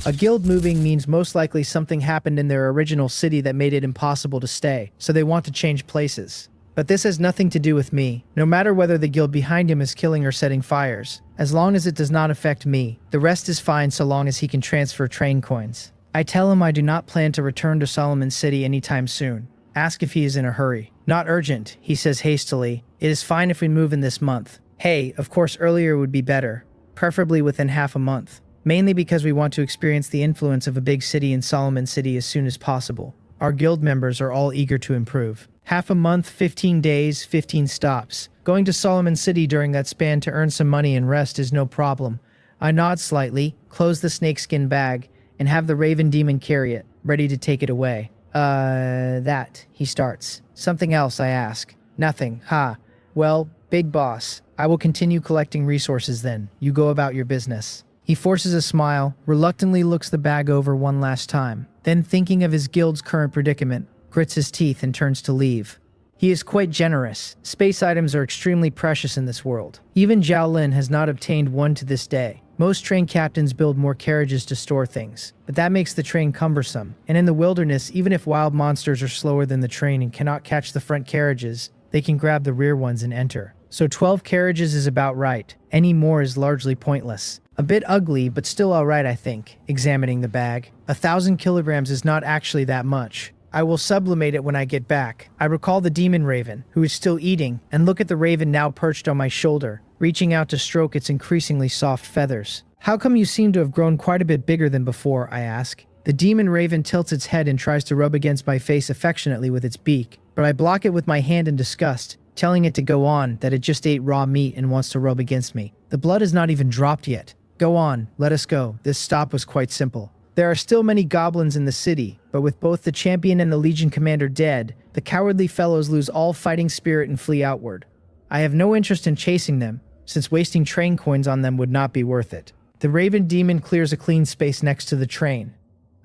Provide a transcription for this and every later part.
A guild moving means most likely something happened in their original city that made it impossible to stay, so they want to change places. But this has nothing to do with me, no matter whether the guild behind him is killing or setting fires. As long as it does not affect me, the rest is fine so long as he can transfer train coins. I tell him I do not plan to return to Solomon City anytime soon. Ask if he is in a hurry. Not urgent, he says hastily. It is fine if we move in this month. Hey, of course earlier would be better, preferably within half a month. Mainly because we want to experience the influence of a big city in Solomon City as soon as possible. Our guild members are all eager to improve. Half a month, 15 days, 15 stops. Going to Solomon City during that span to earn some money and rest is no problem. I nod slightly, close the snakeskin bag, and have the Raven Demon carry it, ready to take it away. That, he starts. Something else, I ask. Nothing, ha. Well, big boss, I will continue collecting resources then. You go about your business. He forces a smile, reluctantly looks the bag over one last time. Then, thinking of his guild's current predicament, grits his teeth and turns to leave. He is quite generous. Space items are extremely precious in this world. Even Zhao Lin has not obtained one to this day. Most train captains build more carriages to store things, but that makes the train cumbersome. And in the wilderness, even if wild monsters are slower than the train and cannot catch the front carriages, they can grab the rear ones and enter. So 12 carriages is about right. Any more is largely pointless. A bit ugly, but still alright, I think, examining the bag. 1,000 kilograms is not actually that much. I will sublimate it when I get back. I recall the demon raven, who is still eating, and look at the raven now perched on my shoulder, reaching out to stroke its increasingly soft feathers. How come you seem to have grown quite a bit bigger than before, I ask. The demon raven tilts its head and tries to rub against my face affectionately with its beak, but I block it with my hand in disgust, telling it to go on, that it just ate raw meat and wants to rub against me. The blood has not even dropped yet. Go on, let us go. This stop was quite simple. There are still many goblins in the city, but with both the champion and the legion commander dead, the cowardly fellows lose all fighting spirit and flee outward. I have no interest in chasing them, since wasting train coins on them would not be worth it. The Raven Demon clears a clean space next to the train.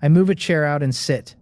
I move a chair out and sit.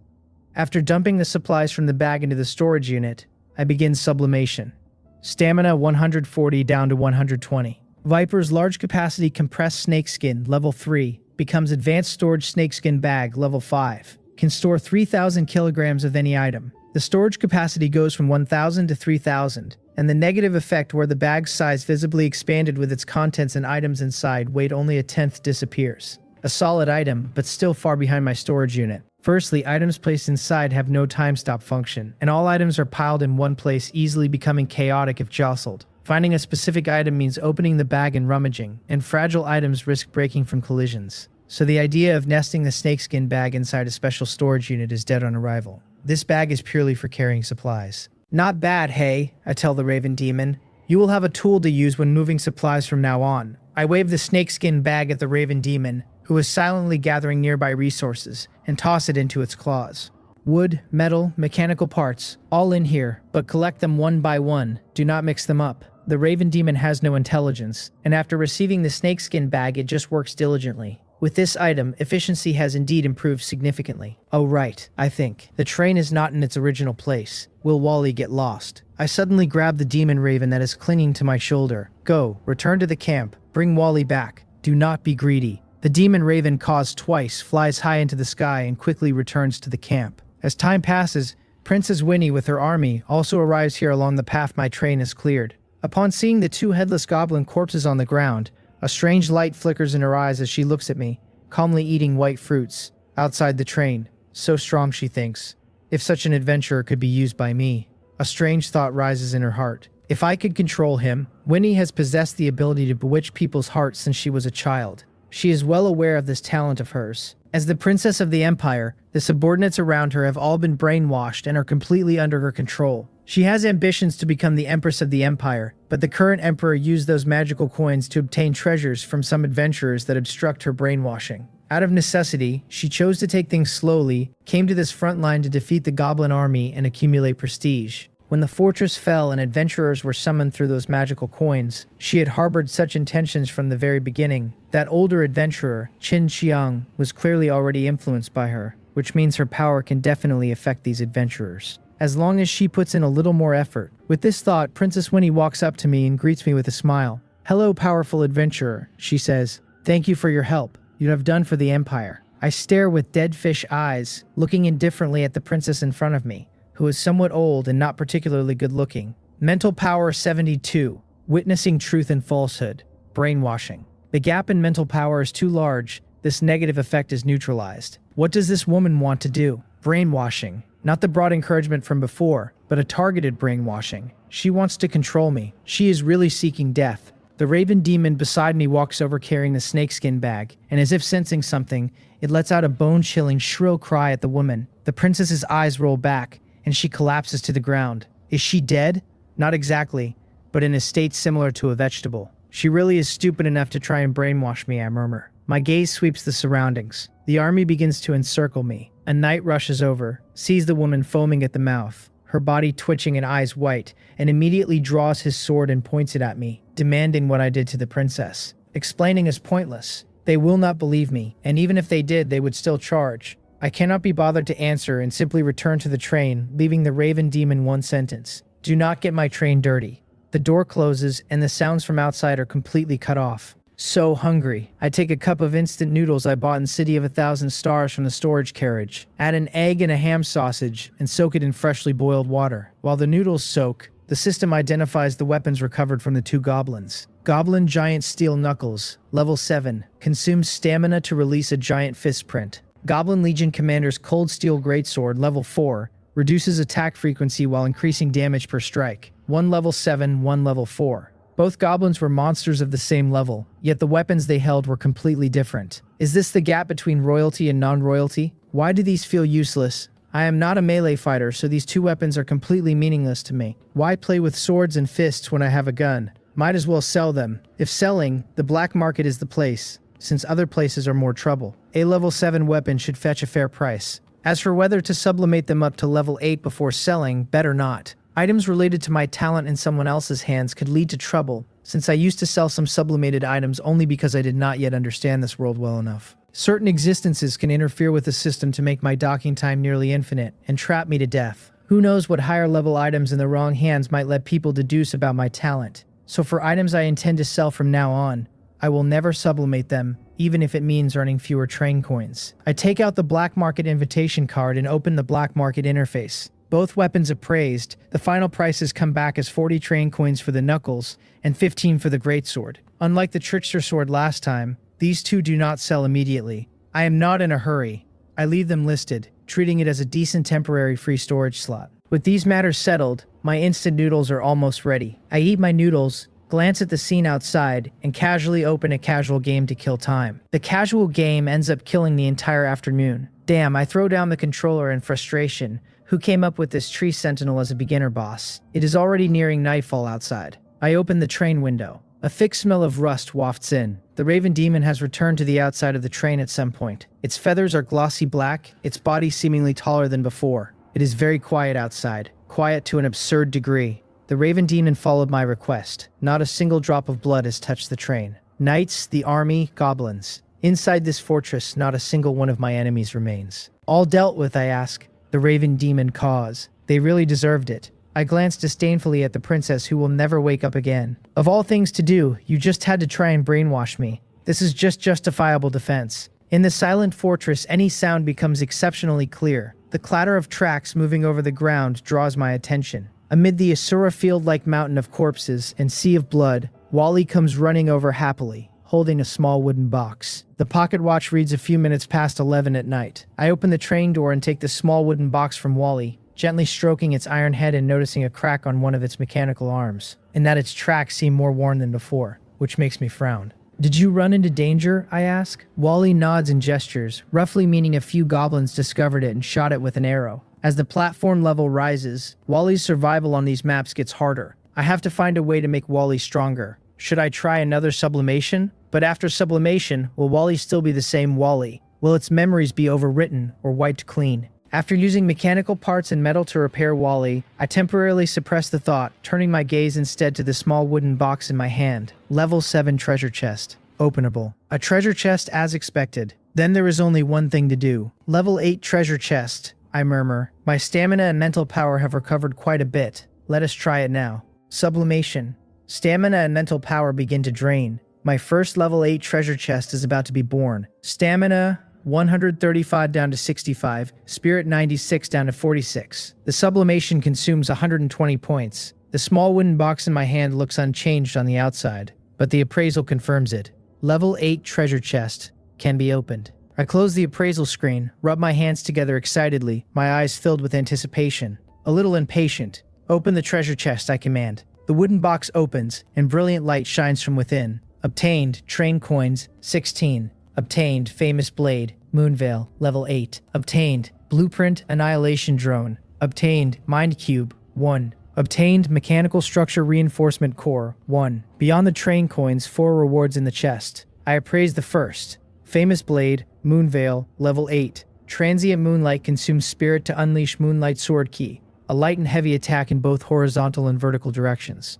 After dumping the supplies from the bag into the storage unit, I begin sublimation. Stamina 140 down to 120. Viper's large capacity compressed snakeskin, level 3, becomes advanced storage snakeskin bag, level 5. Can store 3,000 kilograms of any item. The storage capacity goes from 1,000 to 3,000, and the negative effect where the bag's size visibly expanded with its contents and items inside weighed only a tenth disappears. A solid item, but still far behind my storage unit. Firstly, items placed inside have no time stop function, and all items are piled in one place, easily becoming chaotic if jostled. Finding a specific item means opening the bag and rummaging, and fragile items risk breaking from collisions. So the idea of nesting the snakeskin bag inside a special storage unit is dead on arrival. This bag is purely for carrying supplies. Not bad, hey, I tell the Raven Demon. You will have a tool to use when moving supplies from now on. I wave the snakeskin bag at the Raven Demon, who is silently gathering nearby resources, and toss it into its claws. Wood, metal, mechanical parts, all in here, but collect them one by one. Do not mix them up. The Raven Demon has no intelligence, and after receiving the snakeskin bag, it just works diligently. With this item, efficiency has indeed improved significantly. Oh right, I think. The train is not in its original place. Will Wally get lost? I suddenly grab the demon raven that is clinging to my shoulder. Go, return to the camp. Bring Wally back. Do not be greedy. The demon raven caws twice, flies high into the sky, and quickly returns to the camp. As time passes, Princess Winnie with her army also arrives here along the path my train has cleared. Upon seeing the two headless goblin corpses on the ground, a strange light flickers in her eyes as she looks at me, calmly eating white fruits, outside the train. So strong, she thinks. If such an adventurer could be used by me. A strange thought rises in her heart. If I could control him. Winnie has possessed the ability to bewitch people's hearts since she was a child. She is well aware of this talent of hers. As the princess of the empire, the subordinates around her have all been brainwashed and are completely under her control. She has ambitions to become the empress of the empire, but the current emperor used those magical coins to obtain treasures from some adventurers that obstruct her brainwashing. Out of necessity, she chose to take things slowly, came to this front line to defeat the goblin army and accumulate prestige. When the fortress fell and adventurers were summoned through those magical coins, she had harbored such intentions from the very beginning. That older adventurer, Qin Xiang, was clearly already influenced by her, which means her power can definitely affect these adventurers. As long as she puts in a little more effort. With this thought, Princess Winnie walks up to me and greets me with a smile. "Hello, powerful adventurer," she says. "Thank you for your help. You have done for the Empire." I stare with dead fish eyes, looking indifferently at the princess in front of me, who is somewhat old and not particularly good looking. Mental power 72. Witnessing truth and falsehood. Brainwashing. The gap in mental power is too large. This negative effect is neutralized. What does this woman want to do? Brainwashing. Not the broad encouragement from before, but a targeted brainwashing. She wants to control me. She is really seeking death. The raven demon beside me walks over carrying the snakeskin bag, and as if sensing something, it lets out a bone-chilling, shrill cry at the woman. The princess's eyes roll back, and she collapses to the ground. Is she dead? Not exactly, but in a state similar to a vegetable. She really is stupid enough to try and brainwash me, I murmur. My gaze sweeps the surroundings. The army begins to encircle me. A knight rushes over, sees the woman foaming at the mouth, her body twitching and eyes white, and immediately draws his sword and points it at me, demanding what I did to the princess. Explaining is pointless. They will not believe me, and even if they did, they would still charge. I cannot be bothered to answer and simply return to the train, leaving the raven demon one sentence. Do not get my train dirty. The door closes, and the sounds from outside are completely cut off. So hungry. I take a cup of instant noodles I bought in City of 1,000 Stars from the storage carriage, add an egg and a ham sausage, and soak it in freshly boiled water. While the noodles soak, the system identifies the weapons recovered from the two goblins. Goblin Giant Steel Knuckles, level 7, consumes stamina to release a giant fist print. Goblin Legion Commander's Cold Steel Greatsword, level 4, reduces attack frequency while increasing damage per strike. One level 7, one level 4. Both goblins were monsters of the same level, yet the weapons they held were completely different. Is this the gap between royalty and non-royalty? Why do these feel useless? I am not a melee fighter, so these two weapons are completely meaningless to me. Why play with swords and fists when I have a gun? Might as well sell them. If selling, the black market is the place, since other places are more trouble. A level 7 weapon should fetch a fair price. As for whether to sublimate them up to level 8 before selling, better not. Items related to my talent in someone else's hands could lead to trouble, since I used to sell some sublimated items only because I did not yet understand this world well enough. Certain existences can interfere with the system to make my docking time nearly infinite, and trap me to death. Who knows what higher level items in the wrong hands might let people deduce about my talent. So for items I intend to sell from now on, I will never sublimate them, even if it means earning fewer train coins. I take out the black market invitation card and open the black market interface. Both weapons appraised, the final prices come back as 40 train coins for the knuckles and 15 for the greatsword. Unlike the trickster sword last time, these two do not sell immediately. I am not in a hurry. I leave them listed, treating it as a decent temporary free storage slot. With these matters settled, my instant noodles are almost ready. I eat my noodles, glance at the scene outside, and casually open a casual game to kill time. The casual game ends up killing the entire afternoon. Damn, I throw down the controller in frustration. Who came up with this tree sentinel as a beginner boss? It is already nearing nightfall outside. I open the train window. A thick smell of rust wafts in. The raven demon has returned to the outside of the train at some point. Its feathers are glossy black, its body seemingly taller than before. It is very quiet outside. Quiet to an absurd degree. The raven demon followed my request. Not a single drop of blood has touched the train. Knights, the army, goblins. Inside this fortress, not a single one of my enemies remains. All dealt with, I ask. The raven demon caws. They really deserved it. I glance disdainfully at the princess who will never wake up again. Of all things to do, you just had to try and brainwash me. This is just justifiable defense. In the silent fortress, any sound becomes exceptionally clear. The clatter of tracks moving over the ground draws my attention. Amid the Asura field-like mountain of corpses and sea of blood, Wally comes running over happily, holding a small wooden box. The pocket watch reads a few minutes past 11 at night. I open the train door and take the small wooden box from Wally, gently stroking its iron head and noticing a crack on one of its mechanical arms, and that its tracks seem more worn than before, which makes me frown. Did you run into danger? I ask. Wally nods and gestures, roughly meaning a few goblins discovered it and shot it with an arrow. As the platform level rises, Wally's survival on these maps gets harder. I have to find a way to make Wally stronger. Should I try another sublimation? But after sublimation, will Wally still be the same Wally? Will its memories be overwritten or wiped clean? After using mechanical parts and metal to repair Wally, I temporarily suppress the thought, turning my gaze instead to the small wooden box in my hand. Level 7 treasure chest. Openable. A treasure chest as expected. Then there is only one thing to do. Level 8 treasure chest, I murmur. My stamina and mental power have recovered quite a bit. Let us try it now. Sublimation. Stamina and mental power begin to drain. My first level 8 treasure chest is about to be born. Stamina, 135 down to 65, spirit 96 down to 46. The sublimation consumes 120 points. The small wooden box in my hand looks unchanged on the outside, but the appraisal confirms it. Level 8 treasure chest can be opened. I close the appraisal screen, rub my hands together excitedly, my eyes filled with anticipation. A little impatient. Open the treasure chest, I command. The wooden box opens, and brilliant light shines from within. Obtained, train coins, 16. Obtained, famous blade, Moonveil, level 8. Obtained, blueprint, annihilation drone. Obtained, mind cube, 1. Obtained, mechanical structure reinforcement core, 1. Beyond the train coins, 4 rewards in the chest. I appraise the first. Famous blade, Moonveil, level 8. Transient moonlight consumes spirit to unleash moonlight sword key. A light and heavy attack in both horizontal and vertical directions.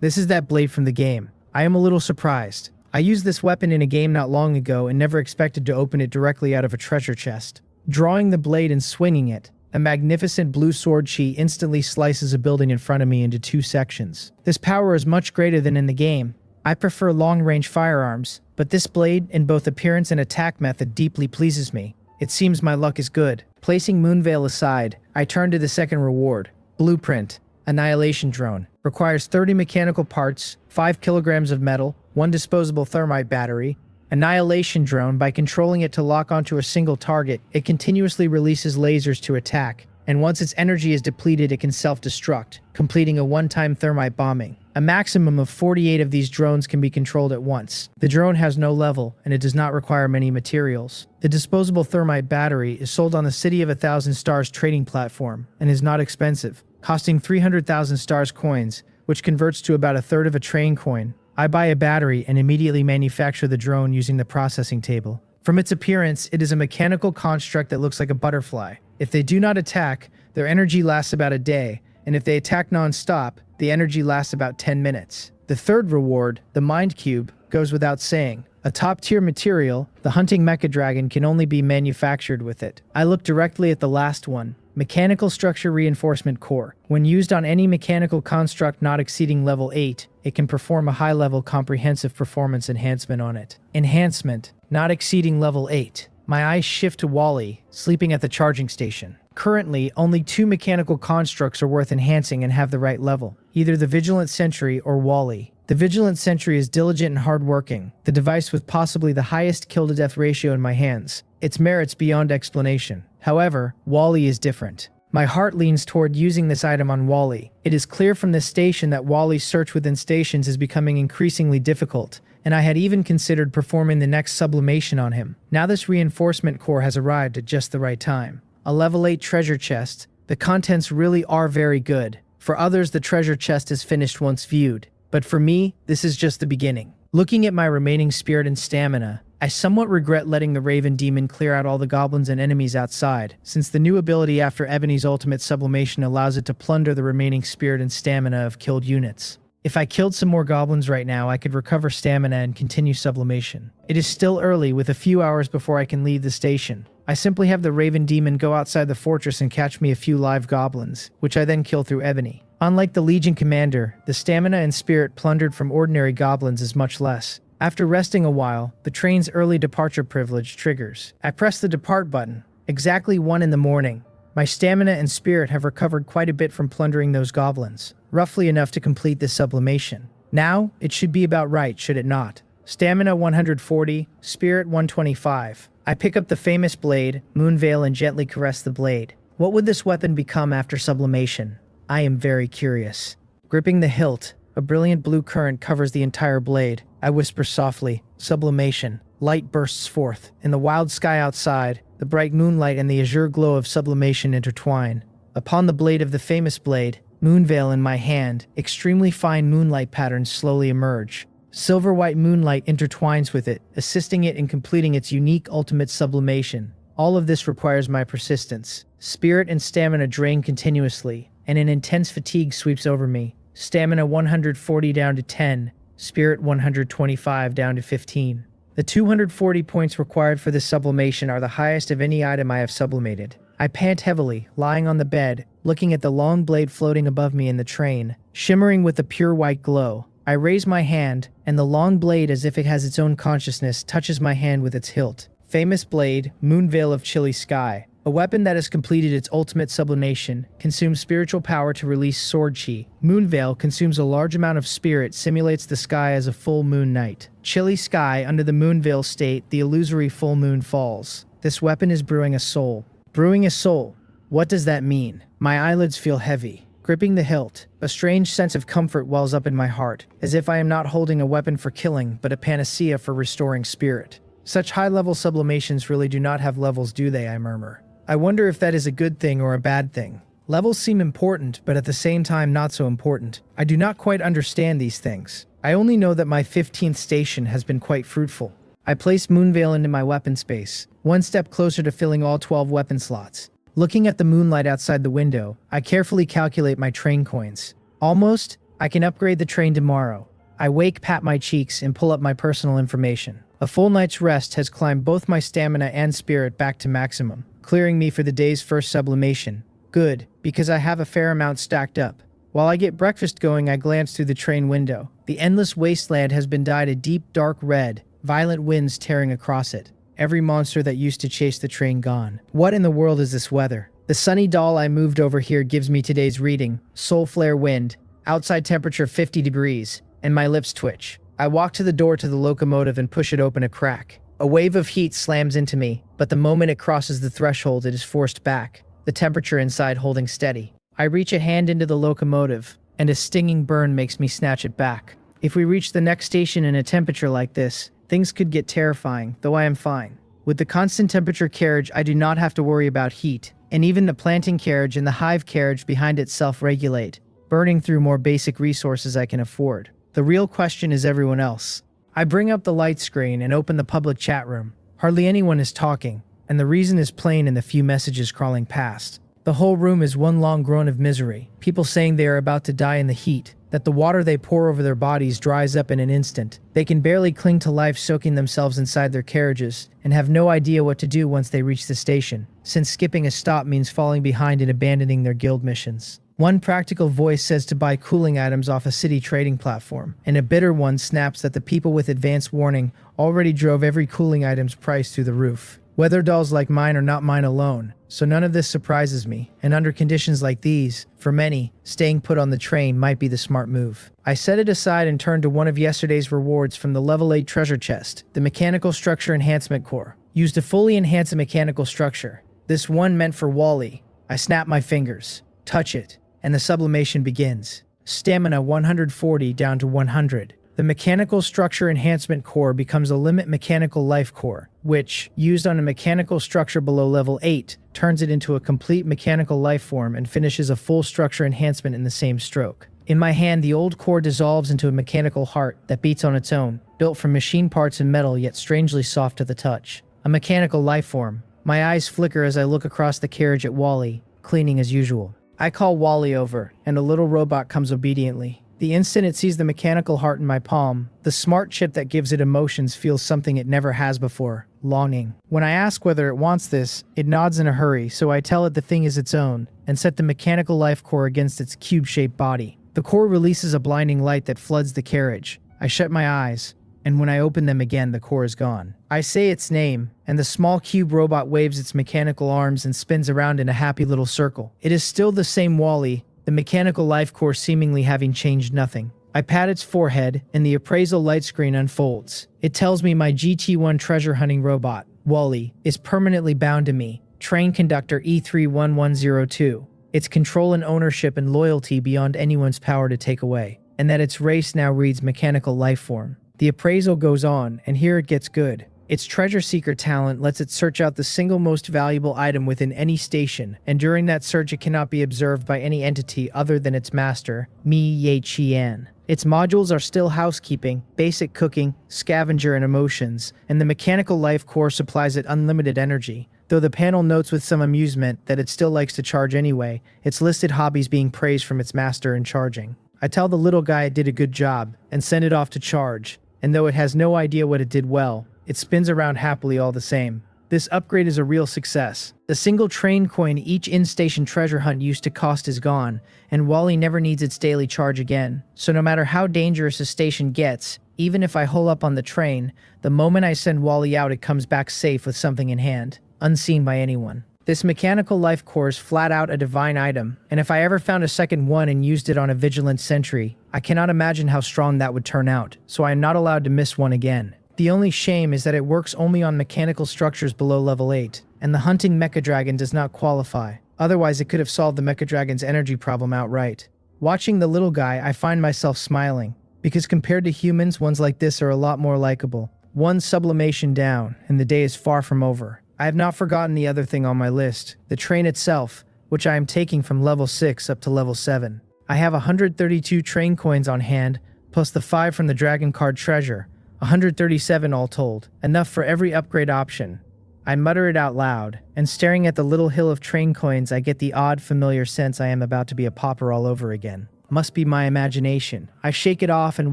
This is that blade from the game. I am a little surprised. I used this weapon in a game not long ago and never expected to open it directly out of a treasure chest. Drawing the blade and swinging it, a magnificent blue sword chi instantly slices a building in front of me into 2 sections. This power is much greater than in the game. I prefer long-range firearms, but this blade, in both appearance and attack method, deeply pleases me. It seems my luck is good. Placing Moonveil aside, I turn to the second reward. Blueprint, annihilation drone. Requires 30 mechanical parts, 5 kilograms of metal, 1 disposable thermite battery. Annihilation drone, by controlling it to lock onto a single target, it continuously releases lasers to attack, and once its energy is depleted it can self-destruct, completing a one-time thermite bombing. A maximum of 48 of these drones can be controlled at once. The drone has no level, and it does not require many materials. The disposable thermite battery is sold on the City of 1,000 Stars trading platform, and is not expensive, costing 300,000 stars coins, which converts to about a third of a train coin. I buy a battery and immediately manufacture the drone using the processing table. From its appearance, it is a mechanical construct that looks like a butterfly. If they do not attack, their energy lasts about a day, and if they attack non-stop, the energy lasts about 10 minutes. The third reward, the Mind Cube, goes without saying. A top-tier material, the hunting mecha dragon can only be manufactured with it. I look directly at the last one. Mechanical Structure Reinforcement Core. When used on any mechanical construct not exceeding level 8, it can perform a high-level comprehensive performance enhancement on it. Enhancement, not exceeding level 8. My eyes shift to Wally, sleeping at the charging station. Currently, only 2 mechanical constructs are worth enhancing and have the right level. Either the Vigilant Sentry or Wally. The Vigilant Sentry is diligent and hardworking, the device with possibly the highest kill-to-death ratio in my hands. Its merits beyond explanation. However, Wally is different. My heart leans toward using this item on Wally. It is clear from this station that Wally's search within stations is becoming increasingly difficult, and I had even considered performing the next sublimation on him. Now this reinforcement core has arrived at just the right time. A level 8 treasure chest. The contents really are very good. For others, the treasure chest is finished once viewed. But for me, this is just the beginning. Looking at my remaining spirit and stamina, I somewhat regret letting the Raven Demon clear out all the goblins and enemies outside, since the new ability after Ebony's ultimate sublimation allows it to plunder the remaining spirit and stamina of killed units. If I killed some more goblins right now, I could recover stamina and continue sublimation. It is still early, with a few hours before I can leave the station. I simply have the Raven Demon go outside the fortress and catch me a few live goblins, which I then kill through Ebony. Unlike the Legion Commander, the stamina and spirit plundered from ordinary goblins is much less. After resting a while, the train's early departure privilege triggers. I press the depart button. Exactly 1 in the morning. My stamina and spirit have recovered quite a bit from plundering those goblins, roughly enough to complete this sublimation. Now, it should be about right, should it not? Stamina 140, spirit 125. I pick up the famous blade, Moonveil, and gently caress the blade. What would this weapon become after sublimation? I am very curious. Gripping the hilt, a brilliant blue current covers the entire blade. I whisper softly, sublimation. Light bursts forth. In the wild sky outside, the bright moonlight and the azure glow of sublimation intertwine. Upon the blade of the famous blade, Moonveil in my hand, extremely fine moonlight patterns slowly emerge. Silver-white moonlight intertwines with it, assisting it in completing its unique ultimate sublimation. All of this requires my persistence. Spirit and stamina drain continuously, and an intense fatigue sweeps over me. Stamina 140 down to 10, spirit 125 down to 15. The 240 points required for this sublimation are the highest of any item I have sublimated. I pant heavily, lying on the bed, looking at the long blade floating above me in the train, shimmering with a pure white glow. I raise my hand, and the long blade, as if it has its own consciousness, touches my hand with its hilt. Famous blade, Moonveil of Chilly Sky. A weapon that has completed its ultimate sublimation, consumes spiritual power to release sword chi. Moonveil consumes a large amount of spirit, simulates the sky as a full moon night. Chilly Sky, under the Moonveil state, the illusory full moon falls. This weapon is brewing a soul. Brewing a soul. What does that mean? My eyelids feel heavy. Gripping the hilt, a strange sense of comfort wells up in my heart, as if I am not holding a weapon for killing, but a panacea for restoring spirit. Such high-level sublimations really do not have levels, do they? I murmur. I wonder if that is a good thing or a bad thing. Levels seem important, but at the same time not so important. I do not quite understand these things. I only know that my 15th station has been quite fruitful. I place Moonveil into my weapon space, one step closer to filling all 12 weapon slots. Looking at the moonlight outside the window, I carefully calculate my train coins. Almost, I can upgrade the train tomorrow. I wake, pat my cheeks, and pull up my personal information. A full night's rest has climbed both my stamina and spirit back to maximum, clearing me for the day's first sublimation. Good, because I have a fair amount stacked up. While I get breakfast going, I glance through the train window. The endless wasteland has been dyed a deep dark red, violent winds tearing across it. Every monster that used to chase the train gone. What in the world is this weather? The sunny doll I moved over here gives me today's reading. Soul flare wind, outside temperature 50 degrees, and my lips twitch. I walk to the door to the locomotive and push it open a crack. A wave of heat slams into me, but the moment it crosses the threshold, it is forced back, the temperature inside holding steady. I reach a hand into the locomotive, and a stinging burn makes me snatch it back. If we reach the next station in a temperature like this, things could get terrifying, though I am fine. With the constant temperature carriage, I do not have to worry about heat, and even the planting carriage and the hive carriage behind it self-regulate, burning through more basic resources I can afford. The real question is everyone else. I bring up the light screen and open the public chat room. Hardly anyone is talking, and the reason is plain in the few messages crawling past. The whole room is one long groan of misery, people saying they are about to die in the heat, that the water they pour over their bodies dries up in an instant. They can barely cling to life, soaking themselves inside their carriages, and have no idea what to do once they reach the station, since skipping a stop means falling behind and abandoning their guild missions. One practical voice says to buy cooling items off a city trading platform, and a bitter one snaps that the people with advance warning already drove every cooling item's price through the roof. Weather dolls like mine are not mine alone, so none of this surprises me, and under conditions like these, for many, staying put on the train might be the smart move. I set it aside and turn to one of yesterday's rewards from the level 8 treasure chest, the Mechanical Structure Enhancement Core. Used to fully enhance a mechanical structure. This one meant for Wally. I snap my fingers, touch it, and the sublimation begins. Stamina 140 down to 100. The Mechanical Structure Enhancement Core becomes a Limit Mechanical Life Core, which, used on a mechanical structure below level 8, turns it into a complete mechanical life form and finishes a full structure enhancement in the same stroke. In my hand, the old core dissolves into a mechanical heart that beats on its own, built from machine parts and metal yet strangely soft to the touch. A mechanical life form. My eyes flicker as I look across the carriage at Wally, cleaning as usual. I call Wally over, and a little robot comes obediently. The instant it sees the mechanical heart in my palm, the smart chip that gives it emotions feels something it never has before, longing. When I ask whether it wants this, it nods in a hurry, so I tell it the thing is its own, and set the mechanical life core against its cube-shaped body. The core releases a blinding light that floods the carriage. I shut my eyes, and when I open them again, the core is gone. I say its name, and the small cube robot waves its mechanical arms and spins around in a happy little circle. It is still the same Wally, the mechanical life core seemingly having changed nothing. I pat its forehead, and the appraisal light screen unfolds. It tells me my GT1 treasure hunting robot, Wally, is permanently bound to me, train conductor E31102. Its control and ownership and loyalty beyond anyone's power to take away, and that its race now reads mechanical life form. The appraisal goes on, and here it gets good. Its treasure seeker talent lets it search out the single most valuable item within any station, and during that search it cannot be observed by any entity other than its master, Mi Ye Qian. Its modules are still housekeeping, basic cooking, scavenger, and emotions, and the mechanical life core supplies it unlimited energy, though the panel notes with some amusement that it still likes to charge anyway, its listed hobbies being praised from its master in charging. I tell the little guy it did a good job, and send it off to charge, and though it has no idea what it did well, it spins around happily all the same. This upgrade is a real success. The single train coin each in-station treasure hunt used to cost is gone, and Wally never needs its daily charge again. So no matter how dangerous a station gets, Even if I hole up on the train, the moment I send Wally out, it comes back safe with something in hand, unseen by anyone. This mechanical life core is flat out a divine item, and if I ever found a second one and used it on a vigilant sentry, I cannot imagine how strong that would turn out, so I am not allowed to miss one again. The only shame is that it works only on mechanical structures below level 8, and the hunting Mecha Dragon does not qualify. Otherwise, it could have solved the Mecha Dragon's energy problem outright. Watching the little guy, I find myself smiling, because compared to humans, ones like this are a lot more likable. One sublimation down, and the day is far from over. I have not forgotten the other thing on my list, the train itself, which I am taking from level 6 up to level 7. I have 132 train coins on hand, plus the 5 from the Dragon Card treasure, 137 all told, enough for every upgrade option. I mutter it out loud, and staring at the little hill of train coins, I get the odd, familiar sense I am about to be a pauper all over again. Must be my imagination. I shake it off and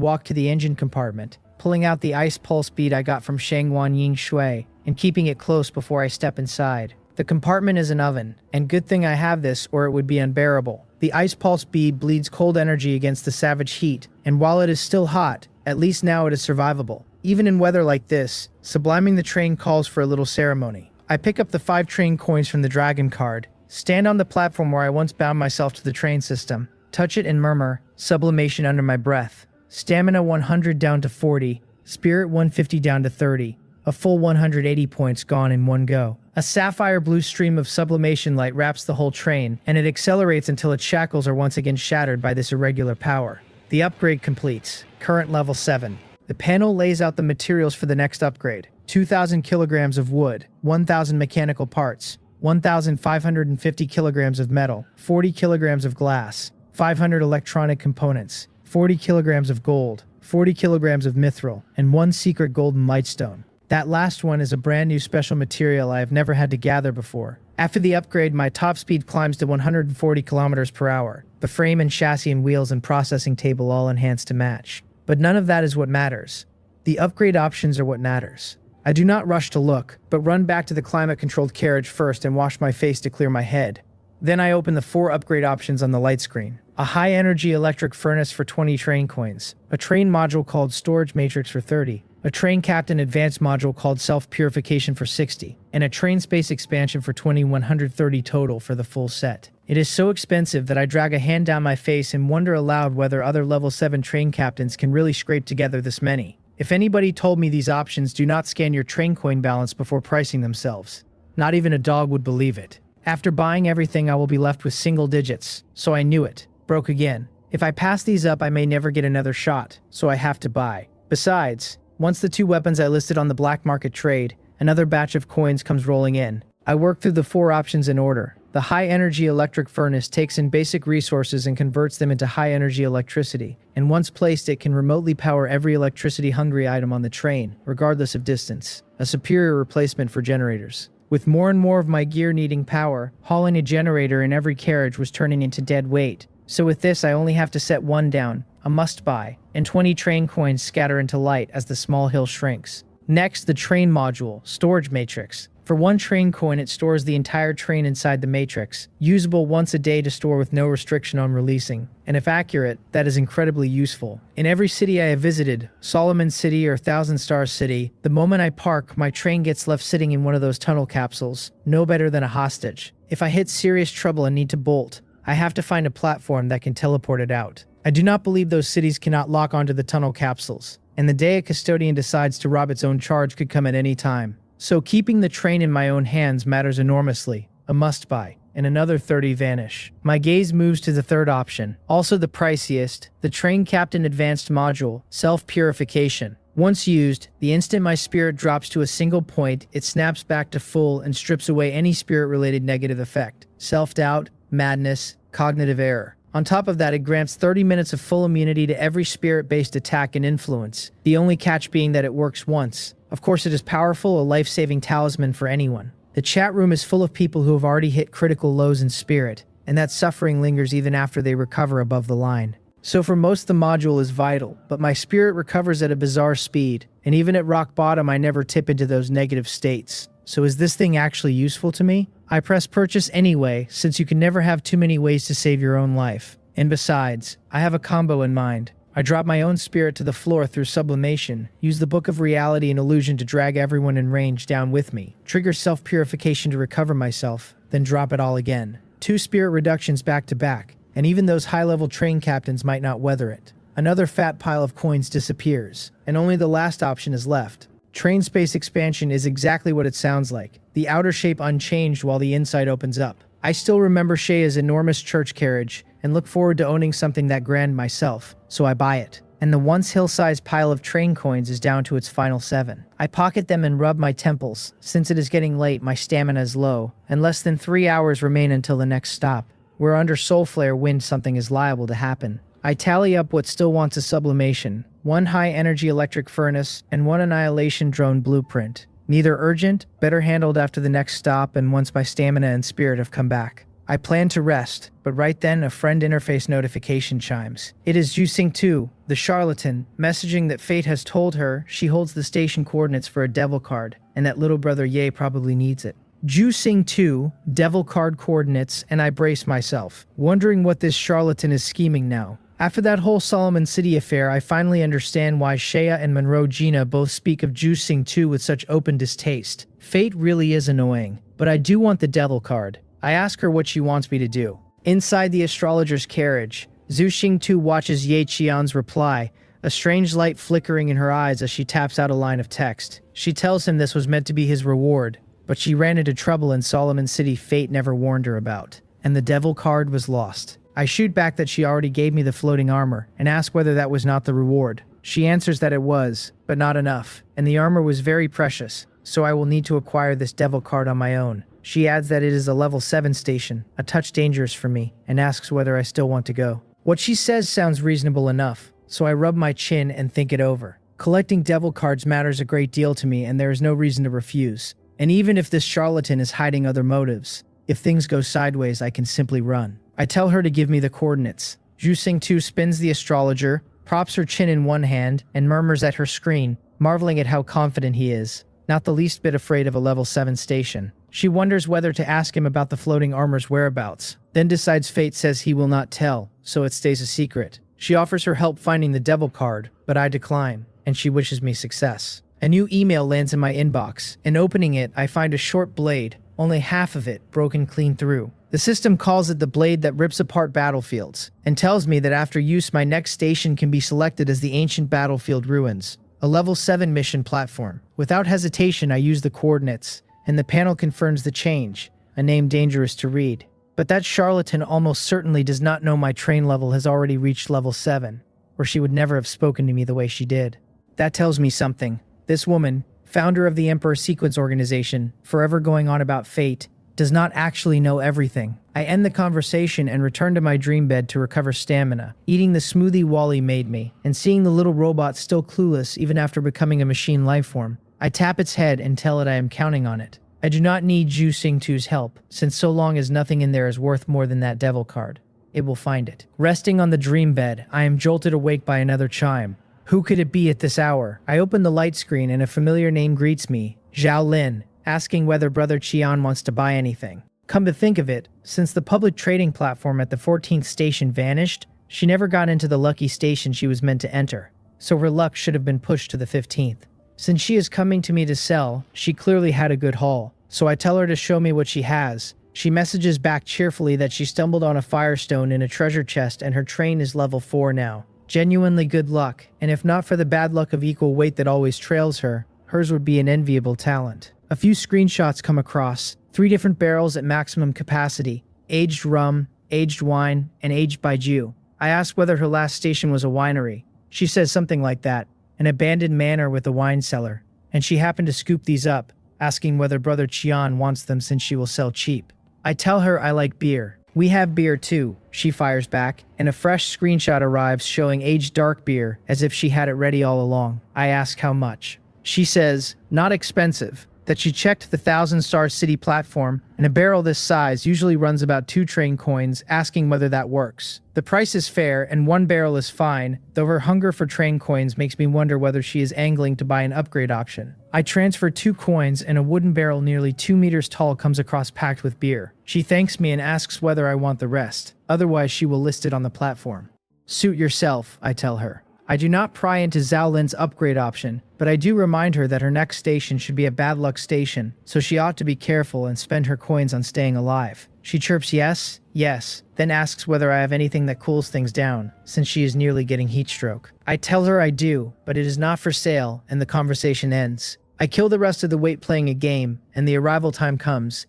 walk to the engine compartment, pulling out the ice pulse bead I got from Shangwan Ying Shui, and keeping it close before I step inside. The compartment is an oven, and good thing I have this or it would be unbearable. The ice pulse bead bleeds cold energy against the savage heat, and while it is still hot, at least now it is survivable. Even in weather like this, subliming the train calls for a little ceremony. I pick up the 5 train coins from the Dragon Card, stand on the platform where I once bound myself to the train system, touch it and murmur, sublimation under my breath. Stamina 100 down to 40, spirit 150 down to 30, a full 180 points gone in one go. A sapphire blue stream of sublimation light wraps the whole train, and it accelerates until its shackles are once again shattered by this irregular power. The upgrade completes, current level 7. The panel lays out the materials for the next upgrade. 2,000 kilograms of wood, 1,000 mechanical parts, 1,550 kilograms of metal, 40 kilograms of glass, 500 electronic components, 40 kilograms of gold, 40 kilograms of mithril, and 1 secret golden lightstone. That last one is a brand new special material I have never had to gather before. After the upgrade, my top speed climbs to 140 kilometers per hour. The frame and chassis and wheels and processing table all enhanced to match. But none of that is what matters. The upgrade options are what matters. I do not rush to look, but run back to the climate-controlled carriage first and wash my face to clear my head. Then I open the 4 upgrade options on the light screen. A high-energy electric furnace for 20 train coins, a train module called Storage Matrix for 30, a train captain advanced module called Self-Purification for 60, and a train space expansion for 130 total for the full set. It is so expensive that I drag a hand down my face and wonder aloud whether other level 7 train captains can really scrape together this many. If anybody told me these options do not scan your train coin balance before pricing themselves, not even a dog would believe it. After buying everything, I will be left with single digits, so I knew it. Broke again. If I pass these up, I may never get another shot, so I have to buy. Besides, once the 2 weapons I listed on the black market trade, another batch of coins comes rolling in. I work through the 4 options in order. The high-energy electric furnace takes in basic resources and converts them into high-energy electricity, and once placed it can remotely power every electricity-hungry item on the train, regardless of distance. A superior replacement for generators. With more and more of my gear needing power, hauling a generator in every carriage was turning into dead weight. So with this, I only have to set 1 down, a must-buy, and 20 train coins scatter into light as the small hill shrinks. Next, the train module, Storage Matrix. For 1 train coin, it stores the entire train inside the matrix, usable once a day to store with no restriction on releasing. And if accurate, that is incredibly useful. In every city I have visited, Solomon City or Thousand Star City, the moment I park, my train gets left sitting in one of those tunnel capsules, no better than a hostage. If I hit serious trouble and need to bolt, I have to find a platform that can teleport it out. I do not believe those cities cannot lock onto the tunnel capsules, and the day a custodian decides to rob its own charge could come at any time. So keeping the train in my own hands matters enormously, a must-buy, and another 30 vanish. My gaze moves to the 3rd option, also the priciest, the Train Captain Advanced Module, Self-Purification. Once used, the instant my spirit drops to a single point, it snaps back to full and strips away any spirit-related negative effect. Self-doubt, madness, cognitive error. On top of that, it grants 30 minutes of full immunity to every spirit-based attack and influence, the only catch being that it works once. Of course, it is powerful, a life-saving talisman for anyone. The chat room is full of people who have already hit critical lows in spirit, and that suffering lingers even after they recover above the line. So for most, the module is vital, but my spirit recovers at a bizarre speed, and even at rock bottom, I never tip into those negative states. So is this thing actually useful to me? I press purchase anyway, since you can never have too many ways to save your own life. And besides, I have a combo in mind. I drop my own spirit to the floor through sublimation, use the Book of Reality and Illusion to drag everyone in range down with me, trigger self-purification to recover myself, then drop it all again. 2 spirit reductions back to back, and even those high-level train captains might not weather it. Another fat pile of coins disappears, and only the last option is left. Train space expansion is exactly what it sounds like, the outer shape unchanged while the inside opens up. I still remember Shea's enormous church carriage, and look forward to owning something that grand myself, so I buy it. And the once hill-sized pile of train coins is down to its final 7. I pocket them and rub my temples. Since it is getting late, my stamina is low, and less than 3 hours remain until the next stop, where under Soul Flare wind something is liable to happen. I tally up what still wants a sublimation, 1 high-energy electric furnace, and 1 annihilation drone blueprint. Neither urgent, better handled after the next stop and once my stamina and spirit have come back. I plan to rest, but right then a friend interface notification chimes. It is Jusing 2, the charlatan, messaging that fate has told her she holds the station coordinates for a devil card, and that little brother Ye probably needs it. Jusing 2, devil card coordinates, and I brace myself, wondering what this charlatan is scheming now. After that whole Solomon City affair, I finally understand why Shea and Monroe Gina both speak of Jusing 2 with such open distaste. Fate really is annoying, but I do want the devil card. I ask her what she wants me to do. Inside the astrologer's carriage, Zhuxing 2 watches Ye Qian's reply, a strange light flickering in her eyes as she taps out a line of text. She tells him this was meant to be his reward, but she ran into trouble in Solomon City fate never warned her about, and the devil card was lost. I shoot back that she already gave me the floating armor, and ask whether that was not the reward. She answers that it was, but not enough, and the armor was very precious, so I will need to acquire this devil card on my own. She adds that it is a level 7 station, a touch dangerous for me, and asks whether I still want to go. What she says sounds reasonable enough, so I rub my chin and think it over. Collecting devil cards matters a great deal to me, and there is no reason to refuse. And even if this charlatan is hiding other motives, if things go sideways, I can simply run. I tell her to give me the coordinates. Jusing 2 spins the astrologer, props her chin in one hand, and murmurs at her screen, marveling at how confident he is, not the least bit afraid of a level 7 station. She wonders whether to ask him about the floating armor's whereabouts, then decides fate says he will not tell, so it stays a secret. She offers her help finding the devil card, but I decline, and she wishes me success. A new email lands in my inbox, and opening it, I find a short blade, only half of it broken clean through. The system calls it the blade that rips apart battlefields, and tells me that after use my next station can be selected as the ancient battlefield ruins, a level 7 mission platform. Without hesitation, I use the coordinates, and the panel confirms the change, a name dangerous to read. But that charlatan almost certainly does not know my train level has already reached level 7, or she would never have spoken to me the way she did. That tells me something. This woman, founder of the Emperor Sequence Organization, forever going on about fate, does not actually know everything. I end the conversation and return to my dream bed to recover stamina, eating the smoothie Wally made me, and seeing the little robot still clueless even after becoming a machine lifeform. I tap its head and tell it I am counting on it. I do not need Jusing 2's help, since so long as nothing in there is worth more than that devil card, it will find it. Resting on the dream bed, I am jolted awake by another chime. Who could it be at this hour? I open the light screen and a familiar name greets me, Zhao Lin, asking whether Brother Qian wants to buy anything. Come to think of it, since the public trading platform at the 14th station vanished, she never got into the lucky station she was meant to enter, so her luck should have been pushed to the 15th. Since she is coming to me to sell, she clearly had a good haul, so I tell her to show me what she has. She messages back cheerfully that she stumbled on a firestone in a treasure chest and her train is level 4 now. Genuinely good luck, and if not for the bad luck of equal weight that always trails her, hers would be an enviable talent. A few screenshots come across, 3 different barrels at maximum capacity, aged rum, aged wine, and aged baijiu. I ask whether her last station was a winery. She says something like that. An abandoned manor with a wine cellar, and she happened to scoop these up, asking whether Brother Qian wants them since she will sell cheap. I tell her I like beer. We have beer too, she fires back, and a fresh screenshot arrives showing aged dark beer as if she had it ready all along. I ask how much. She says, not expensive, that she checked the 1,000-star city platform, and a barrel this size usually runs about 2 train coins, asking whether that works. The price is fair, and 1 barrel is fine, though her hunger for train coins makes me wonder whether she is angling to buy an upgrade option. I transfer 2 coins, and a wooden barrel nearly 2 meters tall comes across packed with beer. She thanks me and asks whether I want the rest, otherwise she will list it on the platform. Suit yourself, I tell her. I do not pry into Zhao Lin's upgrade option, but I do remind her that her next station should be a bad luck station, so she ought to be careful and spend her coins on staying alive. She chirps yes, yes, then asks whether I have anything that cools things down, since she is nearly getting heat stroke. I tell her I do, but it is not for sale, and the conversation ends. I kill the rest of the wait playing a game, and the arrival time comes,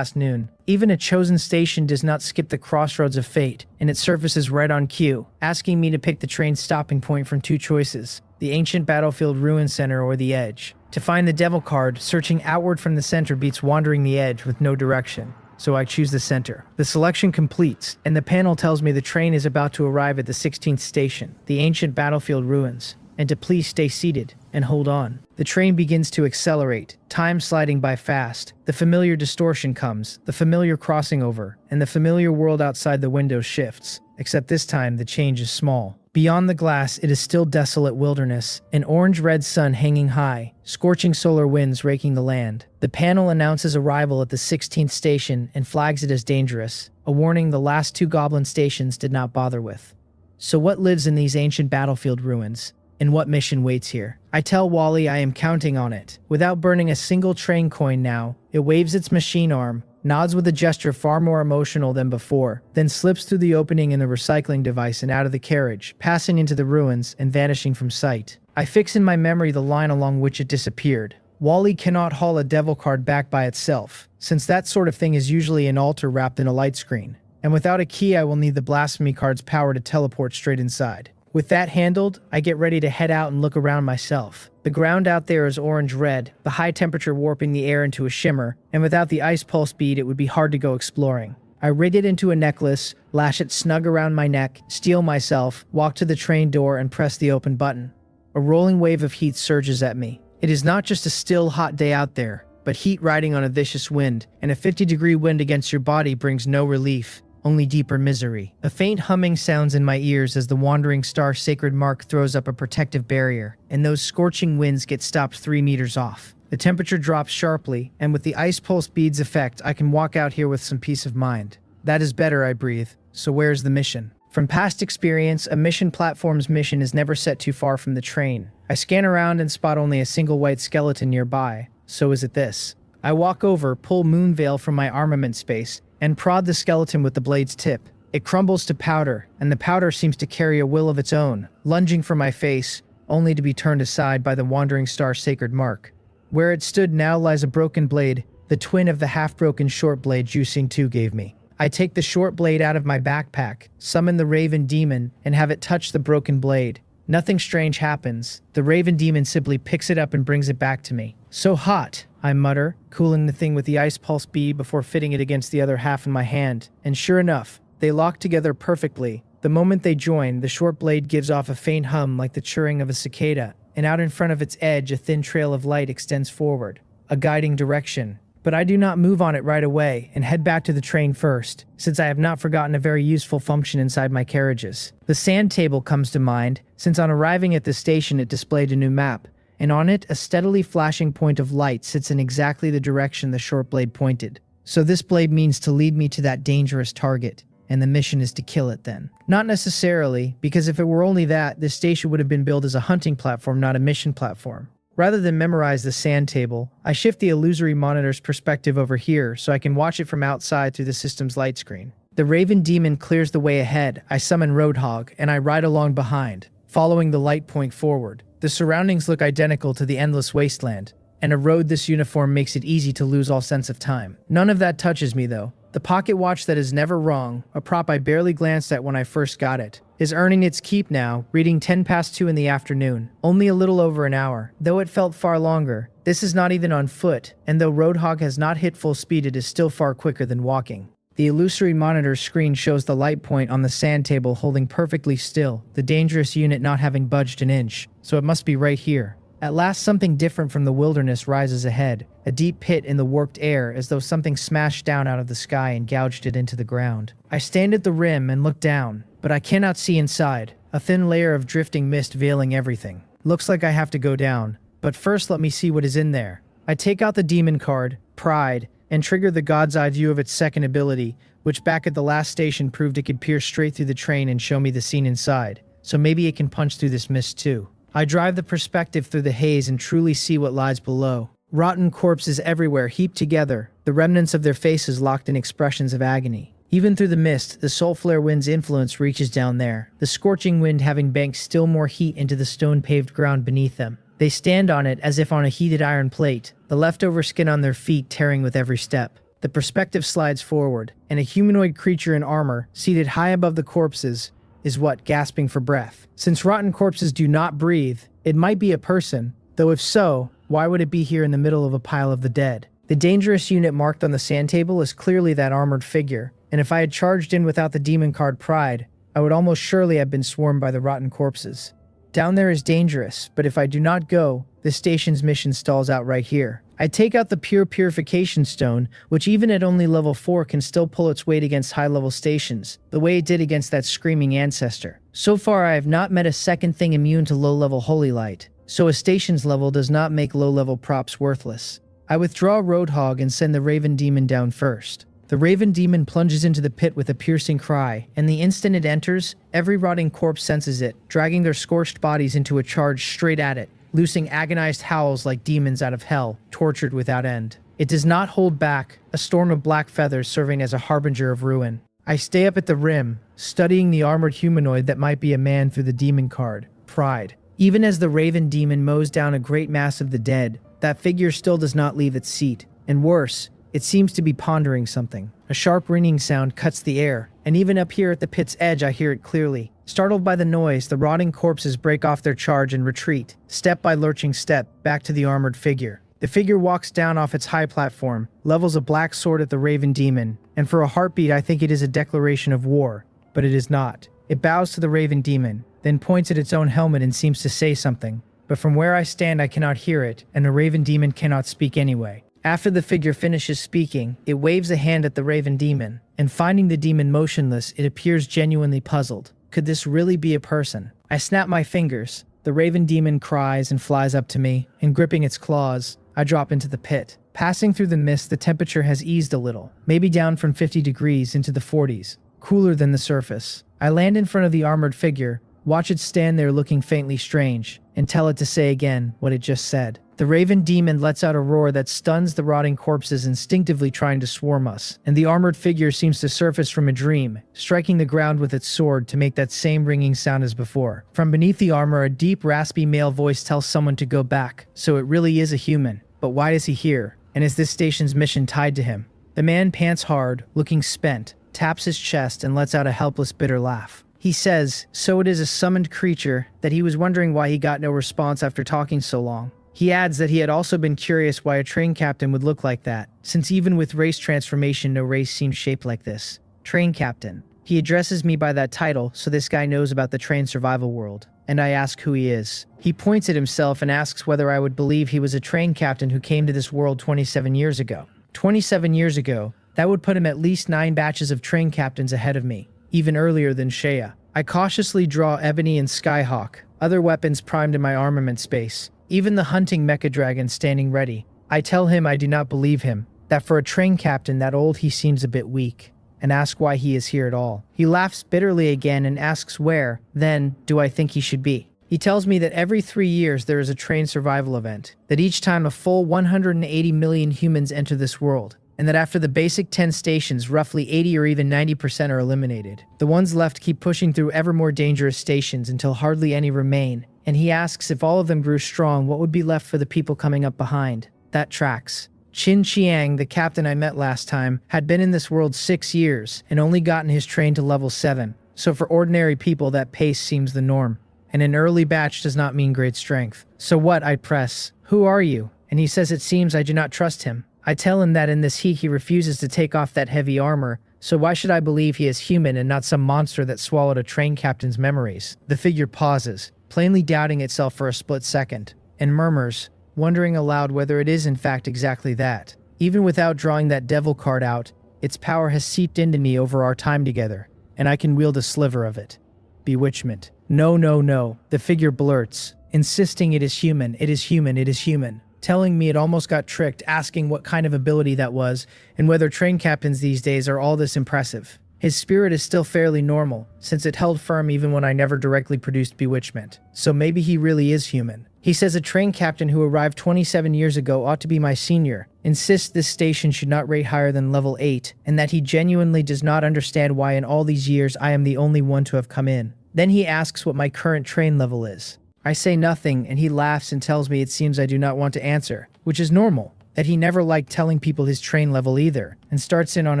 noon. Even a chosen station does not skip the crossroads of fate, and it surfaces right on cue, asking me to pick the train's stopping point from two choices: the ancient battlefield ruin center or the edge. To find the devil card, searching outward from the center beats wandering the edge with no direction. So I choose the center. The selection completes, and the panel tells me the train is about to arrive at the 16th station, the ancient battlefield ruins, and to please stay seated and hold on. The train begins to accelerate, time sliding by fast. The familiar distortion comes, the familiar crossing over, and the familiar world outside the window shifts, except this time the change is small. Beyond the glass, it is still desolate wilderness, an orange-red sun hanging high, scorching solar winds raking the land. The panel announces arrival at the 16th station and flags it as dangerous, a warning the last two goblin stations did not bother with. So what lives in these ancient battlefield ruins? And what mission waits here? I tell Wally I am counting on it. Without burning a single train coin now, it waves its machine arm, nods with a gesture far more emotional than before, then slips through the opening in the recycling device and out of the carriage, passing into the ruins and vanishing from sight. I fix in my memory the line along which it disappeared. Wally cannot haul a devil card back by itself, since that sort of thing is usually an altar wrapped in a light screen. And without a key, I will need the blasphemy card's power to teleport straight inside. With that handled, I get ready to head out and look around myself. The ground out there is orange-red, the high temperature warping the air into a shimmer, and without the ice pulse bead it would be hard to go exploring. I rig it into a necklace, lash it snug around my neck, steel myself, walk to the train door and press the open button. A rolling wave of heat surges at me. It is not just a still, hot day out there, but heat riding on a vicious wind, and a 50-degree wind against your body brings no relief. Only deeper misery. A faint humming sounds in my ears as the wandering star sacred mark throws up a protective barrier, and those scorching winds get stopped 3 meters off. The temperature drops sharply, and with the ice pulse bead's effect, I can walk out here with some peace of mind. That is better, I breathe. So where's the mission? From past experience, a mission platform's mission is never set too far from the train. I scan around and spot only a single white skeleton nearby. So is it this? I walk over, pull Moonveil from my armament space, and prod the skeleton with the blade's tip. It crumbles to powder, and the powder seems to carry a will of its own, lunging for my face, only to be turned aside by the wandering star sacred mark. Where it stood now lies a broken blade, the twin of the half-broken short blade Jusing 2 gave me. I take the short blade out of my backpack, summon the Raven Demon, and have it touch the broken blade. Nothing strange happens. The Raven Demon simply picks it up and brings it back to me. So hot, I mutter, cooling the thing with the ice pulse bead before fitting it against the other half in my hand. And sure enough, they lock together perfectly. The moment they join, the short blade gives off a faint hum like the chirring of a cicada, and out in front of its edge a thin trail of light extends forward, a guiding direction. But I do not move on it right away and head back to the train first, since I have not forgotten a very useful function inside my carriages. The sand table comes to mind, since on arriving at the station it displayed a new map, and on it a steadily flashing point of light sits in exactly the direction the short blade pointed. So this blade means to lead me to that dangerous target, and the mission is to kill it then. Not necessarily, because if it were only that, this station would have been billed as a hunting platform, not a mission platform. Rather than memorize the sand table, I shift the illusory monitor's perspective over here so I can watch it from outside through the system's light screen. The Raven Demon clears the way ahead, I summon Roadhog, and I ride along behind, following the light point forward. The surroundings look identical to the endless wasteland, and a road this uniform makes it easy to lose all sense of time. None of that touches me though. The pocket watch that is never wrong, a prop I barely glanced at when I first got it, is earning its keep now, reading 2:10 in the afternoon, only a little over an hour, though it felt far longer. This is not even on foot, and though Roadhog has not hit full speed, it is still far quicker than walking. The illusory monitor screen shows the light point on the sand table holding perfectly still, the dangerous unit not having budged an inch, so it must be right here. At last something different from the wilderness rises ahead, a deep pit in the warped air as though something smashed down out of the sky and gouged it into the ground. I stand at the rim and look down, but I cannot see inside, a thin layer of drifting mist veiling everything. Looks like I have to go down, but first let me see what is in there. I take out the demon card, Pride, and trigger the god's eye view of its second ability, which back at the last station proved it could pierce straight through the train and show me the scene inside. So maybe it can punch through this mist too. I drive the perspective through the haze and truly see what lies below. Rotten corpses everywhere, heaped together, the remnants of their faces locked in expressions of agony. Even through the mist, the soul flare wind's influence reaches down there, the scorching wind having banked still more heat into the stone-paved ground beneath them. They stand on it as if on a heated iron plate, the leftover skin on their feet tearing with every step. The perspective slides forward, and a humanoid creature in armor, seated high above the corpses, is gasping for breath. Since rotten corpses do not breathe, it might be a person, though if so, why would it be here in the middle of a pile of the dead? The dangerous unit marked on the sand table is clearly that armored figure, and if I had charged in without the demon card Pride, I would almost surely have been swarmed by the rotten corpses. Down there is dangerous, but if I do not go, this station's mission stalls out right here. I take out the pure purification stone, which even at only level 4 can still pull its weight against high-level stations, the way it did against that screaming ancestor. So far I have not met a second thing immune to low-level holy light, so a station's level does not make low-level props worthless. I withdraw Roadhog and send the Raven Demon down first. The Raven Demon plunges into the pit with a piercing cry, and the instant it enters, every rotting corpse senses it, dragging their scorched bodies into a charge straight at it, loosing agonized howls like demons out of hell, tortured without end. It does not hold back, a storm of black feathers serving as a harbinger of ruin. I stay up at the rim, studying the armored humanoid that might be a man through the demon card, Pride. Even as the Raven Demon mows down a great mass of the dead, that figure still does not leave its seat, and worse, it seems to be pondering something. A sharp ringing sound cuts the air, and even up here at the pit's edge I hear it clearly. Startled by the noise, the rotting corpses break off their charge and retreat, step by lurching step, back to the armored figure. The figure walks down off its high platform, levels a black sword at the Raven Demon, and for a heartbeat I think it is a declaration of war, but it is not. It bows to the Raven Demon, then points at its own helmet and seems to say something, but from where I stand I cannot hear it, and the Raven Demon cannot speak anyway. After the figure finishes speaking, it waves a hand at the Raven Demon, and finding the demon motionless, it appears genuinely puzzled. Could this really be a person? I snap my fingers. The Raven Demon cries and flies up to me, and gripping its claws, I drop into the pit. Passing through the mist, the temperature has eased a little, maybe down from 50 degrees into the 40s, cooler than the surface. I land in front of the armored figure, watch it stand there looking faintly strange, and tell it to say again what it just said. The Raven Demon lets out a roar that stuns the rotting corpses instinctively trying to swarm us, and the armored figure seems to surface from a dream, striking the ground with its sword to make that same ringing sound as before. From beneath the armor, a deep, raspy male voice tells someone to go back, so it really is a human. But why is he here? And is this station's mission tied to him? The man pants hard, looking spent, taps his chest, and lets out a helpless, bitter laugh. He says, so it is a summoned creature, that he was wondering why he got no response after talking so long. He adds that he had also been curious why a train captain would look like that, since even with race transformation no race seems shaped like this. Train captain. He addresses me by that title, so this guy knows about the train survival world, and I ask who he is. He points at himself and asks whether I would believe he was a train captain who came to this world 27 years ago. 27 years ago, that would put him at least 9 batches of train captains ahead of me, even earlier than Shea. I cautiously draw Ebony and Skyhawk, other weapons primed in my armament space, even the hunting mecha dragon standing ready. I tell him I do not believe him, that for a train captain that old he seems a bit weak, and ask why he is here at all. He laughs bitterly again and asks where, then, do I think he should be. He tells me that every 3 years there is a train survival event, that each time a full 180 million humans enter this world, and that after the basic 10 stations, roughly 80 or even 90% are eliminated. The ones left keep pushing through ever more dangerous stations until hardly any remain, and he asks if all of them grew strong, what would be left for the people coming up behind. That tracks. Qin Chiang, the captain I met last time, had been in this world 6 years and only gotten his train to level 7, so for ordinary people that pace seems the norm, and an early batch does not mean great strength. So what, I press. Who are you? And he says it seems I do not trust him. I tell him that in this heat he refuses to take off that heavy armor, so why should I believe he is human and not some monster that swallowed a train captain's memories? The figure pauses, plainly doubting itself for a split second, and murmurs, wondering aloud whether it is in fact exactly that. Even without drawing that devil card out, its power has seeped into me over our time together, and I can wield a sliver of it. Bewitchment. No, no, no, the figure blurts, insisting it is human, it is human, it is human. telling me it almost got tricked, asking what kind of ability that was, and whether train captains these days are all this impressive. His spirit is still fairly normal, since it held firm even when I never directly produced bewitchment. So maybe he really is human. He says a train captain who arrived 27 years ago ought to be my senior, insists this station should not rate higher than level 8, and that he genuinely does not understand why in all these years I am the only one to have come in. Then he asks what my current train level is. I say nothing, and he laughs and tells me it seems I do not want to answer, which is normal, that he never liked telling people his train level either, and starts in on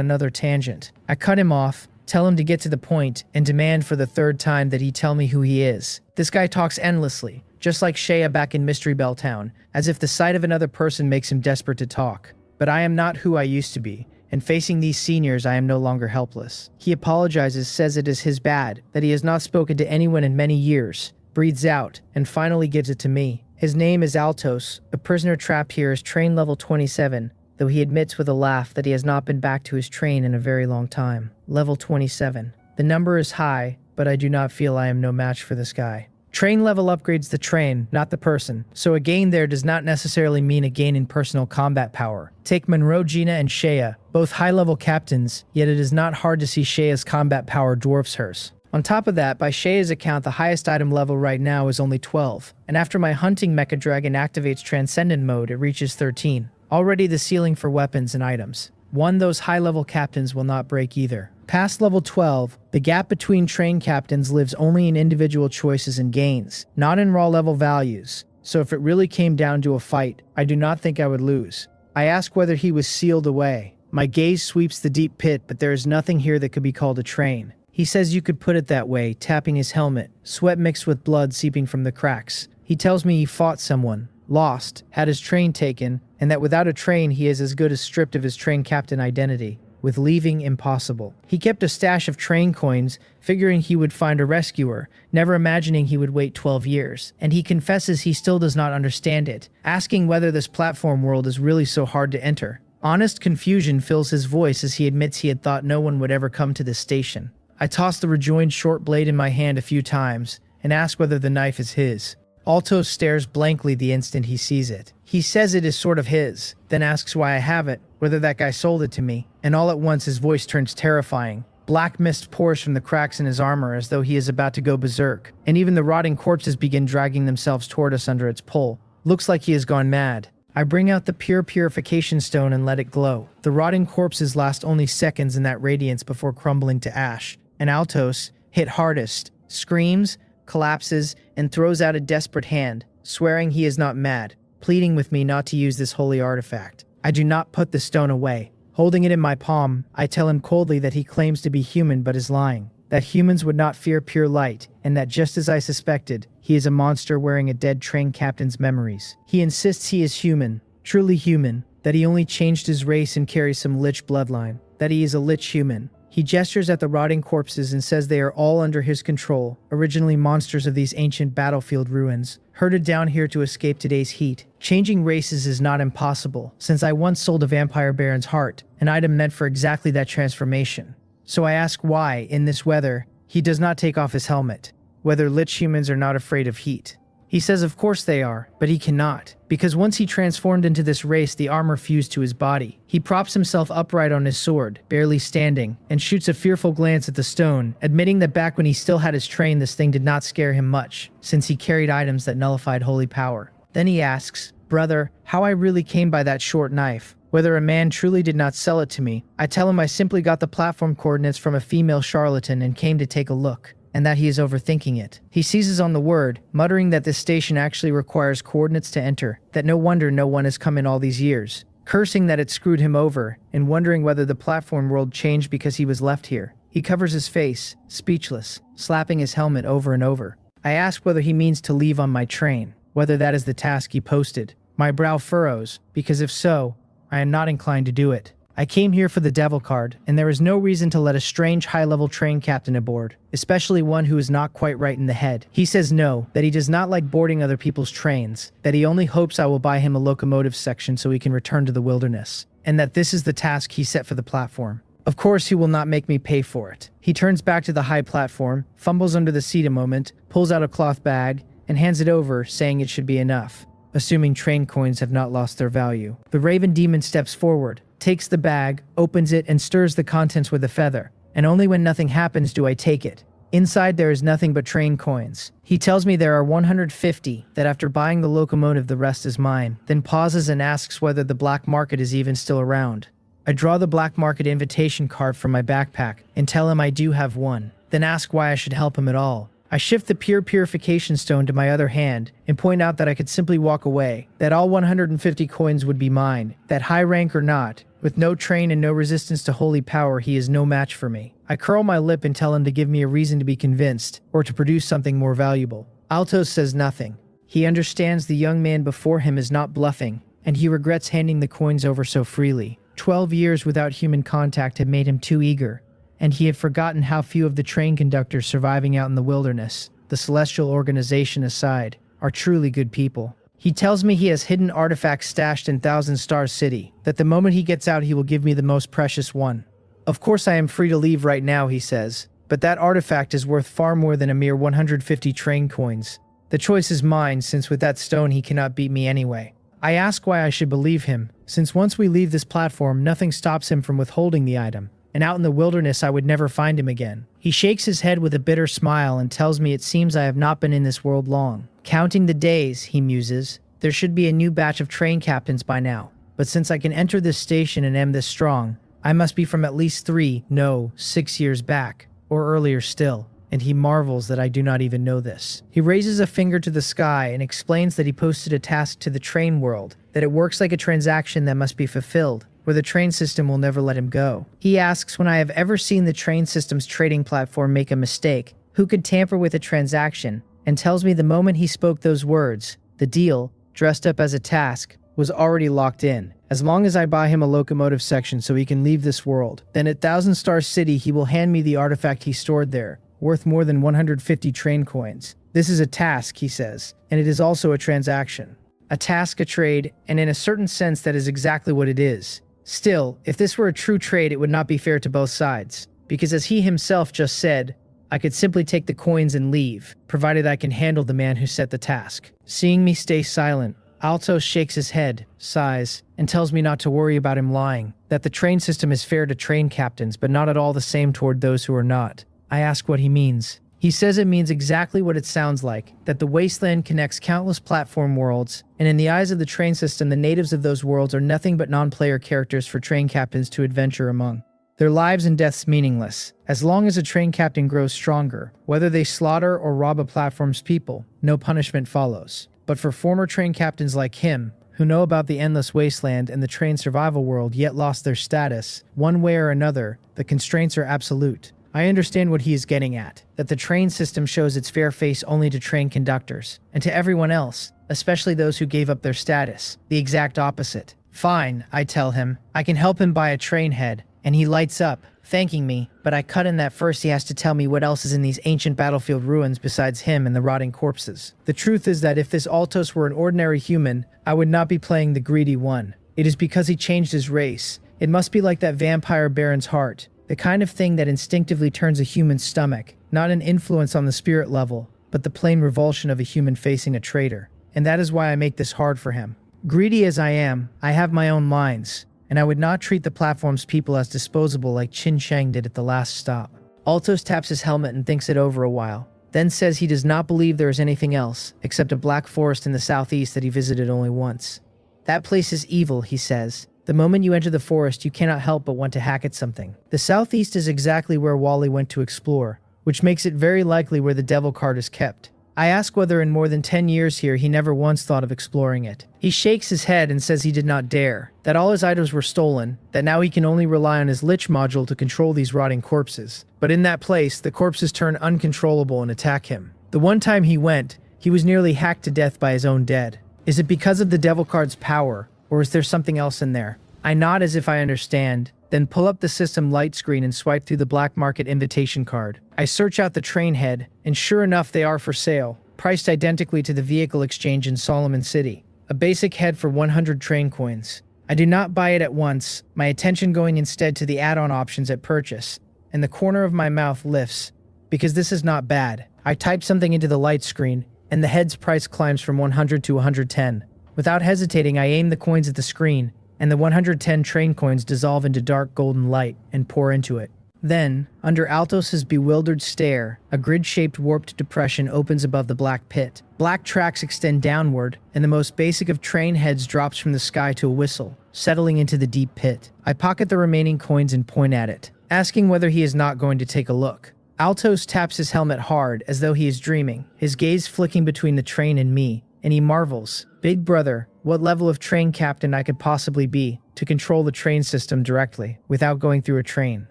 another tangent. I cut him off, tell him to get to the point, and demand for the third time that he tell me who he is. This guy talks endlessly, just like Shea back in Mystery Bell Town, as if the sight of another person makes him desperate to talk. But I am not who I used to be, and facing these seniors I am no longer helpless. He apologizes, says it is his bad, that he has not spoken to anyone in many years, breathes out, and finally gives it to me. His name is Altos. A prisoner trapped here is train level 27, though he admits with a laugh that he has not been back to his train in a very long time. Level 27. The number is high, but I do not feel I am no match for this guy. Train level upgrades the train, not the person, so a gain there does not necessarily mean a gain in personal combat power. Take Monroe, Gina, and Shea, both high-level captains, yet it is not hard to see Shea's combat power dwarfs hers. On top of that, by Shea's account, the highest item level right now is only 12, and after my hunting mecha dragon activates transcendent mode, it reaches 13. Already the ceiling for weapons and items. One, those high-level captains will not break either. Past level 12, the gap between train captains lives only in individual choices and gains, not in raw level values, so if it really came down to a fight, I do not think I would lose. I ask whether he was sealed away. My gaze sweeps the deep pit, but there is nothing here that could be called a train. He says you could put it that way, tapping his helmet, sweat mixed with blood seeping from the cracks. He tells me he fought someone, lost, had his train taken, and that without a train he is as good as stripped of his train captain identity, with leaving impossible. He kept a stash of train coins, figuring he would find a rescuer, never imagining he would wait 12 years, and he confesses he still does not understand it, asking whether this platform world is really so hard to enter. Honest confusion fills his voice as he admits he had thought no one would ever come to this station. I toss the rejoined short blade in my hand a few times, and ask whether the knife is his. Altos stares blankly the instant he sees it. He says it is sort of his, then asks why I have it, whether that guy sold it to me, and all at once his voice turns terrifying. Black mist pours from the cracks in his armor as though he is about to go berserk, and even the rotting corpses begin dragging themselves toward us under its pull. Looks like he has gone mad. I bring out the pure purification stone and let it glow. The rotting corpses last only seconds in that radiance before crumbling to ash, and Altos, hit hardest, screams, collapses, and throws out a desperate hand, swearing he is not mad, pleading with me not to use this holy artifact. I do not put the stone away. Holding it in my palm, I tell him coldly that he claims to be human but is lying, that humans would not fear pure light, and that just as I suspected, he is a monster wearing a dead train captain's memories. He insists he is human, truly human, that he only changed his race and carries some lich bloodline, that he is a lich human. He gestures at the rotting corpses and says they are all under his control, originally monsters of these ancient battlefield ruins, herded down here to escape today's heat. Changing races is not impossible, since I once sold a vampire baron's heart, an item meant for exactly that transformation. So I ask why, in this weather, he does not take off his helmet, whether lich humans are not afraid of heat. He says of course they are, but he cannot, because once he transformed into this race, the armor fused to his body. He props himself upright on his sword, barely standing, and shoots a fearful glance at the stone, admitting that back when he still had his train, this thing did not scare him much, since he carried items that nullified holy power. Then he asks, "Brother, how I really came by that short knife, whether a man truly did not sell it to me." I tell him I simply got the platform coordinates from a female charlatan and came to take a look, and that he is overthinking it. He seizes on the word, muttering that this station actually requires coordinates to enter, that no wonder no one has come in all these years, cursing that it screwed him over, and wondering whether the platform world changed because he was left here. He covers his face, speechless, slapping his helmet over and over. I ask whether he means to leave on my train, whether that is the task he posted. My brow furrows, because if so, I am not inclined to do it. I came here for the devil card, and there is no reason to let a strange high-level train captain aboard, especially one who is not quite right in the head. He says no, that he does not like boarding other people's trains, that he only hopes I will buy him a locomotive section so he can return to the wilderness, and that this is the task he set for the platform. Of course he will not make me pay for it. He turns back to the high platform, fumbles under the seat a moment, pulls out a cloth bag, and hands it over, saying it should be enough. assuming train coins have not lost their value. The Raven Demon steps forward, takes the bag, opens it, and stirs the contents with a feather. And only when nothing happens do I take it. Inside there is nothing but train coins. He tells me there are 150, that after buying the locomotive the rest is mine, then pauses and asks whether the black market is even still around. I draw the black market invitation card from my backpack and tell him I do have one, then ask why I should help him at all. I shift the pure purification stone to my other hand and point out that I could simply walk away, that all 150 coins would be mine, that high rank or not, with no train and no resistance to holy power, he is no match for me. I curl my lip and tell him to give me a reason to be convinced, or to produce something more valuable. Altos says nothing. He understands the young man before him is not bluffing, and he regrets handing the coins over so freely. 12 years without human contact had made him too eager, and he had forgotten how few of the train conductors surviving out in the wilderness, the celestial organization aside, are truly good people. He tells me he has hidden artifacts stashed in Thousand Star City, that the moment he gets out he will give me the most precious one. Of course I am free to leave right now, he says, but that artifact is worth far more than a mere 150 train coins. The choice is mine, since with that stone he cannot beat me anyway. I ask why I should believe him, since once we leave this platform nothing stops him from withholding the item, and out in the wilderness I would never find him again. He shakes his head with a bitter smile and tells me it seems I have not been in this world long. Counting the days, he muses, there should be a new batch of train captains by now, but since I can enter this station and am this strong, I must be from at least 6 years back, or earlier still, and he marvels that I do not even know this. He raises a finger to the sky and explains that he posted a task to the train world, that it works like a transaction that must be fulfilled, where the train system will never let him go. He asks when I have ever seen the train system's trading platform make a mistake, who could tamper with a transaction, and tells me the moment he spoke those words, the deal, dressed up as a task, was already locked in. As long as I buy him a locomotive section so he can leave this world, then at Thousand Star City he will hand me the artifact he stored there, worth more than 150 train coins. This is a task, he says, and it is also a transaction. A task, a trade, and in a certain sense that is exactly what it is. Still, if this were a true trade it would not be fair to both sides, because as he himself just said, I could simply take the coins and leave, provided I can handle the man who set the task. Seeing me stay silent, Altos shakes his head, sighs, and tells me not to worry about him lying, that the train system is fair to train captains but not at all the same toward those who are not. I ask what he means. He says it means exactly what it sounds like, that the wasteland connects countless platform worlds, and in the eyes of the train system the natives of those worlds are nothing but non-player characters for train captains to adventure among. Their lives and deaths meaningless. As long as a train captain grows stronger, whether they slaughter or rob a platform's people, no punishment follows. But for former train captains like him, who know about the endless wasteland and the train survival world yet lost their status, one way or another, the constraints are absolute. I understand what he is getting at, that the train system shows its fair face only to train conductors, and to everyone else, especially those who gave up their status, the exact opposite. Fine, I tell him, I can help him buy a train head, and he lights up, thanking me, but I cut in that first he has to tell me what else is in these ancient battlefield ruins besides him and the rotting corpses. The truth is that if this Altos were an ordinary human, I would not be playing the greedy one. It is because he changed his race. It must be like that vampire baron's heart, the kind of thing that instinctively turns a human's stomach, not an influence on the spirit level, but the plain revulsion of a human facing a traitor. And that is why I make this hard for him. Greedy as I am, I have my own lines, and I would not treat the platform's people as disposable like Qin Sheng did at the last stop. Altos taps his helmet and thinks it over a while, then says he does not believe there is anything else, except a black forest in the southeast that he visited only once. That place is evil, he says. The moment you enter the forest, you cannot help but want to hack at something. The southeast is exactly where Wally went to explore, which makes it very likely where the devil card is kept. I ask whether in more than 10 years here he never once thought of exploring it. He shakes his head and says he did not dare, that all his items were stolen, that now he can only rely on his lich module to control these rotting corpses. But in that place, the corpses turn uncontrollable and attack him. The one time he went, he was nearly hacked to death by his own dead. Is it because of the devil card's power, or is there something else in there? I nod as if I understand, then pull up the system light screen and swipe through the black market invitation card. I search out the train head, and sure enough they are for sale, priced identically to the vehicle exchange in Solomon City. A basic head for 100 train coins. I do not buy it at once, my attention going instead to the add-on options at purchase, and the corner of my mouth lifts, because this is not bad. I type something into the light screen, and the head's price climbs from 100 to 110. Without hesitating, I aim the coins at the screen, and the 110 train coins dissolve into dark golden light and pour into it. Then, under Altos's bewildered stare, a grid-shaped warped depression opens above the black pit. Black tracks extend downward, and the most basic of train heads drops from the sky to a whistle, settling into the deep pit. I pocket the remaining coins and point at it, asking whether he is not going to take a look. Altos taps his helmet hard as though he is dreaming, his gaze flicking between the train and me, and he marvels, "Big brother, what level of train captain I could possibly be to control the train system directly, without going through a train.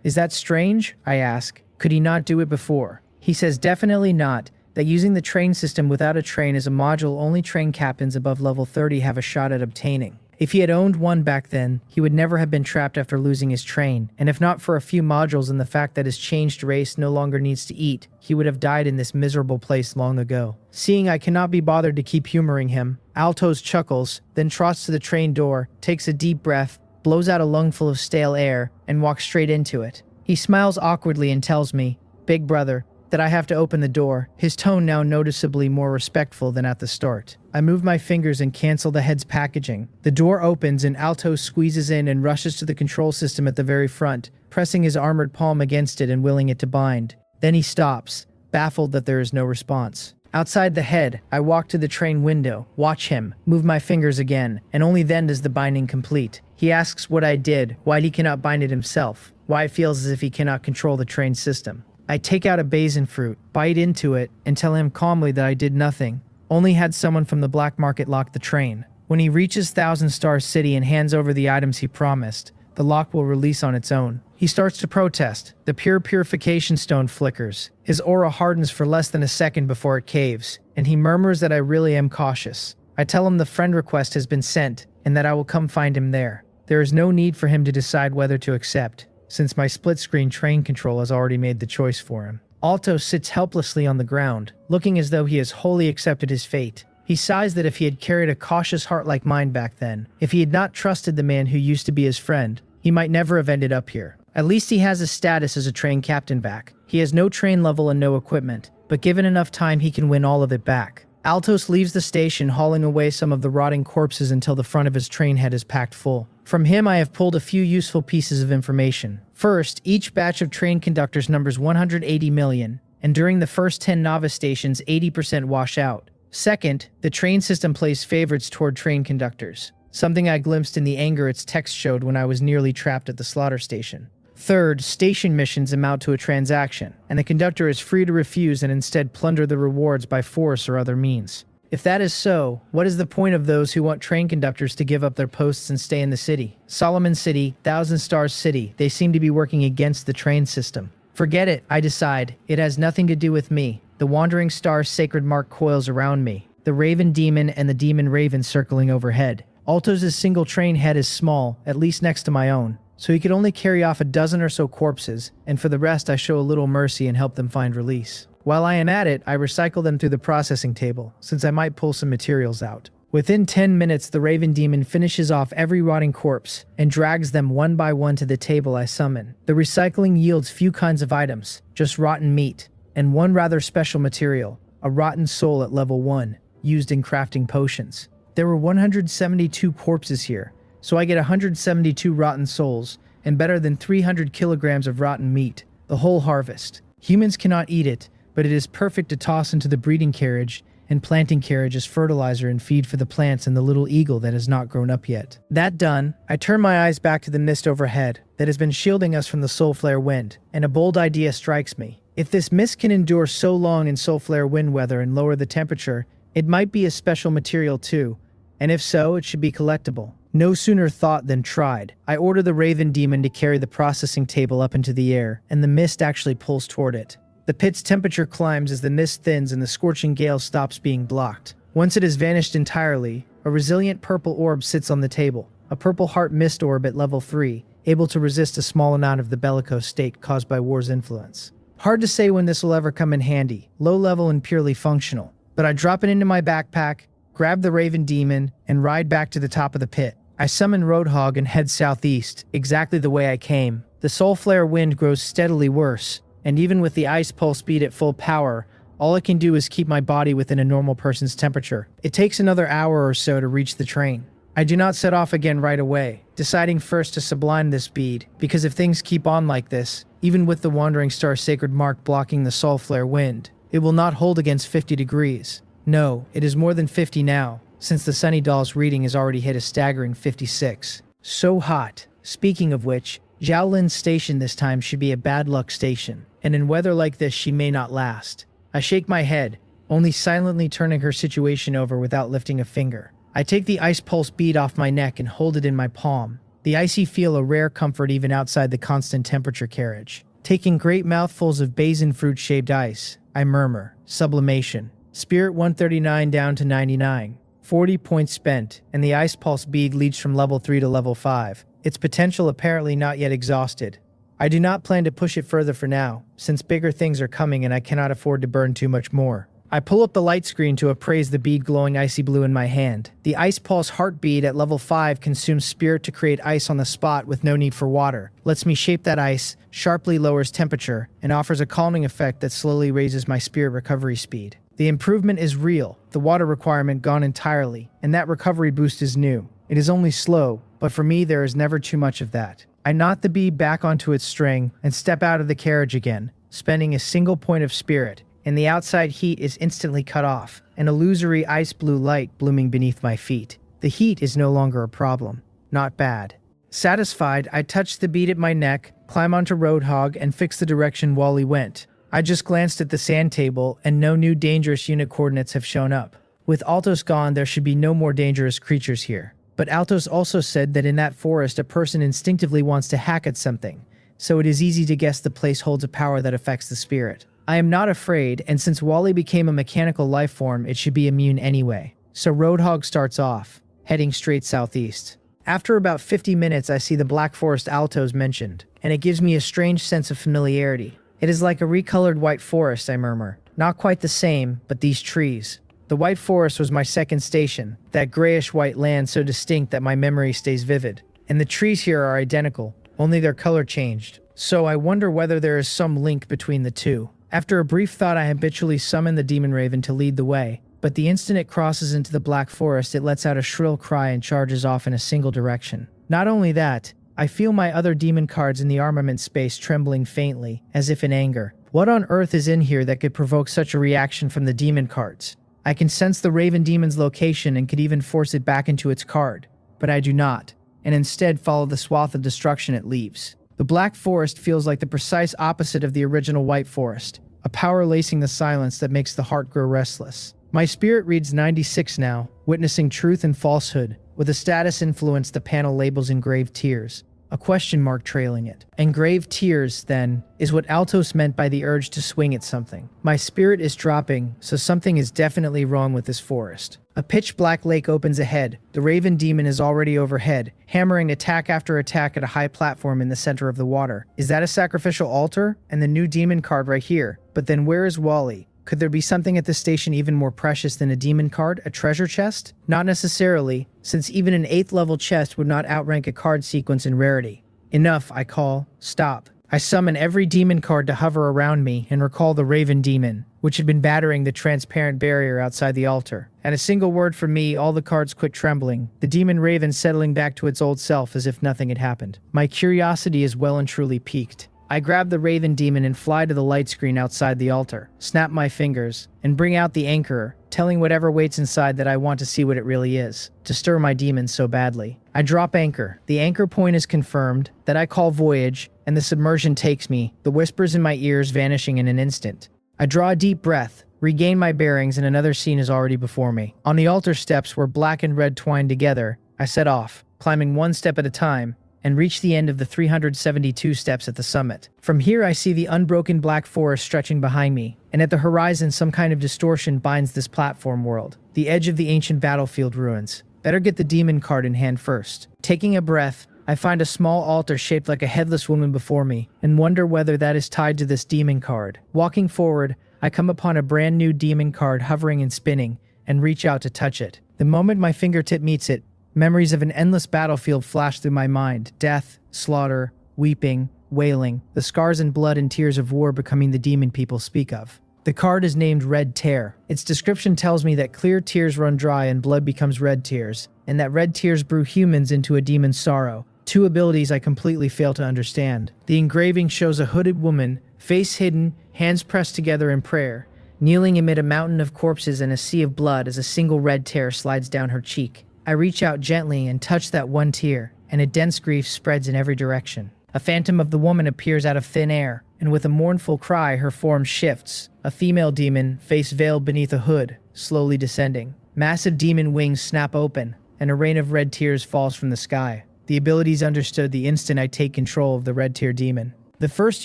Is that strange?" I ask. Could he not do it before? He says definitely not, that using the train system without a train is a module only train captains above level 30 have a shot at obtaining. If he had owned one back then, he would never have been trapped after losing his train, and if not for a few modules and the fact that his changed race no longer needs to eat, he would have died in this miserable place long ago. Seeing I cannot be bothered to keep humoring him, Altos chuckles, then trots to the train door, takes a deep breath, blows out a lungful of stale air, and walks straight into it. He smiles awkwardly and tells me, "Big brother," that I have to open the door, his tone now noticeably more respectful than at the start. I move my fingers and cancel the head's packaging. The door opens and Altos squeezes in and rushes to the control system at the very front, pressing his armored palm against it and willing it to bind. Then he stops, baffled that there is no response. Outside the head, I walk to the train window, watch him, move my fingers again, and only then does the binding complete. He asks what I did, why he cannot bind it himself, why it feels as if he cannot control the train system. I take out a basin fruit, bite into it, and tell him calmly that I did nothing, only had someone from the black market lock the train. When he reaches Thousand Star City and hands over the items he promised, the lock will release on its own. He starts to protest. The pure purification stone flickers. His aura hardens for less than a second before it caves, and he murmurs that I really am cautious. I tell him the friend request has been sent, and that I will come find him there. There is no need for him to decide whether to accept, since my split-screen train control has already made the choice for him. Alto sits helplessly on the ground, looking as though he has wholly accepted his fate. He sighs that if he had carried a cautious heart like mine back then, if he had not trusted the man who used to be his friend, he might never have ended up here. At least he has his status as a train captain back. He has no train level and no equipment, but given enough time he can win all of it back. Altos leaves the station, hauling away some of the rotting corpses until the front of his train head is packed full. From him I have pulled a few useful pieces of information. First, each batch of train conductors numbers 180 million, and during the first 10 novice stations 80% wash out. Second, the train system plays favorites toward train conductors, something I glimpsed in the anger its text showed when I was nearly trapped at the slaughter station. Third, station missions amount to a transaction, and the conductor is free to refuse and instead plunder the rewards by force or other means. If that is so, what is the point of those who want train conductors to give up their posts and stay in the city? Solomon City, Thousand Stars City, they seem to be working against the train system. Forget it, I decide. It has nothing to do with me. The wandering star's sacred mark coils around me, the raven demon and the demon raven circling overhead. Altos' single train head is small, at least next to my own, so he could only carry off a dozen or so corpses, and for the rest I show a little mercy and help them find release. While I am at it, I recycle them through the processing table, since I might pull some materials out. Within 10 minutes, the Raven Demon finishes off every rotting corpse and drags them one by one to the table I summon. The recycling yields few kinds of items, just rotten meat, and one rather special material, a rotten soul at level 1, used in crafting potions. There were 172 corpses here, so I get 172 rotten souls, and better than 300 kilograms of rotten meat, the whole harvest. Humans cannot eat it, but it is perfect to toss into the breeding carriage and planting carriage as fertilizer and feed for the plants and the little eagle that has not grown up yet. That done, I turn my eyes back to the mist overhead that has been shielding us from the soul flare wind, and a bold idea strikes me. If this mist can endure so long in soul flare wind weather and lower the temperature, it might be a special material too, and if so, it should be collectible. No sooner thought than tried. I order the Raven Demon to carry the processing table up into the air, and the mist actually pulls toward it. The pit's temperature climbs as the mist thins and the scorching gale stops being blocked. Once it has vanished entirely, a resilient purple orb sits on the table, a purple heart mist orb at level 3, able to resist a small amount of the bellicose state caused by war's influence. Hard to say when this will ever come in handy, low level and purely functional, but I drop it into my backpack, grab the Raven Demon, and ride back to the top of the pit. I summon Roadhog and head southeast, exactly the way I came. The soul flare wind grows steadily worse, and even with the ice pulse beat at full power, All it can do is keep my body within a normal person's temperature. It takes another hour or so to reach the train. I do not set off again right away, deciding first to sublime this bead, because if things keep on like this, even with the Wandering Star sacred mark blocking the Sol Flare wind, it will not hold against 50 degrees. No, it is more than 50 now, since the Sunny Doll's reading has already hit a staggering 56. So hot. Speaking of which, Xiaolin's station this time should be a bad luck station, and in weather like this she may not last. I shake my head, only silently turning her situation over without lifting a finger. I take the ice pulse bead off my neck and hold it in my palm. The icy feel a rare comfort even outside the constant temperature carriage. Taking great mouthfuls of basin fruit-shaped ice, I murmur, sublimation. Spirit 139 down to 99. 40 points spent, and the ice pulse bead leads from level 3 to level 5. Its potential apparently not yet exhausted. I do not plan to push it further for now, since bigger things are coming and I cannot afford to burn too much more. I pull up the light screen to appraise the bead glowing icy blue in my hand. The Ice Pulse Heart bead at level 5 consumes spirit to create ice on the spot with no need for water, lets me shape that ice, sharply lowers temperature, and offers a calming effect that slowly raises my spirit recovery speed. The improvement is real, the water requirement gone entirely, and that recovery boost is new. It is only slow, but for me there is never too much of that. I knot the bead back onto its string and step out of the carriage again, spending a single point of spirit, and the outside heat is instantly cut off, an illusory ice blue light blooming beneath my feet. The heat is no longer a problem. Not bad. Satisfied, I touch the bead at my neck, climb onto Roadhog, and fix the direction Wally went. I just glanced at the sand table, and no new dangerous unit coordinates have shown up. With Altos gone, there should be no more dangerous creatures here. But Altos also said that in that forest a person instinctively wants to hack at something, so it is easy to guess the place holds a power that affects the spirit. I am not afraid, and since Wally became a mechanical life form, it should be immune anyway. So Roadhog starts off, heading straight southeast. After about 50 minutes, I see the Black Forest Altos mentioned, and it gives me a strange sense of familiarity. It is like a recolored white forest, I murmur. Not quite the same, but these trees. The White Forest was my second station, that grayish-white land so distinct that my memory stays vivid. And the trees here are identical, only their color changed. So I wonder whether there is some link between the two. After a brief thought, I habitually summon the Demon Raven to lead the way, but the instant it crosses into the Black Forest, it lets out a shrill cry and charges off in a single direction. Not only that, I feel my other demon cards in the armament space trembling faintly, as if in anger. What on earth is in here that could provoke such a reaction from the demon cards? I can sense the Raven Demon's location and could even force it back into its card, but I do not, and instead follow the swath of destruction it leaves. The Black Forest feels like the precise opposite of the original White Forest, a power lacing the silence that makes the heart grow restless. My spirit reads 96 now, witnessing truth and falsehood, with a status influence the panel labels engraved tears, a question mark trailing it. Engraved tears, then, is what Altos meant by the urge to swing at something. My spirit is dropping, so something is definitely wrong with this forest. A pitch-black lake opens ahead. The Raven Demon is already overhead, hammering attack after attack at a high platform in the center of the water. Is that a sacrificial altar? And the new demon card right here. But then where is Wally? Could there be something at this station even more precious than a demon card, a treasure chest? Not necessarily, since even an 8th level chest would not outrank a card sequence in rarity. Enough, I call. Stop. I summon every demon card to hover around me and recall the Raven Demon, which had been battering the transparent barrier outside the altar. At a single word from me, all the cards quit trembling, the demon Raven settling back to its old self as if nothing had happened. My curiosity is well and truly piqued. I grab the Raven Demon and fly to the light screen outside the altar, snap my fingers, and bring out the Anchorer, telling whatever waits inside that I want to see what it really is, to stir my demons so badly. I drop anchor. The anchor point is confirmed, that I call Voyage, and the submersion takes me, the whispers in my ears vanishing in an instant. I draw a deep breath, regain my bearings, and another scene is already before me. On the altar steps where black and red twine together, I set off, climbing one step at a time, and reach the end of the 372 steps at the summit. From here I see the unbroken Black Forest stretching behind me, and at the horizon some kind of distortion binds this platform world, the edge of the ancient battlefield ruins. Better get the demon card in hand first. Taking a breath, I find a small altar shaped like a headless woman before me, and wonder whether that is tied to this demon card. Walking forward, I come upon a brand new demon card hovering and spinning, and reach out to touch it. The moment my fingertip meets it, memories of an endless battlefield flash through my mind. Death, slaughter, weeping, wailing, the scars and blood and tears of war becoming the demon people speak of. The card is named Red Tear. Its description tells me that clear tears run dry and blood becomes red tears, and that red tears brew humans into a demon's sorrow. Two abilities I completely fail to understand. The engraving shows a hooded woman, face hidden, hands pressed together in prayer, kneeling amid a mountain of corpses and a sea of blood as a single red tear slides down her cheek. I reach out gently and touch that one tear, and a dense grief spreads in every direction. A phantom of the woman appears out of thin air, and with a mournful cry her form shifts. A female demon, face veiled beneath a hood, slowly descending. Massive demon wings snap open, and a rain of red tears falls from the sky. The abilities understood the instant I take control of the red tear demon. The first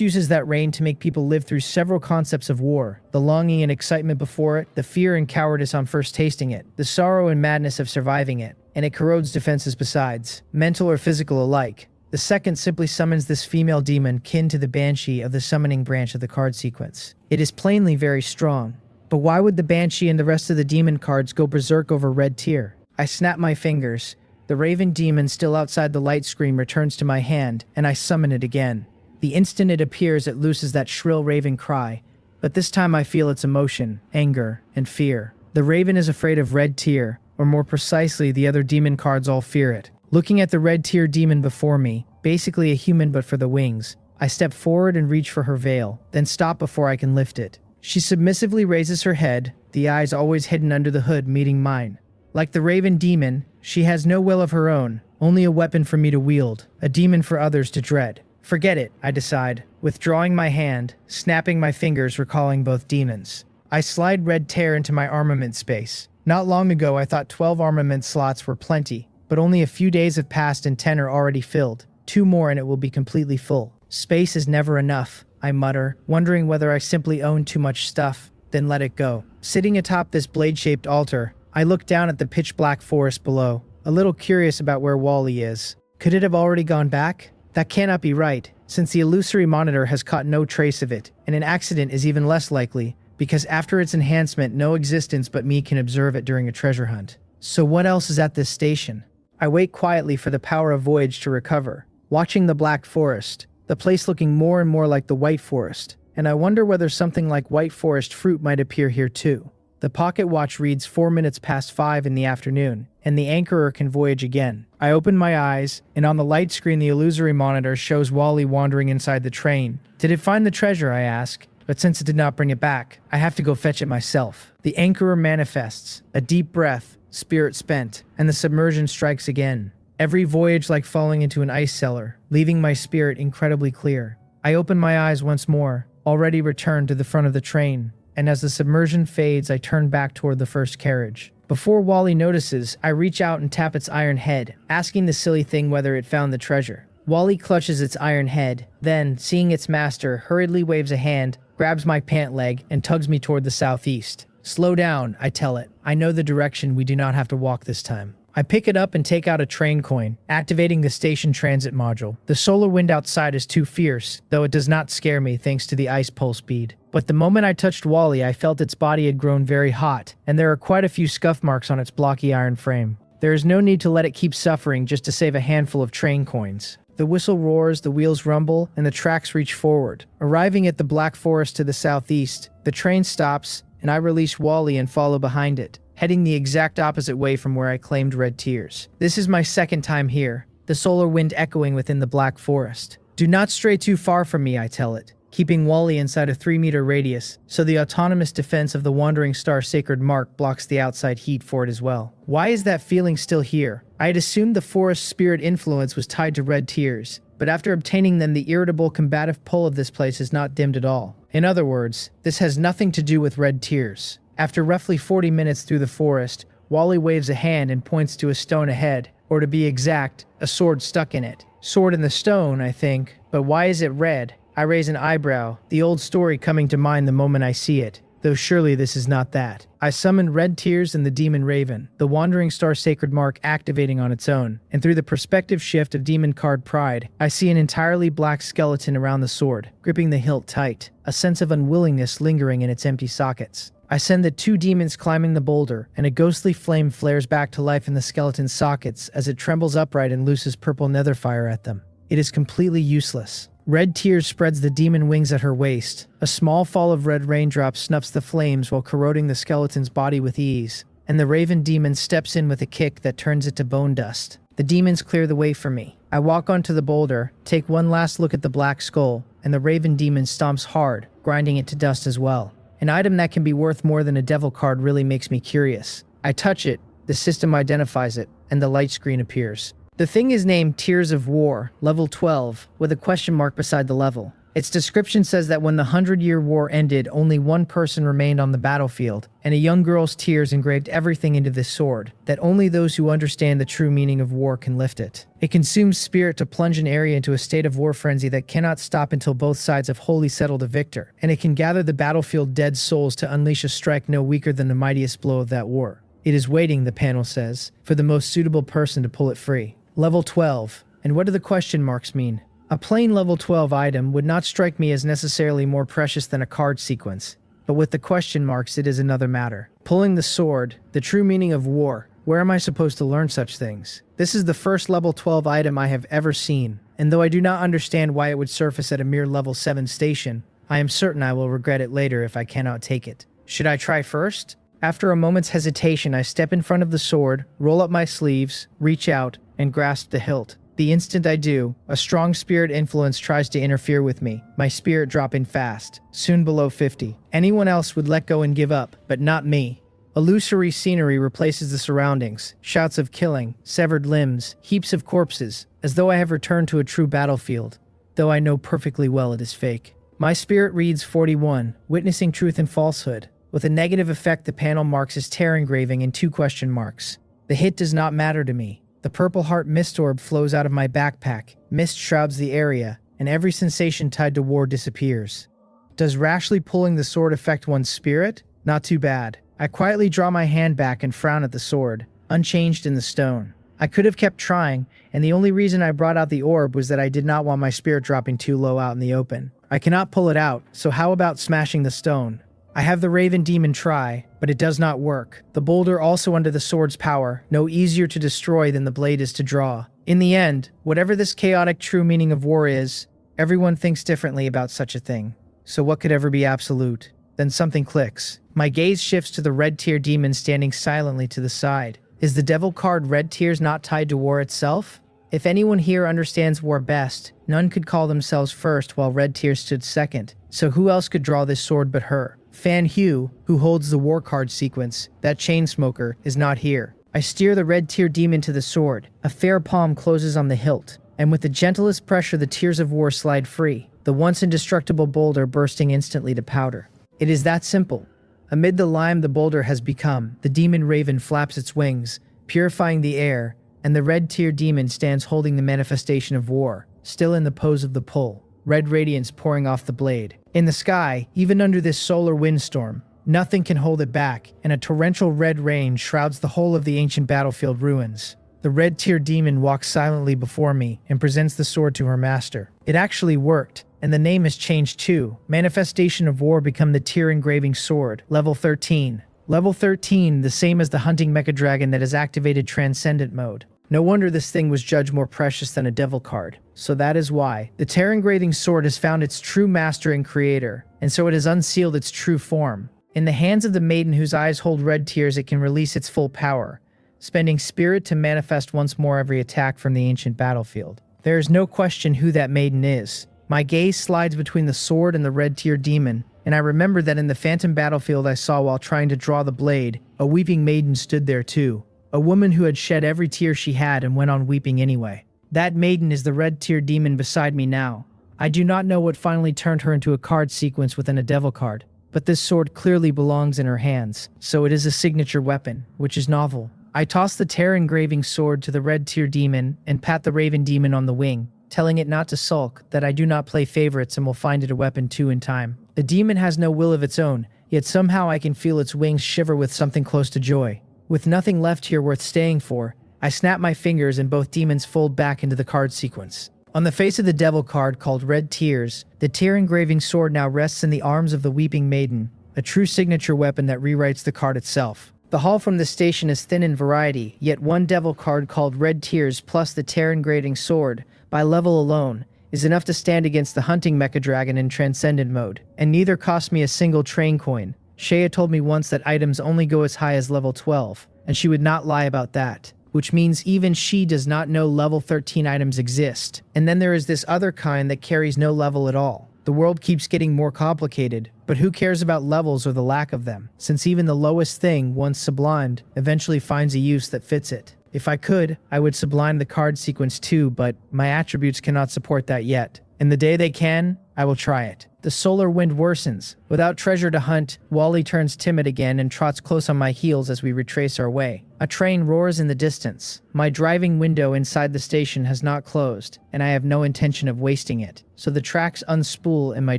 uses that rain to make people live through several concepts of war, the longing and excitement before it, the fear and cowardice on first tasting it, the sorrow and madness of surviving it, and it corrodes defenses besides, mental or physical alike. The second simply summons this female demon kin to the Banshee of the summoning branch of the card sequence. It is plainly very strong, but why would the Banshee and the rest of the demon cards go berserk over Red Tear? I snap my fingers. The Raven demon still outside the light screen returns to my hand, and I summon it again. The instant it appears, it looses that shrill raven cry, but this time I feel its emotion, anger, and fear. The Raven is afraid of Red Tear, or more precisely, the other demon cards all fear it. Looking at the Red Tear demon before me, basically a human but for the wings, I step forward and reach for her veil, then stop before I can lift it. She submissively raises her head, the eyes always hidden under the hood meeting mine. Like the Raven demon, she has no will of her own, only a weapon for me to wield, a demon for others to dread. Forget it, I decide, withdrawing my hand, snapping my fingers recalling both demons. I slide Red Tear into my armament space. Not long ago I thought 12 armament slots were plenty, but only a few days have passed and 10 are already filled. 2 more and it will be completely full. Space is never enough, I mutter, wondering whether I simply own too much stuff, then let it go. Sitting atop this blade-shaped altar, I look down at the pitch-black forest below, a little curious about where Wally is. Could it have already gone back? That cannot be right, since the illusory monitor has caught no trace of it, and an accident is even less likely, because after its enhancement, no existence but me can observe it during a treasure hunt. So what else is at this station? I wait quietly for the power of Voyage to recover, watching the black forest, the place looking more and more like the white forest, and I wonder whether something like white forest fruit might appear here too. The pocket watch reads 4 minutes past 5 in the afternoon, and the anchorer can voyage again. I open my eyes, and on the light screen the illusory monitor shows Wally wandering inside the train. Did it find the treasure, I ask, but since it did not bring it back, I have to go fetch it myself. The anchorer manifests, a deep breath, spirit spent, and the submersion strikes again. Every voyage like falling into an ice cellar, leaving my spirit incredibly clear. I open my eyes once more, already returned to the front of the train, and as the submersion fades, I turn back toward the first carriage. Before Wally notices, I reach out and tap its iron head, asking the silly thing whether it found the treasure. Wally clutches its iron head, then, seeing its master, hurriedly waves a hand, grabs my pant leg, and tugs me toward the southeast. Slow down, I tell it. I know the direction, we do not have to walk this time. I pick it up and take out a train coin, activating the station transit module. The solar wind outside is too fierce, though it does not scare me thanks to the ice pulse speed. But the moment I touched Wally, I felt its body had grown very hot, and there are quite a few scuff marks on its blocky iron frame. There is no need to let it keep suffering just to save a handful of train coins. The whistle roars, the wheels rumble, and the tracks reach forward. Arriving at the black forest to the southeast, the train stops, and I release Wally and follow behind it, heading the exact opposite way from where I claimed Red Tears. This is my second time here, the solar wind echoing within the black forest. Do not stray too far from me, I tell it, keeping Wally inside a 3-meter radius, so the autonomous defense of the Wandering Star Sacred Mark blocks the outside heat for it as well. Why is that feeling still here? I had assumed the forest spirit influence was tied to Red Tears, but after obtaining them, the irritable, combative pull of this place is not dimmed at all. In other words, this has nothing to do with Red Tears. After roughly 40 minutes through the forest, Wally waves a hand and points to a stone ahead, or to be exact, a sword stuck in it. Sword in the stone, I think, but why is it red? I raise an eyebrow, the old story coming to mind the moment I see it, though surely this is not that. I summon Red Tears and the Demon Raven, the Wandering Star Sacred Mark activating on its own, and through the perspective shift of Demon Card Pride, I see an entirely black skeleton around the sword, gripping the hilt tight, a sense of unwillingness lingering in its empty sockets. I send the 2 demons climbing the boulder, and a ghostly flame flares back to life in the skeleton's sockets as it trembles upright and looses purple nether fire at them. It is completely useless. Red Tears spreads the demon wings at her waist. A small fall of red raindrops snuffs the flames while corroding the skeleton's body with ease, and the Raven Demon steps in with a kick that turns it to bone dust. The demons clear the way for me. I walk onto the boulder, take one last look at the black skull, and the Raven Demon stomps hard, grinding it to dust as well. An item that can be worth more than a devil card really makes me curious. I touch it, the system identifies it, and the light screen appears. The thing is named Tears of War, level 12, with a question mark beside the level. Its description says that when the 100-year war ended, only one person remained on the battlefield, and a young girl's tears engraved everything into this sword, that only those who understand the true meaning of war can lift it. It consumes spirit to plunge an area into a state of war frenzy that cannot stop until both sides have wholly settled a victor, and it can gather the battlefield dead souls to unleash a strike no weaker than the mightiest blow of that war. It is waiting, the panel says, for the most suitable person to pull it free. Level 12. And what do the question marks mean? A plain level 12 item would not strike me as necessarily more precious than a card sequence, but with the question marks it is another matter. Pulling the sword, the true meaning of war. Where am I supposed to learn such things? This is the first level 12 item I have ever seen, and though I do not understand why it would surface at a mere level 7 station, I am certain I will regret it later if I cannot take it. Should I try first? After a moment's hesitation, I step in front of the sword, roll up my sleeves, reach out, and grasp the hilt. The instant I do, a strong spirit influence tries to interfere with me, my spirit dropping fast, soon below 50. Anyone else would let go and give up, but not me. Illusory scenery replaces the surroundings, shouts of killing, severed limbs, heaps of corpses, as though I have returned to a true battlefield, though I know perfectly well it is fake. My spirit reads 41, witnessing truth and falsehood. With a negative effect, the panel marks as tear engraving and 2 question marks. The hit does not matter to me. The purple heart mist orb flows out of my backpack, mist shrouds the area, and every sensation tied to war disappears. Does rashly pulling the sword affect one's spirit? Not too bad. I quietly draw my hand back and frown at the sword, unchanged in the stone. I could have kept trying, and the only reason I brought out the orb was that I did not want my spirit dropping too low out in the open. I cannot pull it out, so how about smashing the stone? I have the Raven Demon try, but it does not work. The boulder also under the sword's power, no easier to destroy than the blade is to draw. In the end, whatever this chaotic true meaning of war is, everyone thinks differently about such a thing. So what could ever be absolute? Then something clicks. My gaze shifts to the Red Tear Demon standing silently to the side. Is the devil card Red Tears not tied to war itself? If anyone here understands war best, none could call themselves first while Red Tears stood second. So who else could draw this sword but her? Fan Hugh, who holds the war card sequence, that chain smoker, is not here. I steer the Red Tear Demon to the sword. A fair palm closes on the hilt, and with the gentlest pressure the tears of war slide free, the once indestructible boulder bursting instantly to powder. It is that simple. Amid the lime the boulder has become, the demon raven flaps its wings, purifying the air, and the Red Tear Demon stands holding the manifestation of war, still in the pose of the pull, red radiance pouring off the blade. In the sky, even under this solar windstorm, nothing can hold it back, and a torrential red rain shrouds the whole of the ancient battlefield ruins. The Red Tear Demon walks silently before me and presents the sword to her master. It actually worked, and the name has changed too. Manifestation of War become the Tear Engraving Sword, level 13. Level 13, the same as the hunting mecha dragon that has activated Transcendent mode. No wonder this thing was judged more precious than a devil card. So that is why. The Tear Engraving Sword has found its true master and creator, and so it has unsealed its true form. In the hands of the maiden whose eyes hold red tears, it can release its full power, spending spirit to manifest once more every attack from the ancient battlefield. There is no question who that maiden is. My gaze slides between the sword and the Red Tear Demon, and I remember that in the phantom battlefield I saw while trying to draw the blade, a weeping maiden stood there too. A woman who had shed every tear she had and went on weeping anyway. That maiden is the Red Tear Demon beside me now. I do not know what finally turned her into a card sequence within a devil card, but this sword clearly belongs in her hands, so it is a signature weapon, which is novel. I toss the Tear Engraving Sword to the Red Tear Demon and pat the Raven Demon on the wing, telling it not to sulk, that I do not play favorites and will find it a weapon too in time. The demon has no will of its own, yet somehow I can feel its wings shiver with something close to joy. With nothing left here worth staying for, I snap my fingers and both demons fold back into the card sequence. On the face of the devil card called Red Tears, the Tear Engraving Sword now rests in the arms of the weeping maiden, a true signature weapon that rewrites the card itself. The haul from this station is thin in variety, yet one devil card called Red Tears plus the Tear Engraving Sword, by level alone, is enough to stand against the hunting mecha dragon in transcendent mode, and neither cost me a single train coin. Shea told me once that items only go as high as level 12, and she would not lie about that, which means even she does not know level 13 items exist. And then there is this other kind that carries no level at all. The world keeps getting more complicated, but who cares about levels or the lack of them, since even the lowest thing, once sublimed, eventually finds a use that fits it. If I could, I would sublime the card sequence too, but my attributes cannot support that yet. And the day they can, I will try it. The solar wind worsens. Without treasure to hunt, Wally turns timid again and trots close on my heels as we retrace our way. A train roars in the distance. My driving window inside the station has not closed, and I have no intention of wasting it, so the tracks unspool and my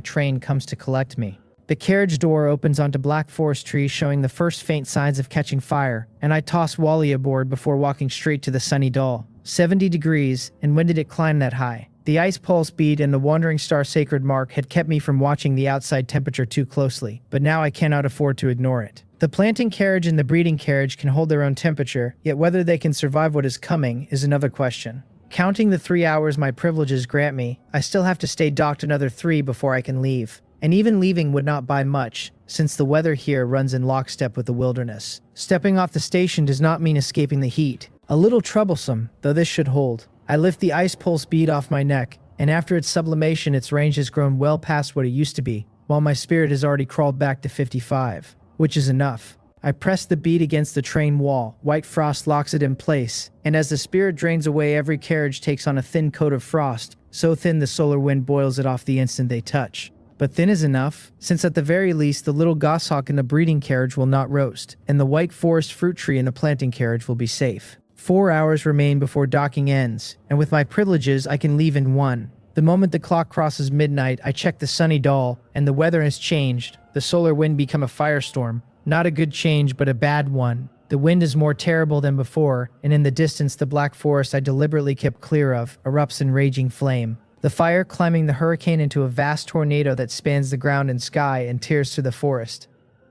train comes to collect me. The carriage door opens onto black forest trees showing the first faint signs of catching fire, and I toss Wally aboard before walking straight to the sunny doll. 70 degrees, and when did it climb that high? The ice pulse bead and the wandering star sacred mark had kept me from watching the outside temperature too closely, but now I cannot afford to ignore it. The planting carriage and the breeding carriage can hold their own temperature, yet whether they can survive what is coming is another question. Counting the 3 hours my privileges grant me, I still have to stay docked another 3 before I can leave. And even leaving would not buy much, since the weather here runs in lockstep with the wilderness. Stepping off the station does not mean escaping the heat. A little troublesome, though this should hold. I lift the ice pulse bead off my neck, and after its sublimation its range has grown well past what it used to be, while my spirit has already crawled back to 55, which is enough. I press the bead against the train wall, white frost locks it in place, and as the spirit drains away every carriage takes on a thin coat of frost, so thin the solar wind boils it off the instant they touch. But thin is enough, since at the very least the little goshawk in the breeding carriage will not roast, and the white forest fruit tree in the planting carriage will be safe. 4 hours remain before docking ends, and with my privileges I can leave in 1. The moment the clock crosses midnight, I check the sunny doll, and the weather has changed. The solar wind become a firestorm. Not a good change, but a bad one. The wind is more terrible than before, and in the distance the black forest I deliberately kept clear of erupts in raging flame. The fire climbing the hurricane into a vast tornado that spans the ground and sky and tears through the forest.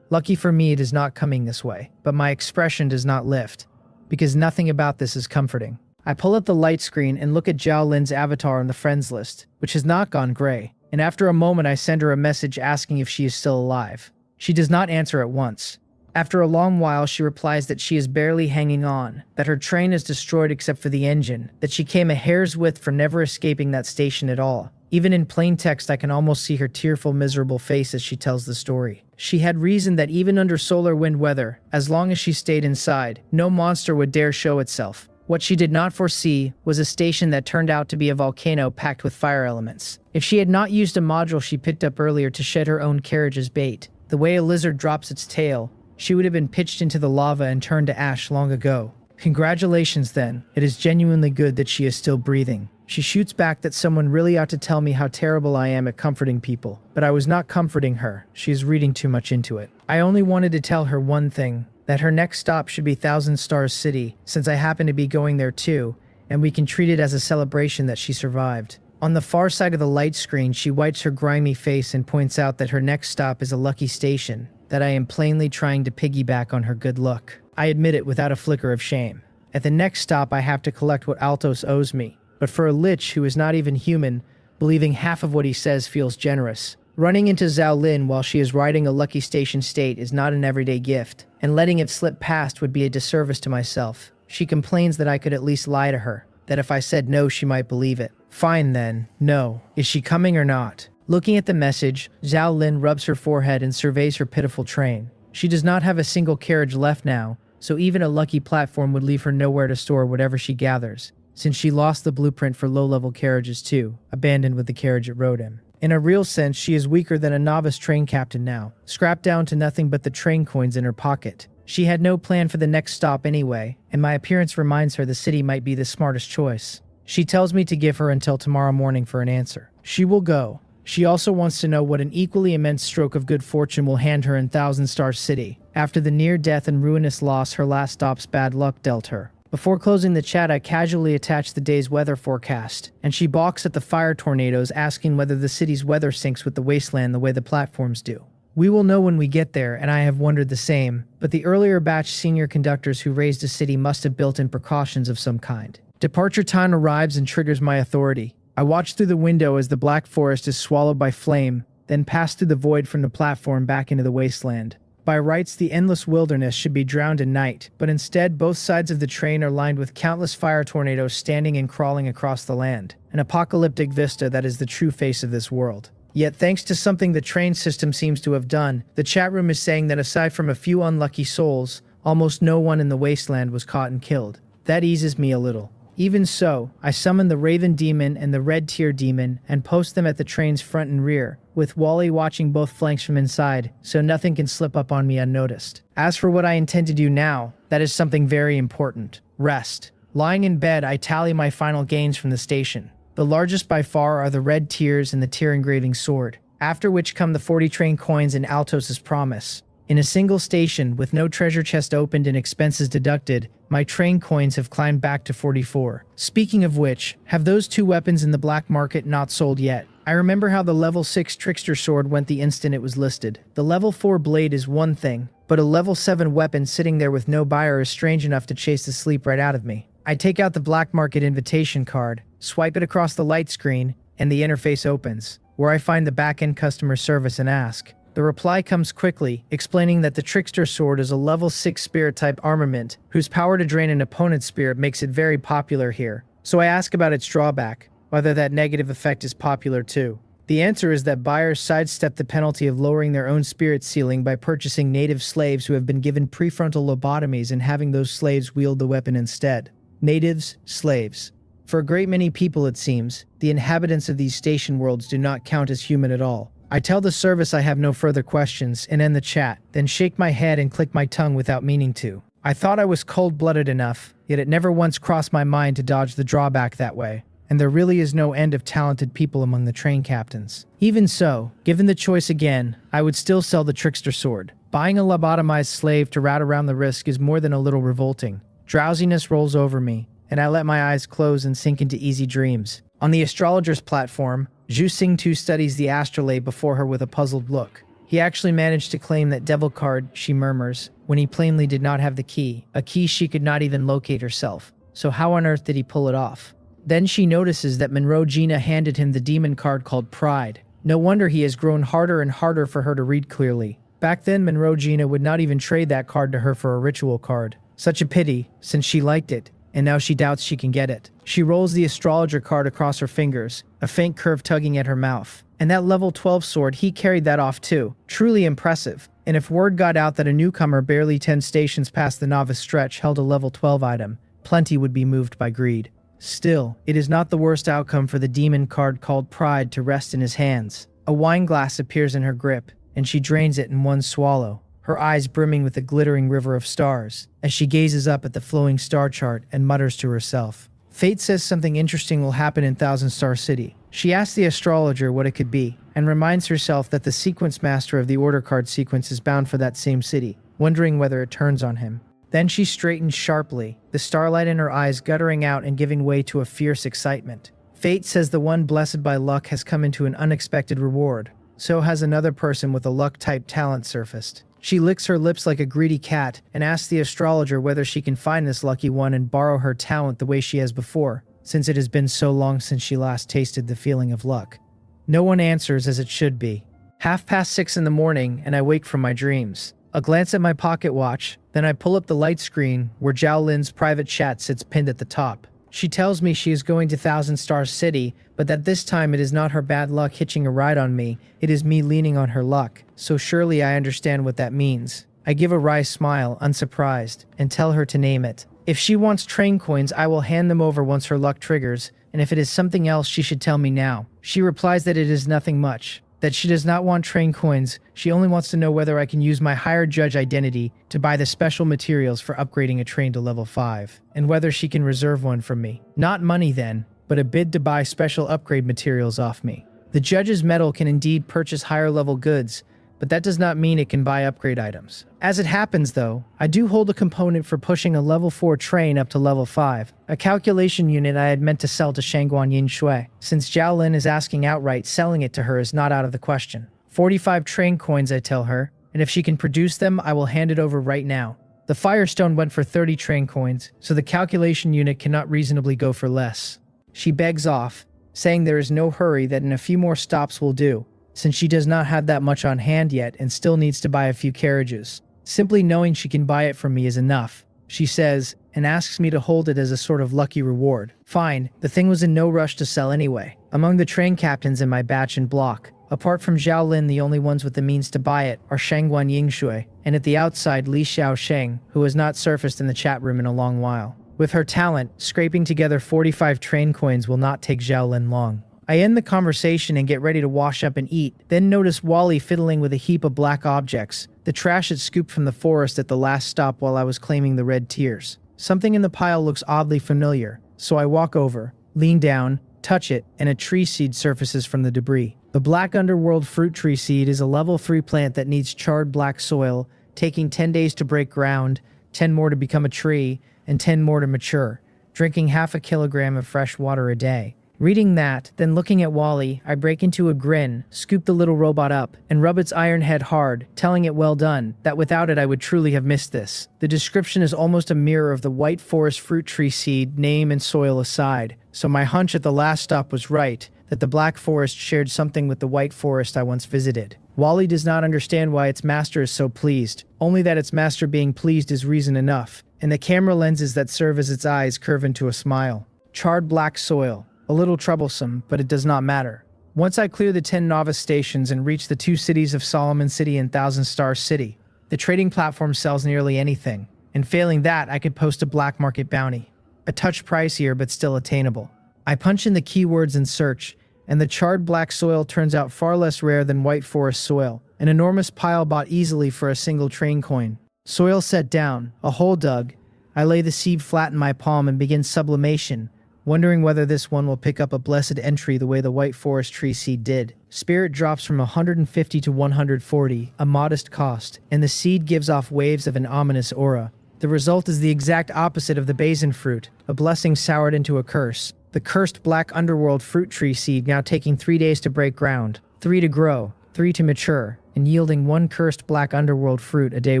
Lucky for me it is not coming this way, but my expression does not lift, because nothing about this is comforting. I pull up the light screen and look at Zhao Lin's avatar on the friends list, which has not gone gray, and after a moment I send her a message asking if she is still alive. She does not answer at once. After a long while she replies that she is barely hanging on, that her train is destroyed except for the engine, that she came a hair's width from never escaping that station at all. Even in plain text I can almost see her tearful, miserable face as she tells the story. She had reasoned that even under solar wind weather, as long as she stayed inside, no monster would dare show itself. What she did not foresee was a station that turned out to be a volcano packed with fire elements. If she had not used a module she picked up earlier to shed her own carriage as bait, the way a lizard drops its tail, she would have been pitched into the lava and turned to ash long ago. Congratulations then, it is genuinely good that she is still breathing. She shoots back that someone really ought to tell me how terrible I am at comforting people, but I was not comforting her, she is reading too much into it. I only wanted to tell her one thing, that her next stop should be Thousand Stars City, since I happen to be going there too, and we can treat it as a celebration that she survived. On the far side of the light screen, she wipes her grimy face and points out that her next stop is a lucky station, that I am plainly trying to piggyback on her good luck. I admit it without a flicker of shame. At the next stop I have to collect what Altos owes me, but for a lich who is not even human, believing half of what he says feels generous. Running into Zhao Lin while she is riding a lucky station state is not an everyday gift, and letting it slip past would be a disservice to myself. She complains that I could at least lie to her, that if I said no she might believe it. Fine then, no. Is she coming or not? Looking at the message, Zhao Lin rubs her forehead and surveys her pitiful train. She does not have a single carriage left now, so even a lucky platform would leave her nowhere to store whatever she gathers, since she lost the blueprint for low-level carriages too, abandoned with the carriage it rode in. In a real sense, she is weaker than a novice train captain now, scrapped down to nothing but the train coins in her pocket. She had no plan for the next stop anyway, and my appearance reminds her the city might be the smartest choice. She tells me to give her until tomorrow morning for an answer. She will go. She also wants to know what an equally immense stroke of good fortune will hand her in Thousand Star City, after the near-death and ruinous loss her last stop's bad luck dealt her. Before closing the chat, I casually attach the day's weather forecast, and she balks at the fire tornadoes, asking whether the city's weather syncs with the wasteland the way the platforms do. We will know when we get there, and I have wondered the same, but the earlier batch senior conductors who raised a city must have built in precautions of some kind. Departure time arrives and triggers my authority. I watch through the window as the black forest is swallowed by flame, then pass through the void from the platform back into the wasteland. By rights, the endless wilderness should be drowned in night, but instead both sides of the train are lined with countless fire tornadoes standing and crawling across the land. An apocalyptic vista that is the true face of this world. Yet thanks to something the train system seems to have done, the chat room is saying that aside from a few unlucky souls, almost no one in the wasteland was caught and killed. That eases me a little. Even so, I summon the Raven Demon and the Red Tear Demon and post them at the train's front and rear, with Wally watching both flanks from inside, so nothing can slip up on me unnoticed. As for what I intend to do now, that is something very important. Rest. Lying in bed, I tally my final gains from the station. The largest by far are the Red Tears and the Tear Engraving Sword, after which come the 40 train coins and Altos's promise. In a single station, with no treasure chest opened and expenses deducted, my train coins have climbed back to 44. Speaking of which, have those two weapons in the black market not sold yet? I remember how the level 6 Trickster Sword went the instant it was listed. The level 4 blade is one thing, but a level 7 weapon sitting there with no buyer is strange enough to chase the sleep right out of me. I take out the black market invitation card, swipe it across the light screen, and the interface opens, where I find the back-end customer service and ask. The reply comes quickly, explaining that the Trickster Sword is a level 6 spirit-type armament, whose power to drain an opponent's spirit makes it very popular here. So I ask about its drawback, whether that negative effect is popular too. The answer is that buyers sidestep the penalty of lowering their own spirit ceiling by purchasing native slaves who have been given prefrontal lobotomies and having those slaves wield the weapon instead. Natives, slaves. For a great many people, it seems, the inhabitants of these station worlds do not count as human at all. I tell the service I have no further questions and end the chat, then shake my head and click my tongue without meaning to. I thought I was cold-blooded enough, yet it never once crossed my mind to dodge the drawback that way. And there really is no end of talented people among the train captains. Even so, given the choice again, I would still sell the Trickster Sword. Buying a lobotomized slave to route around the risk is more than a little revolting. Drowsiness rolls over me, and I let my eyes close and sink into easy dreams. On the astrologer's platform, Zhu Xingtu studies the astrolabe before her with a puzzled look. He actually managed to claim that devil card, she murmurs, when he plainly did not have the key, a key she could not even locate herself. So how on earth did he pull it off? Then she notices that Monroe Gina handed him the demon card called Pride. No wonder he has grown harder and harder for her to read clearly. Back then, Monroe Gina would not even trade that card to her for a ritual card. Such a pity, since she liked it, and now she doubts she can get it. She rolls the astrologer card across her fingers, a faint curve tugging at her mouth. And that level 12 sword, he carried that off too. Truly impressive. And if word got out that a newcomer barely 10 stations past the novice stretch held a level 12 item, plenty would be moved by greed. Still, it is not the worst outcome for the demon card called Pride to rest in his hands. A wine glass appears in her grip, and she drains it in one swallow, her eyes brimming with a glittering river of stars, as she gazes up at the flowing star chart and mutters to herself. Fate says something interesting will happen in Thousand Star City. She asks the astrologer what it could be, and reminds herself that the sequence master of the order card sequence is bound for that same city, wondering whether it turns on him. Then she straightens sharply, the starlight in her eyes guttering out and giving way to a fierce excitement. Fate says the one blessed by luck has come into an unexpected reward. So has another person with a luck-type talent surfaced. She licks her lips like a greedy cat and asks the astrologer whether she can find this lucky one and borrow her talent the way she has before, since it has been so long since she last tasted the feeling of luck. No one answers as it should be. 6:30 in the morning, and I wake from my dreams. A glance at my pocket watch, then I pull up the light screen where Zhao Lin's private chat sits pinned at the top. She tells me she is going to Thousand Star City, but that this time it is not her bad luck hitching a ride on me, it is me leaning on her luck, so surely I understand what that means. I give a wry smile, unsurprised, and tell her to name it. If she wants train coins, I will hand them over once her luck triggers, and if it is something else, she should tell me now. She replies that it is nothing much, that she does not want train coins, she only wants to know whether I can use my hired judge identity to buy the special materials for upgrading a train to level 5, and whether she can reserve one from me. Not money then, but a bid to buy special upgrade materials off me. The judge's medal can indeed purchase higher level goods, but that does not mean it can buy upgrade items. As it happens though, I do hold a component for pushing a level 4 train up to level 5, a calculation unit I had meant to sell to Shangguan Yin Shui. Since Zhao Lin is asking outright, selling it to her is not out of the question. 45 train coins, I tell her, and if she can produce them, I will hand it over right now. The Firestone went for 30 train coins, so the calculation unit cannot reasonably go for less. She begs off, saying there is no hurry, that in a few more stops will do, since she does not have that much on hand yet and still needs to buy a few carriages. Simply knowing she can buy it from me is enough, she says, and asks me to hold it as a sort of lucky reward. Fine, the thing was in no rush to sell anyway. Among the train captains in my batch and block, apart from Zhao Lin, the only ones with the means to buy it are Shangguan Yingshui, and at the outside Li Xiaosheng, who has not surfaced in the chat room in a long while. With her talent, scraping together 45 train coins will not take Zhao Lin long. I end the conversation and get ready to wash up and eat, then notice Wally fiddling with a heap of black objects, the trash it scooped from the forest at the last stop while I was claiming the red tears. Something in the pile looks oddly familiar, so I walk over, lean down, touch it, and a tree seed surfaces from the debris. The black underworld fruit tree seed is a level 3 plant that needs charred black soil, taking 10 days to break ground, 10 more to become a tree, and 10 more to mature, drinking half a kilogram of fresh water a day. Reading that, then looking at Wally, I break into a grin, scoop the little robot up, and rub its iron head hard, telling it well done, that without it I would truly have missed this. The description is almost a mirror of the white forest fruit tree seed, name and soil aside, so my hunch at the last stop was right, that the black forest shared something with the white forest I once visited. Wally does not understand why its master is so pleased, only that its master being pleased is reason enough, and the camera lenses that serve as its eyes curve into a smile. Charred black soil. A little troublesome, but it does not matter. Once I clear the 10 novice stations and reach the 2 cities of Solomon City and Thousand Star City, the trading platform sells nearly anything, and failing that, I could post a black market bounty. A touch pricier, but still attainable. I punch in the keywords in search, and the charred black soil turns out far less rare than white forest soil, an enormous pile bought easily for a single train coin. Soil set down, a hole dug, I lay the seed flat in my palm and begin sublimation, wondering whether this one will pick up a blessed entry the way the white forest tree seed did. Spirit drops from 150 to 140, a modest cost, and the seed gives off waves of an ominous aura. The result is the exact opposite of the basin fruit, a blessing soured into a curse. The cursed black underworld fruit tree seed now taking 3 days to break ground, 3 to grow, 3 to mature, and yielding 1 cursed black underworld fruit a day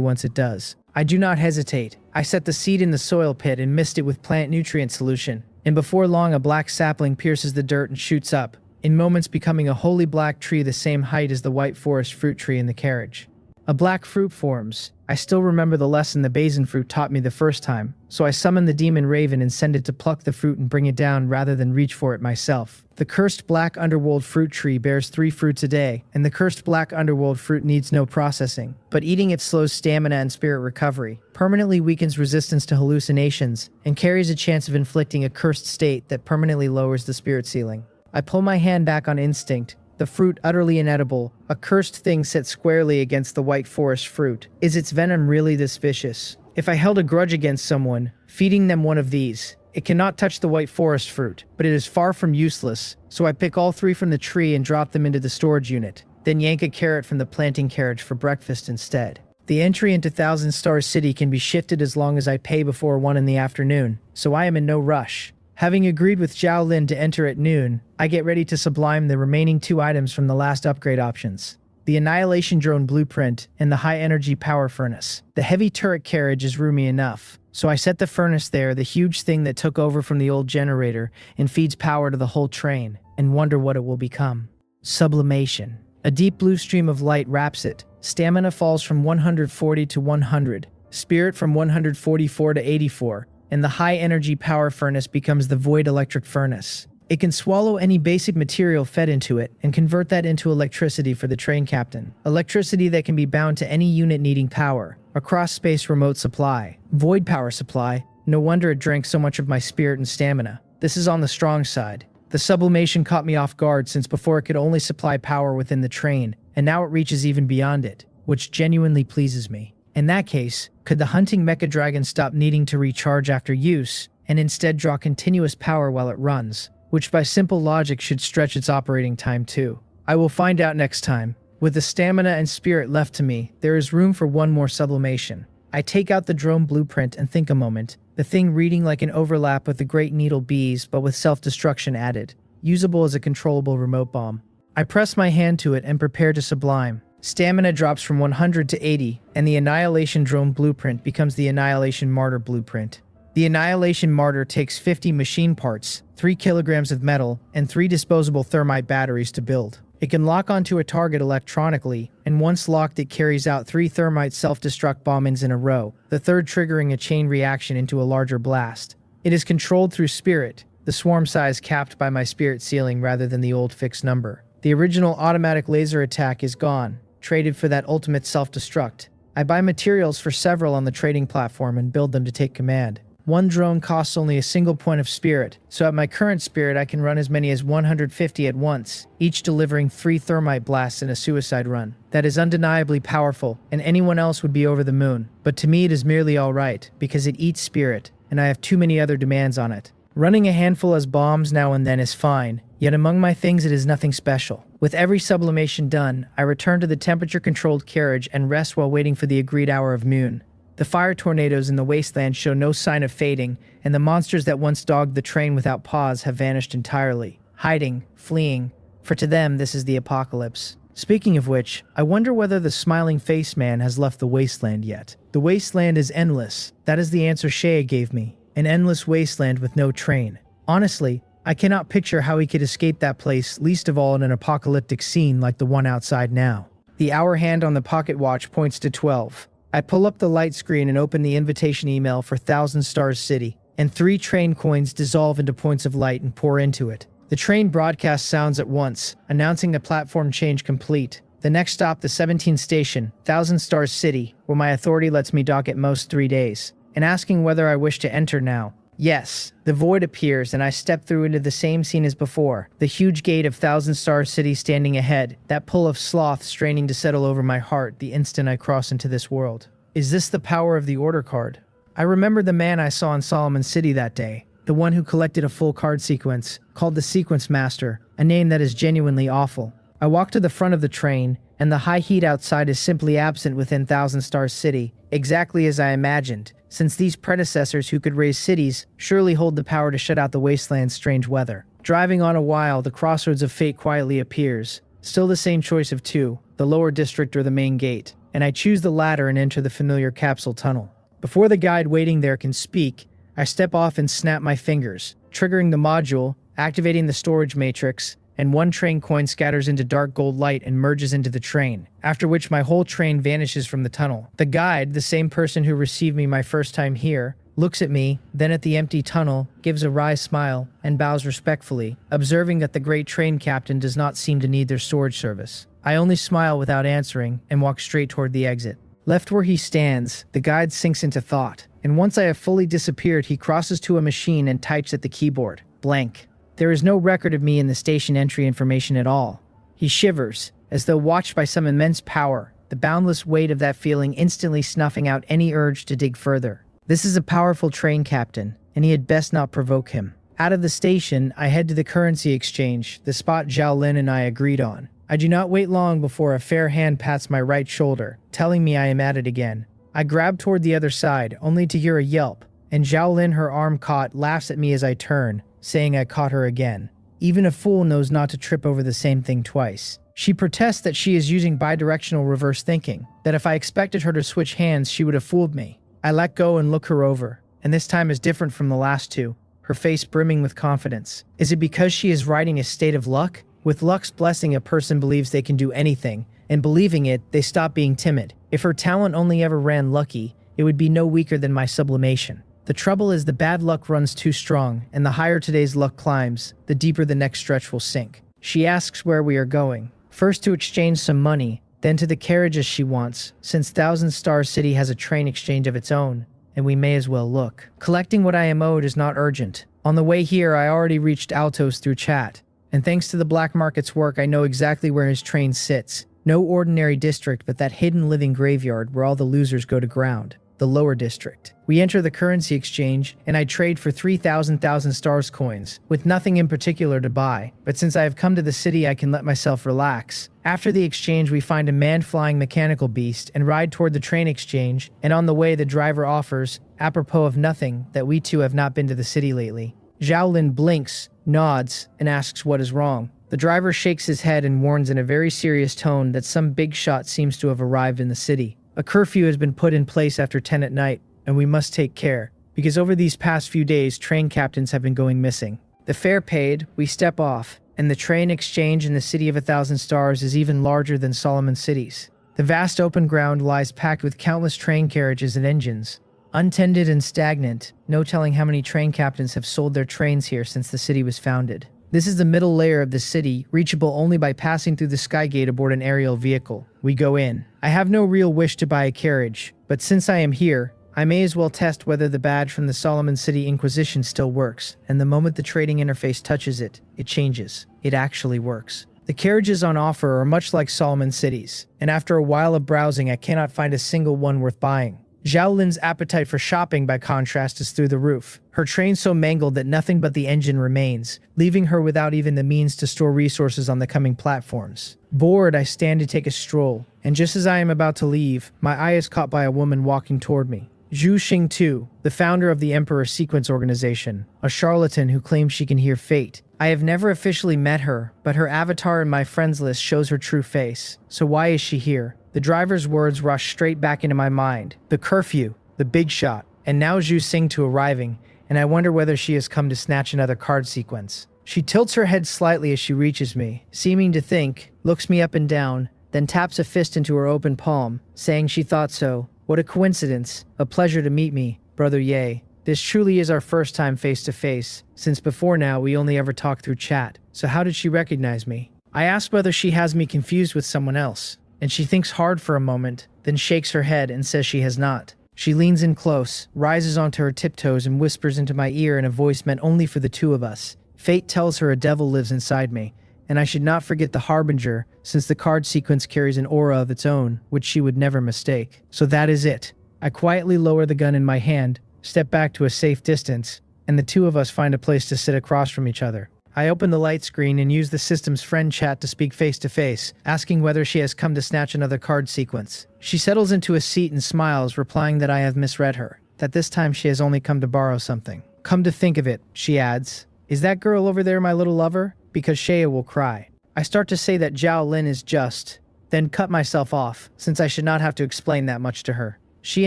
once it does. I do not hesitate. I set the seed in the soil pit and mist it with plant nutrient solution. And before long a black sapling pierces the dirt and shoots up, in moments becoming a wholly black tree the same height as the white forest fruit tree in the carriage. A black fruit forms. I still remember the lesson the basin fruit taught me the first time, so I summon the demon raven and send it to pluck the fruit and bring it down rather than reach for it myself. The cursed black underworld fruit tree bears 3 fruits a day, and the cursed black underworld fruit needs no processing, but eating it slows stamina and spirit recovery, permanently weakens resistance to hallucinations, and carries a chance of inflicting a cursed state that permanently lowers the spirit ceiling. I pull my hand back on instinct, the fruit utterly inedible, a cursed thing set squarely against the white forest fruit. Is its venom really this vicious? If I held a grudge against someone, feeding them one of these, it cannot touch the white forest fruit, but it is far from useless, so I pick all 3 from the tree and drop them into the storage unit, then yank a carrot from the planting carriage for breakfast instead. The entry into Thousand Star City can be shifted as long as I pay before 1 in the afternoon, so I am in no rush. Having agreed with Zhao Lin to enter at noon, I get ready to sublime the remaining 2 items from the last upgrade options. The Annihilation Drone Blueprint and the High Energy Power Furnace. The heavy turret carriage is roomy enough, so I set the furnace there, the huge thing that took over from the old generator and feeds power to the whole train, and wonder what it will become. Sublimation. A deep blue stream of light wraps it. Stamina falls from 140 to 100, spirit from 144 to 84, and the high energy power furnace becomes the void electric furnace. It can swallow any basic material fed into it and convert that into electricity for the train captain. Electricity that can be bound to any unit needing power. A cross-space remote supply. Void power supply. No wonder it drank so much of my spirit and stamina. This is on the strong side. The sublimation caught me off guard since before it could only supply power within the train, and now it reaches even beyond it, which genuinely pleases me. In that case, could the hunting mecha dragon stop needing to recharge after use, and instead draw continuous power while it runs, which by simple logic should stretch its operating time too? I will find out next time. With the stamina and spirit left to me, there is room for 1 more sublimation. I take out the drone blueprint and think a moment, the thing reading like an overlap with the Great Needle Bees but with self-destruction added, usable as a controllable remote bomb. I press my hand to it and prepare to sublime. Stamina drops from 100 to 80, and the Annihilation Drone Blueprint becomes the Annihilation Martyr Blueprint. The Annihilation Martyr takes 50 machine parts, 3 kilograms of metal, and 3 disposable thermite batteries to build. It can lock onto a target electronically, and once locked it carries out 3 thermite self-destruct bombings in a row, the third triggering a chain reaction into a larger blast. It is controlled through spirit, the swarm size capped by my spirit ceiling rather than the old fixed number. The original automatic laser attack is gone, traded for that ultimate self-destruct. I buy materials for several on the trading platform and build them to take command. One drone costs only a single point of spirit, so at my current spirit I can run as many as 150 at once, each delivering 3 thermite blasts in a suicide run. That is undeniably powerful, and anyone else would be over the moon. But to me it is merely alright, because it eats spirit, and I have too many other demands on it. Running a handful as bombs now and then is fine, yet among my things it is nothing special. With every sublimation done, I return to the temperature-controlled carriage and rest while waiting for the agreed hour of noon. The fire tornadoes in the wasteland show no sign of fading, and the monsters that once dogged the train without pause have vanished entirely, hiding, fleeing, for to them this is the apocalypse. Speaking of which, I wonder whether the smiling face man has left the wasteland yet. The wasteland is endless. That is the answer Shea gave me. An endless wasteland with no train. Honestly, I cannot picture how he could escape that place, least of all in an apocalyptic scene like the one outside now. The hour hand on the pocket watch points to 12. I pull up the light screen and open the invitation email for Thousand Stars City, and 3 train coins dissolve into points of light and pour into it. The train broadcast sounds at once, announcing the platform change complete. The next stop, the 17th station, Thousand Stars City, where my authority lets me dock at most 3 days, and asking whether I wish to enter now. Yes, the void appears and I step through into the same scene as before, the huge gate of Thousand Stars City standing ahead, that pull of sloth straining to settle over my heart the instant I cross into this world. Is this the power of the order card? I remember the man I saw in Solomon City that day, the one who collected a full card sequence, called the Sequence Master, a name that is genuinely awful. I walk to the front of the train, and the high heat outside is simply absent within Thousand Stars City, exactly as I imagined, since these predecessors who could raise cities surely hold the power to shut out the wasteland's strange weather. Driving on a while, the crossroads of fate quietly appears. Still the same choice of 2, the lower district or the main gate, and I choose the latter and enter the familiar capsule tunnel. Before the guide waiting there can speak, I step off and snap my fingers, triggering the module, activating the storage matrix, and 1 train coin scatters into dark gold light and merges into the train, after which my whole train vanishes from the tunnel. The guide, the same person who received me my first time here, looks at me, then at the empty tunnel, gives a wry smile, and bows respectfully, observing that the great train captain does not seem to need their storage service. I only smile without answering and walk straight toward the exit. Left where he stands, the guide sinks into thought, and once I have fully disappeared, he crosses to a machine and types at the keyboard. Blank. There is no record of me in the station entry information at all. He shivers, as though watched by some immense power, the boundless weight of that feeling instantly snuffing out any urge to dig further. This is a powerful train captain, and he had best not provoke him. Out of the station, I head to the currency exchange, the spot Zhao Lin and I agreed on. I do not wait long before a fair hand pats my right shoulder, telling me I am at it again. I grab toward the other side, only to hear a yelp, and Zhao Lin, her arm caught, laughs at me as I turn, saying I caught her again. Even a fool knows not to trip over the same thing twice. She protests that she is using bidirectional reverse thinking, that if I expected her to switch hands, she would have fooled me. I let go and look her over, and this time is different from the last 2, her face brimming with confidence. Is it because she is riding a state of luck? With luck's blessing, a person believes they can do anything, and believing it, they stop being timid. If her talent only ever ran lucky, it would be no weaker than my sublimation. The trouble is the bad luck runs too strong, and the higher today's luck climbs, the deeper the next stretch will sink. She asks where we are going, first to exchange some money, then to the carriages she wants, since Thousand Stars City has a train exchange of its own, and we may as well look. Collecting what I am owed is not urgent. On the way here, I already reached Altos through chat, and thanks to the black market's work, I know exactly where his train sits. No ordinary district, but that hidden living graveyard where all the losers go to ground. The lower district. We enter the currency exchange, and I trade for 3,000 Thousand Stars coins, with nothing in particular to buy, but since I have come to the city I can let myself relax. After the exchange we find a man-flying mechanical beast and ride toward the train exchange, and on the way the driver offers, apropos of nothing, that we two have not been to the city lately. Zhao Lin blinks, nods, and asks what is wrong. The driver shakes his head and warns in a very serious tone that some big shot seems to have arrived in the city. A curfew has been put in place after 10 at night, and we must take care. because over these past few days, train captains have been going missing. The fare paid, we step off, and the train exchange in the City of 1,000 Stars is even larger than Solomon City's. The vast open ground lies packed with countless train carriages and engines. Untended and stagnant, no telling how many train captains have sold their trains here since the city was founded. This is the middle layer of the city, reachable only by passing through the sky gate aboard an aerial vehicle. We go in. I have no real wish to buy a carriage, but since I am here, I may as well test whether the badge from the Solomon City Inquisition still works, and the moment the trading interface touches it, it changes. It actually works. The carriages on offer are much like Solomon City's, and after a while of browsing, I cannot find a single one worth buying. Zhao Lin's appetite for shopping, by contrast, is through the roof. Her train so mangled that nothing but the engine remains, leaving her without even the means to store resources on the coming platforms. Bored, I stand to take a stroll, and just as I am about to leave, my eye is caught by a woman walking toward me. Zhu Xingtu, the founder of the Emperor Sequence Organization, a charlatan who claims she can hear fate. I have never officially met her, but her avatar in my friends list shows her true face. So why is she here? The driver's words rush straight back into my mind. The curfew, the big shot, and now Zhu Xingtu arriving, and I wonder whether she has come to snatch another card sequence. She tilts her head slightly as she reaches me, seeming to think, looks me up and down, then taps a fist into her open palm, saying she thought so. What a coincidence. A pleasure to meet me, Brother Ye. This truly is our first time face to face, since before now we only ever talked through chat. So how did she recognize me? I ask whether she has me confused with someone else, and she thinks hard for a moment, then shakes her head and says she has not. She leans in close, rises onto her tiptoes and whispers into my ear in a voice meant only for the two of us. Fate tells her a devil lives inside me, and I should not forget the Harbinger, since the card sequence carries an aura of its own, which she would never mistake. So that is it. I quietly lower the gun in my hand, step back to a safe distance, and the two of us find a place to sit across from each other. I open the light screen and use the system's friend chat to speak face to face, asking whether she has come to snatch another card sequence. She settles into a seat and smiles, replying that I have misread her, that this time she has only come to borrow something. Come to think of it, she adds, is that girl over there my little lover? Because Shea will cry. I start to say that Zhao Lin is just, then cut myself off, since I should not have to explain that much to her. She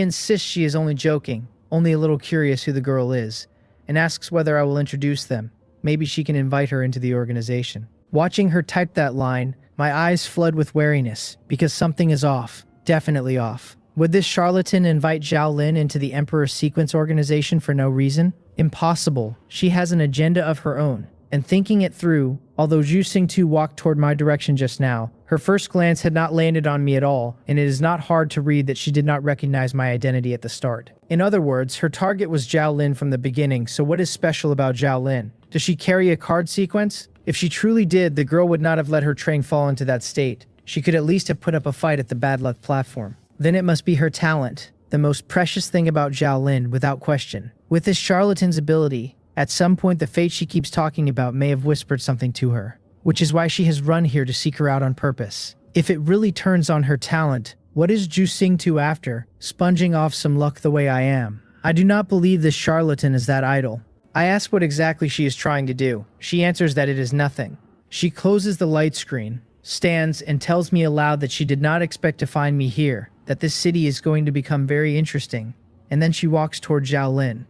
insists she is only joking, only a little curious who the girl is, and asks whether I will introduce them. Maybe she can invite her into the organization. Watching her type that line, my eyes flood with wariness, because something is off, definitely off. Would this charlatan invite Zhao Lin into the Emperor Sequence Organization for no reason? Impossible. She has an agenda of her own. And thinking it through, although Zhu Xingtu walked toward my direction just now, her first glance had not landed on me at all, and it is not hard to read that she did not recognize my identity at the start. In other words, her target was Zhao Lin from the beginning, so what is special about Zhao Lin? Does she carry a card sequence? If she truly did, the girl would not have let her train fall into that state. She could at least have put up a fight at the bad luck platform. Then it must be her talent, the most precious thing about Zhao Lin, without question. With this charlatan's ability, at some point the fate she keeps talking about may have whispered something to her, which is why she has run here to seek her out on purpose. If it really turns on her talent, what is Zhu Xingtu after, sponging off some luck the way I am? I do not believe this charlatan is that idle. I ask what exactly she is trying to do. She answers that it is nothing. She closes the light screen, stands, and tells me aloud that she did not expect to find me here, that this city is going to become very interesting, and then she walks toward Zhao Lin.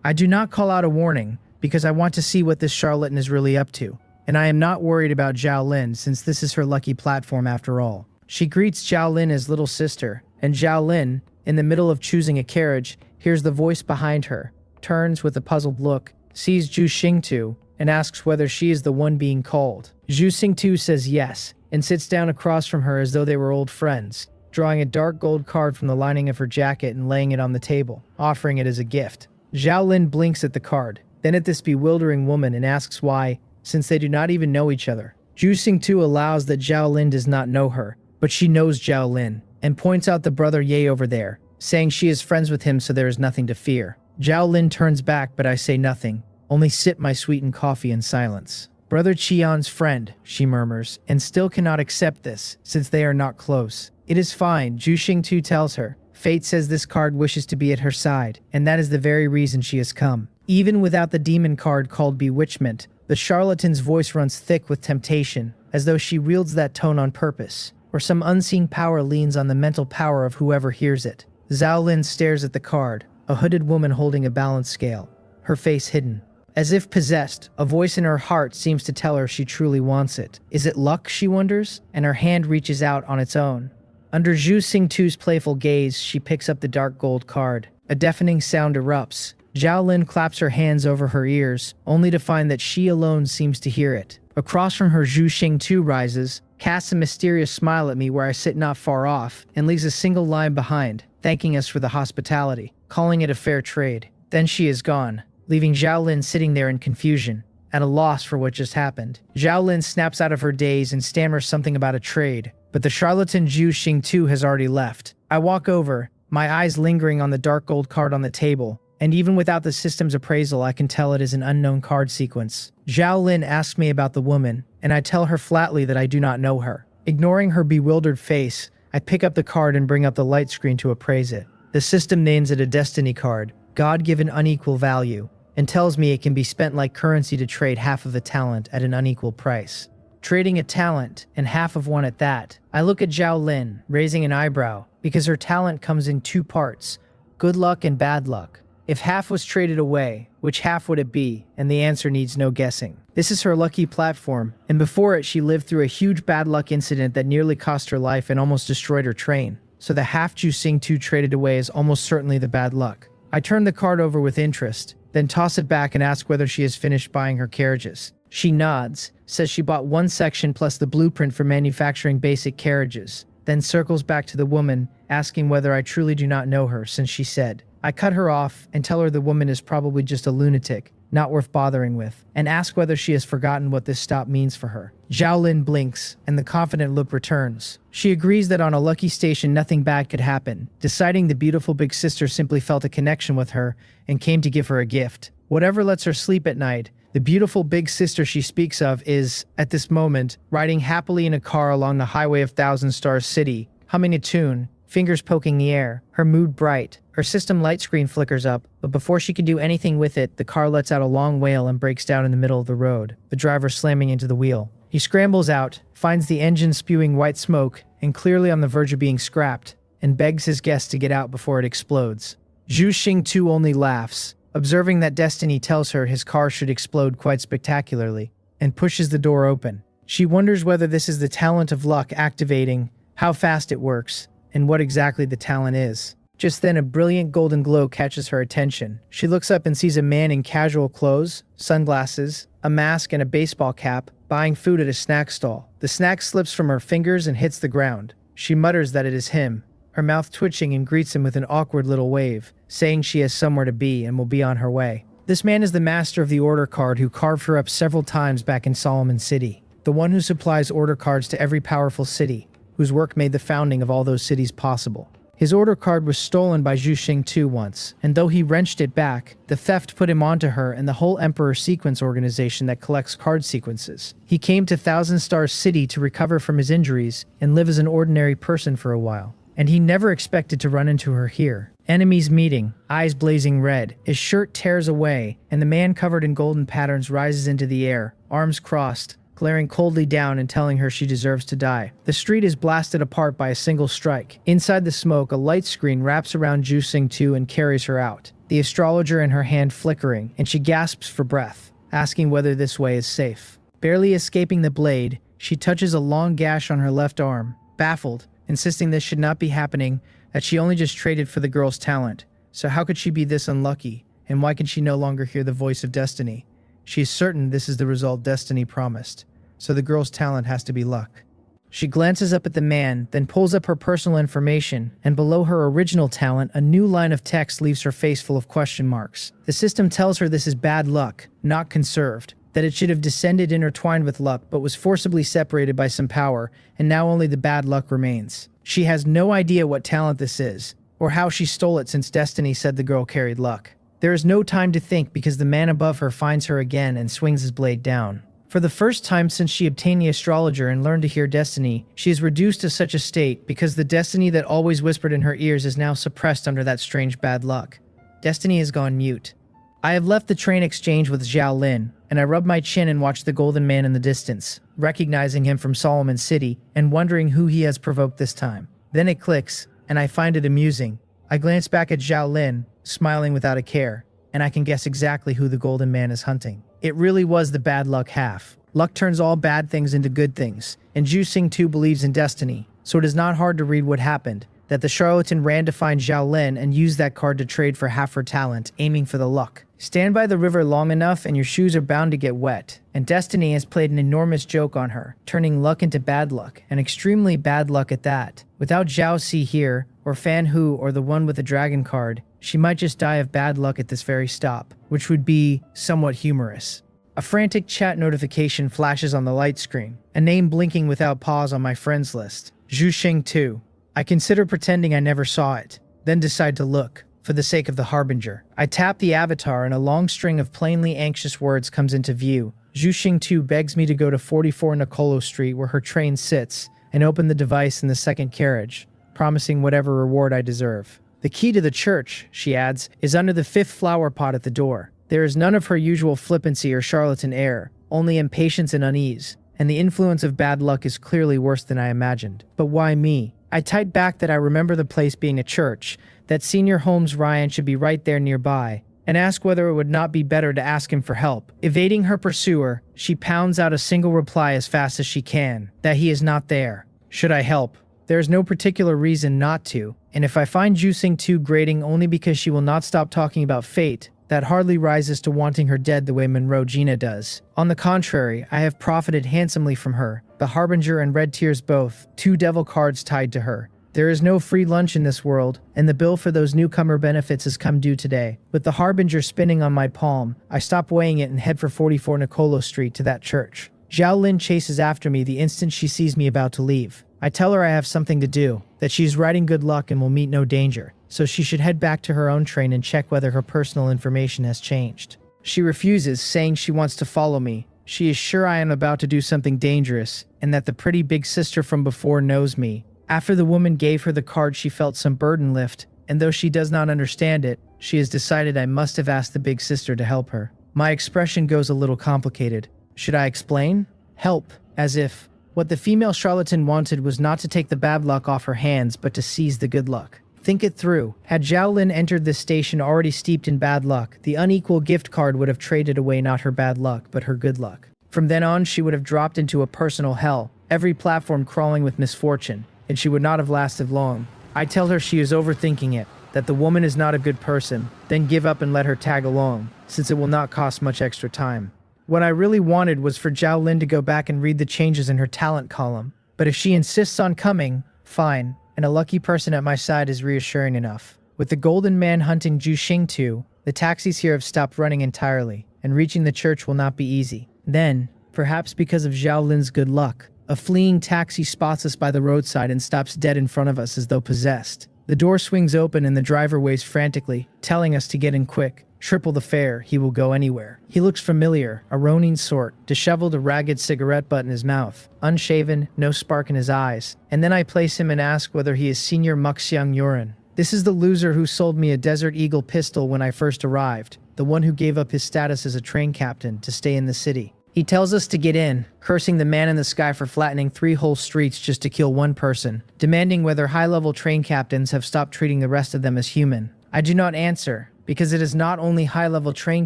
I do not call out a warning, because I want to see what this charlatan is really up to, and I am not worried about Zhao Lin since this is her lucky platform after all. She greets Zhao Lin as little sister, and Zhao Lin, in the middle of choosing a carriage, hears the voice behind her, turns with a puzzled look, sees Zhu Xingtu, and asks whether she is the one being called. Zhu Xingtu says yes, and sits down across from her as though they were old friends, drawing a dark gold card from the lining of her jacket and laying it on the table, offering it as a gift. Zhao Lin blinks at the card, then at this bewildering woman and asks why, since they do not even know each other. Zhu Xingtu allows that Zhao Lin does not know her, but she knows Zhao Lin, and points out the brother Ye over there, saying she is friends with him so there is nothing to fear. Zhao Lin turns back, but I say nothing, only sip my sweetened coffee in silence. Brother Qian's friend, she murmurs, and still cannot accept this, since they are not close. It is fine, Zhu Xingtu tells her. Fate says this card wishes to be at her side, and that is the very reason she has come. Even without the demon card called Bewitchment, the charlatan's voice runs thick with temptation, as though she wields that tone on purpose, or some unseen power leans on the mental power of whoever hears it. Zhao Lin stares at the card, a hooded woman holding a balance scale, her face hidden. As if possessed, a voice in her heart seems to tell her she truly wants it. Is it luck, she wonders, and her hand reaches out on its own. Under Zhu Xingtu's playful gaze, she picks up the dark gold card. A deafening sound erupts. Zhao Lin claps her hands over her ears, only to find that she alone seems to hear it. Across from her, Zhu Xingtu rises, casts a mysterious smile at me where I sit not far off, and leaves a single line behind, thanking us for the hospitality, calling it a fair trade. Then she is gone, leaving Zhao Lin sitting there in confusion, at a loss for what just happened. Zhao Lin snaps out of her daze and stammers something about a trade, but the charlatan Zhu Xingtu has already left. I walk over, my eyes lingering on the dark gold card on the table, and even without the system's appraisal, I can tell it is an unknown card sequence. Zhao Lin asks me about the woman, and I tell her flatly that I do not know her. Ignoring her bewildered face, I pick up the card and bring up the light screen to appraise it. The system names it a destiny card, God-given unequal value, and tells me it can be spent like currency to trade half of a talent at an unequal price. Trading a talent, and half of one at that. I look at Zhao Lin, raising an eyebrow, because her talent comes in two parts, good luck and bad luck. If half was traded away, which half would it be? And the answer needs no guessing. This is her lucky platform, and before it she lived through a huge bad luck incident that nearly cost her life and almost destroyed her train. So the half Zhu Xingtu traded away is almost certainly the bad luck. I turn the card over with interest, then toss it back and ask whether she has finished buying her carriages. She nods, says she bought one section plus the blueprint for manufacturing basic carriages, then circles back to the woman, asking whether I truly do not know her, since she said. I cut her off and tell her the woman is probably just a lunatic, not worth bothering with, and ask whether she has forgotten what this stop means for her. Zhao Lin blinks, and the confident look returns. She agrees that on a lucky station nothing bad could happen, deciding the beautiful big sister simply felt a connection with her and came to give her a gift. Whatever lets her sleep at night, the beautiful big sister she speaks of is, at this moment, riding happily in a car along the highway of Thousand Stars City, humming a tune, fingers poking the air, her mood bright. Her system light screen flickers up, but before she can do anything with it, the car lets out a long wail and breaks down in the middle of the road, the driver slamming into the wheel. He scrambles out, finds the engine spewing white smoke and clearly on the verge of being scrapped, and begs his guest to get out before it explodes. Zhu Xingtu only laughs, observing that destiny tells her his car should explode quite spectacularly, and pushes the door open. She wonders whether this is the talent of luck activating, how fast it works, and what exactly the talent is. Just then, a brilliant golden glow catches her attention. She looks up and sees a man in casual clothes, sunglasses, a mask, and a baseball cap, buying food at a snack stall. The snack slips from her fingers and hits the ground. She mutters that it is him, her mouth twitching, and greets him with an awkward little wave, saying she has somewhere to be and will be on her way. This man is the master of the order card who carved her up several times back in Solomon City, the one who supplies order cards to every powerful city, whose work made the founding of all those cities possible. His order card was stolen by Zhu Xingtu once, and though he wrenched it back, the theft put him onto her and the whole Emperor Sequence organization that collects card sequences. He came to Thousand Stars City to recover from his injuries and live as an ordinary person for a while. And he never expected to run into her here. Enemies meeting, eyes blazing red, his shirt tears away, and the man covered in golden patterns rises into the air, arms crossed, glaring coldly down and telling her she deserves to die. The street is blasted apart by a single strike. Inside the smoke, a light screen wraps around Zhu Xingtu and carries her out, the astrologer in her hand flickering, and she gasps for breath, asking whether this way is safe. Barely escaping the blade, she touches a long gash on her left arm, baffled, insisting this should not be happening, that she only just traded for the girl's talent. So how could she be this unlucky, and why can she no longer hear the voice of destiny? She is certain this is the result destiny promised. So the girl's talent has to be luck. She glances up at the man, then pulls up her personal information, and below her original talent, a new line of text leaves her face full of question marks. The system tells her this is bad luck, not conserved, that it should have descended intertwined with luck but was forcibly separated by some power, and now only the bad luck remains. She has no idea what talent this is, or how she stole it since destiny said the girl carried luck. There is no time to think because the man above her finds her again and swings his blade down. For the first time since she obtained the astrologer and learned to hear destiny, she is reduced to such a state because the destiny that always whispered in her ears is now suppressed under that strange bad luck. Destiny has gone mute. I have left the train exchange with Zhao Lin, and I rub my chin and watch the golden man in the distance, recognizing him from Solomon City and wondering who he has provoked this time. Then it clicks, and I find it amusing. I glance back at Zhao Lin, smiling without a care, and I can guess exactly who the golden man is hunting. It really was the bad luck half. Luck turns all bad things into good things, and Ju Xing too believes in destiny, so it is not hard to read what happened, that the charlatan ran to find Zhao Lin and used that card to trade for half her talent, aiming for the luck. Stand by the river long enough and your shoes are bound to get wet, and destiny has played an enormous joke on her, turning luck into bad luck, and extremely bad luck at that. Without Zhao Si here, or Fan Hu or the one with the dragon card, she might just die of bad luck at this very stop, which would be somewhat humorous. A frantic chat notification flashes on the light screen, a name blinking without pause on my friends list. Zhu Xing 2. I consider pretending I never saw it, then decide to look, for the sake of the Harbinger. I tap the avatar and a long string of plainly anxious words comes into view. Zhu Xing 2 begs me to go to 44 Nicolo Street where her train sits, and open the device in the second carriage, promising whatever reward I deserve. The key to the church, she adds, is under the 5th flower pot at the door. There is none of her usual flippancy or charlatan air, only impatience and unease, and the influence of bad luck is clearly worse than I imagined. But why me? I type back that I remember the place being a church, that Senior Holmes Ryan should be right there nearby, and ask whether it would not be better to ask him for help. Evading her pursuer, she pounds out a single reply as fast as she can, that he is not there. Should I help? There is no particular reason not to, and if I find Zhu Xing 2 grating only because she will not stop talking about fate, that hardly rises to wanting her dead the way Monroe Gina does. On the contrary, I have profited handsomely from her, the Harbinger and Red Tears both, 2 devil cards tied to her. There is no free lunch in this world, and the bill for those newcomer benefits has come due today. With the Harbinger spinning on my palm, I stop weighing it and head for 44 Nicolo Street to that church. Zhao Lin chases after me the instant she sees me about to leave. I tell her I have something to do, that she's riding good luck and will meet no danger, so she should head back to her own train and check whether her personal information has changed. She refuses, saying she wants to follow me. She is sure I am about to do something dangerous, and that the pretty big sister from before knows me. After the woman gave her the card, she felt some burden lift, and though she does not understand it, she has decided I must have asked the big sister to help her. My expression goes a little complicated. Should I explain? Help, as if what the female charlatan wanted was not to take the bad luck off her hands, but to seize the good luck. Think it through. Had Zhao Lin entered this station already steeped in bad luck, the unequal gift card would have traded away not her bad luck, but her good luck. From then on, she would have dropped into a personal hell, every platform crawling with misfortune, and she would not have lasted long. I tell her she is overthinking it, that the woman is not a good person, then give up and let her tag along, since it will not cost much extra time. What I really wanted was for Zhao Lin to go back and read the changes in her talent column, but if she insists on coming, fine, and a lucky person at my side is reassuring enough. With the golden man hunting Zhu Xing 2, the taxis here have stopped running entirely, and reaching the church will not be easy. Then, perhaps because of Zhao Lin's good luck, a fleeing taxi spots us by the roadside and stops dead in front of us as though possessed. The door swings open and the driver waves frantically, telling us to get in quick. Triple the fare, he will go anywhere. He looks familiar, a Ronin sort, disheveled, a ragged cigarette butt in his mouth, unshaven, no spark in his eyes. And then I place him and ask whether he is Senior Muxiang Yuran. This is the loser who sold me a Desert Eagle pistol when I first arrived, the one who gave up his status as a train captain to stay in the city. He tells us to get in, cursing the man in the sky for flattening 3 whole streets just to kill one person, demanding whether high-level train captains have stopped treating the rest of them as human. I do not answer, because it is not only high-level train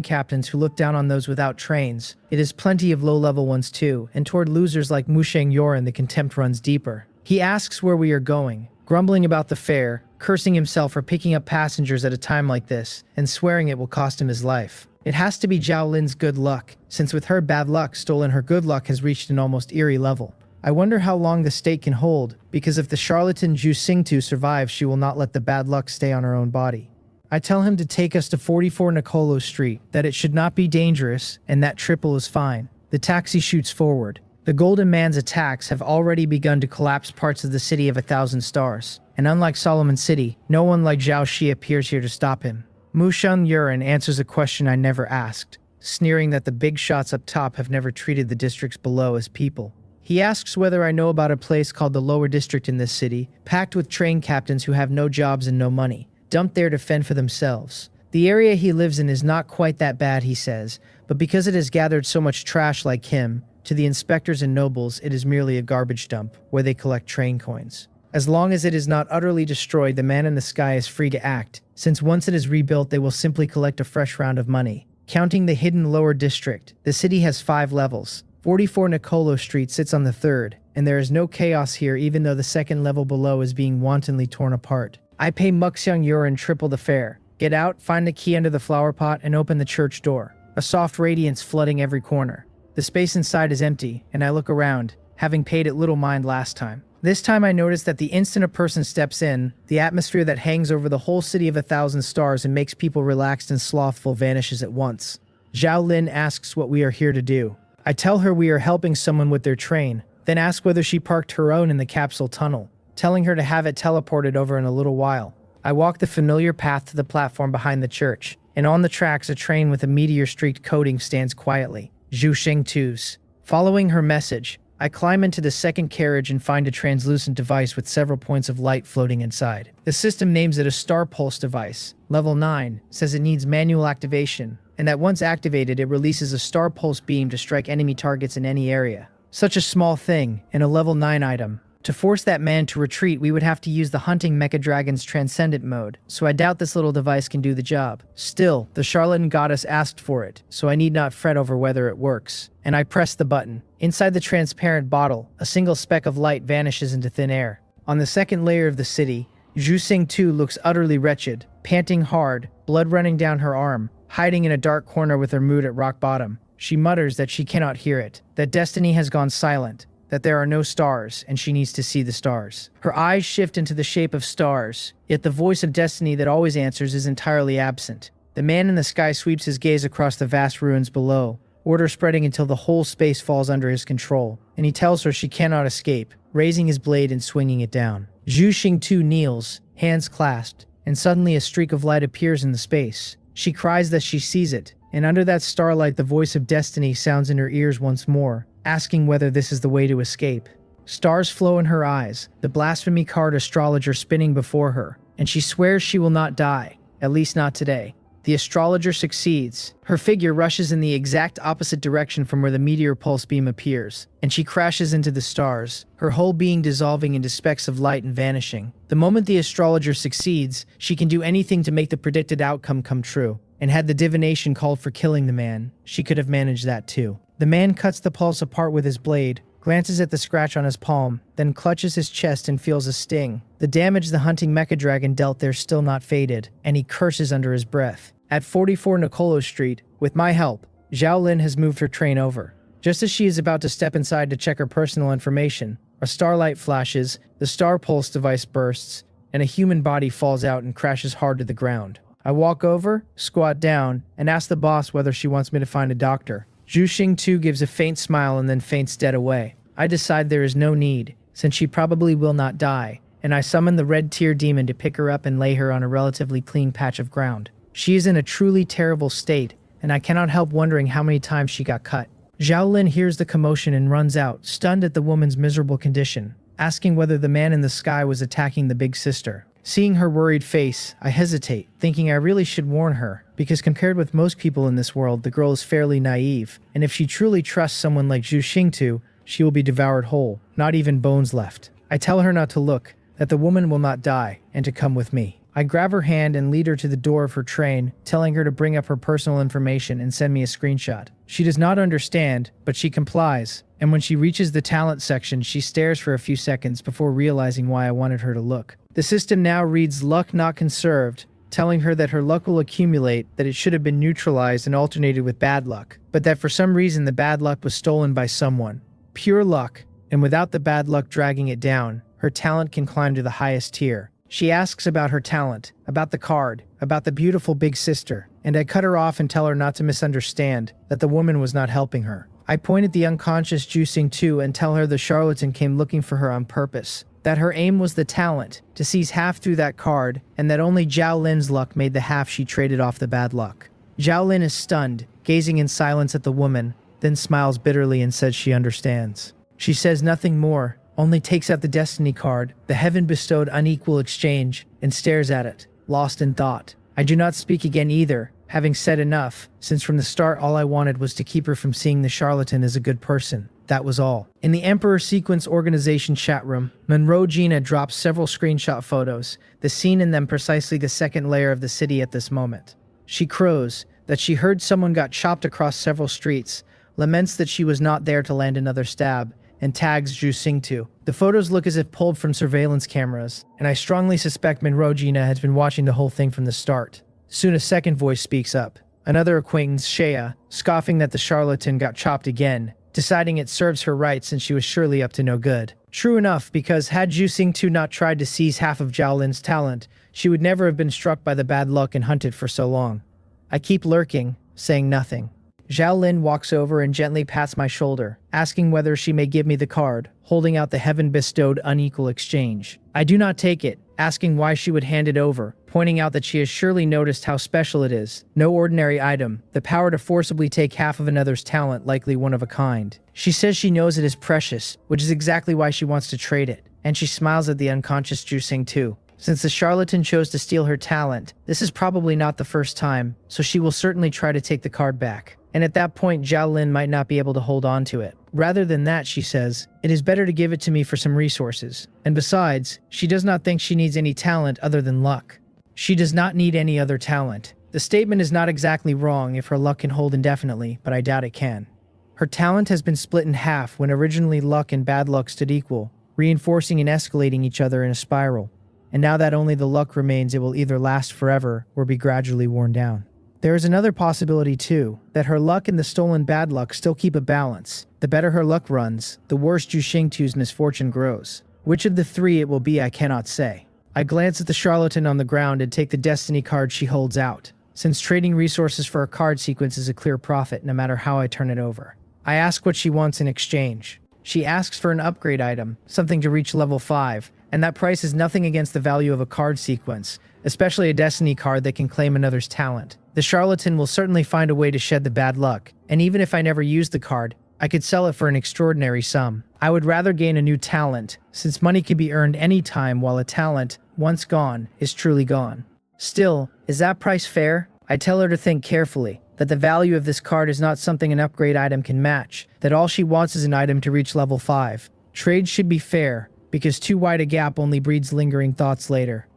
captains who look down on those without trains, it is plenty of low-level ones too, and toward losers like Musheng Yoran the contempt runs deeper. He asks where we are going, grumbling about the fare, cursing himself for picking up passengers at a time like this, and swearing it will cost him his life. It has to be Zhao Lin's good luck, since with her bad luck stolen, her good luck has reached an almost eerie level. I wonder how long the state can hold, because if the charlatan Zhu Xing 2 survives, she will not let the bad luck stay on her own body. I tell him to take us to 44 Nicolo Street, that it should not be dangerous, and that triple is fine. The taxi shoots forward. The Golden Man's attacks have already begun to collapse parts of the city of 1,000 stars, and unlike Solomon City, no one like Zhao Shi appears here to stop him. Musheng Yuran answers a question I never asked, sneering that the big shots up top have never treated the districts below as people. He asks whether I know about a place called the Lower District in this city, packed with train captains who have no jobs and no money, dumped there to fend for themselves. The area he lives in is not quite that bad, he says, but because it has gathered so much trash like him, to the inspectors and nobles it is merely a garbage dump, where they collect train coins. As long as it is not utterly destroyed, the man in the sky is free to act, since once it is rebuilt they will simply collect a fresh round of money. Counting the hidden lower district, the city has 5 levels. 44 Nicolo Street sits on the 3rd, and there is no chaos here even though the 2nd level below is being wantonly torn apart. I pay Muxiang Yuan triple the fare. Get out, find the key under the flower pot, and open the church door. A soft radiance flooding every corner. The space inside is empty, and I look around, having paid it little mind last time. This time I notice that the instant a person steps in, the atmosphere that hangs over the whole city of 1,000 stars and makes people relaxed and slothful vanishes at once. Zhao Lin asks what we are here to do. I tell her we are helping someone with their train, then ask whether she parked her own in the capsule tunnel, telling her to have it teleported over in a little while. I walk the familiar path to the platform behind the church, and on the tracks a train with a meteor-streaked coating stands quietly. Zhu Xingtu's. Following her message, I climb into the second carriage and find a translucent device with several points of light floating inside. The system names it a star pulse device. Level 9 says it needs manual activation, and that once activated it releases a star pulse beam to strike enemy targets in any area. Such a small thing, and a level 9 item. To force that man to retreat, we would have to use the hunting mecha dragon's transcendent mode, so I doubt this little device can do the job. Still, the charlatan goddess asked for it, so I need not fret over whether it works. And I press the button. Inside the transparent bottle, a single speck of light vanishes into thin air. On the second layer of the city, Zhu Xingtu looks utterly wretched, panting hard, blood running down her arm, hiding in a dark corner with her mood at rock bottom. She mutters that she cannot hear it, that destiny has gone silent, that there are no stars, and she needs to see the stars. Her eyes shift into the shape of stars, yet the voice of destiny that always answers is entirely absent. The man in the sky sweeps his gaze across the vast ruins below, order spreading until the whole space falls under his control, and he tells her she cannot escape, raising his blade and swinging it down. Zhu Xingtu kneels, hands clasped, and suddenly a streak of light appears in the space. She cries that she sees it, and under that starlight the voice of destiny sounds in her ears once more, asking whether this is the way to escape. Stars flow in her eyes, the blasphemy card astrologer spinning before her, and she swears she will not die, at least not today. The astrologer succeeds. Her figure rushes in the exact opposite direction from where the meteor pulse beam appears, and she crashes into the stars, her whole being dissolving into specks of light and vanishing. The moment the astrologer succeeds, she can do anything to make the predicted outcome come true, and had the divination called for killing the man, she could have managed that too. The man cuts the pulse apart with his blade, glances at the scratch on his palm, then clutches his chest and feels a sting. The damage the hunting mecha dragon dealt there still not faded, and he curses under his breath. At 44 Nicolo Street, with my help, Zhao Lin has moved her train over. Just as she is about to step inside to check her personal information, a starlight flashes, the star pulse device bursts, and a human body falls out and crashes hard to the ground. I walk over, squat down, and ask the boss whether she wants me to find a doctor. Zhu Xingtu gives a faint smile and then faints dead away. I decide there is no need, since she probably will not die, and I summon the red tear demon to pick her up and lay her on a relatively clean patch of ground. She is in a truly terrible state, and I cannot help wondering how many times she got cut. Zhao Lin hears the commotion and runs out, stunned at the woman's miserable condition, asking whether the man in the sky was attacking the big sister. Seeing her worried face, I hesitate, thinking I really should warn her, because compared with most people in this world, the girl is fairly naive, and if she truly trusts someone like Zhu Xingtu, she will be devoured whole, not even bones left. I tell her not to look, that the woman will not die, and to come with me. I grab her hand and lead her to the door of her train, telling her to bring up her personal information and send me a screenshot. She does not understand, but she complies, and when she reaches the talent section, she stares for a few seconds before realizing why I wanted her to look. The system now reads luck not conserved, telling her that her luck will accumulate, that it should have been neutralized and alternated with bad luck, but that for some reason the bad luck was stolen by someone. Pure luck, and without the bad luck dragging it down, her talent can climb to the highest tier. She asks about her talent, about the card, about the beautiful big sister, and I cut her off and tell her not to misunderstand, that the woman was not helping her. I point at the unconscious Zhu Xingtu and tell her the charlatan came looking for her on purpose, that her aim was the talent, to seize half through that card, and that only Zhao Lin's luck made the half she traded off the bad luck. Zhao Lin is stunned, gazing in silence at the woman, then smiles bitterly and says she understands. She says nothing more, only takes out the destiny card, the heaven-bestowed unequal exchange, and stares at it, lost in thought. I do not speak again either, having said enough, since from the start all I wanted was to keep her from seeing the charlatan as a good person. That was all. In the Emperor Sequence Organization chat room, Monroe Gina drops several screenshot photos, the scene in them precisely the second layer of the city at this moment. She crows that she heard someone got chopped across several streets, laments that she was not there to land another stab, and tags Ju Sing-tu. The photos look as if pulled from surveillance cameras, and I strongly suspect Monroe Gina has been watching the whole thing from the start. Soon a second voice speaks up. Another acquaintance, Shea, scoffing that the charlatan got chopped again, deciding it serves her right since she was surely up to no good. True enough, because had Ju Sing-tu not tried to seize half of Zhao Lin's talent, she would never have been struck by the bad luck and hunted for so long. I keep lurking, saying nothing. Zhao Lin walks over and gently pats my shoulder, asking whether she may give me the card, holding out the heaven-bestowed unequal exchange. I do not take it, asking why she would hand it over, pointing out that she has surely noticed how special it is. No ordinary item, the power to forcibly take half of another's talent, likely one of a kind. She says she knows it is precious, which is exactly why she wants to trade it, and she smiles at the unconscious Ju Sing-tu. Since the charlatan chose to steal her talent, this is probably not the first time, so she will certainly try to take the card back. And at that point, Zhao Lin might not be able to hold on to it. Rather than that, she says, it is better to give it to me for some resources. And besides, she does not think she needs any talent other than luck. She does not need any other talent. The statement is not exactly wrong if her luck can hold indefinitely, but I doubt it can. Her talent has been split in half when originally luck and bad luck stood equal, reinforcing and escalating each other in a spiral. And now that only the luck remains, it will either last forever or be gradually worn down. There is another possibility too, that her luck and the stolen bad luck still keep a balance. The better her luck runs, the worse Ju Sing-tu's misfortune grows. Which of the three it will be, I cannot say. I glance at the charlatan on the ground and take the destiny card she holds out, since trading resources for a card sequence is a clear profit no matter how I turn it over. I ask what she wants in exchange. She asks for an upgrade item, something to reach level 5, and that price is nothing against the value of a card sequence, especially a destiny card that can claim another's talent. The charlatan will certainly find a way to shed the bad luck, and even if I never used the card, I could sell it for an extraordinary sum. I would rather gain a new talent, since money can be earned any time while a talent, once gone, is truly gone. Still, is that price fair? I tell her to think carefully, that the value of this card is not something an upgrade item can match, that all she wants is an item to reach level 5. Trade should be fair, because too wide a gap only breeds lingering thoughts later.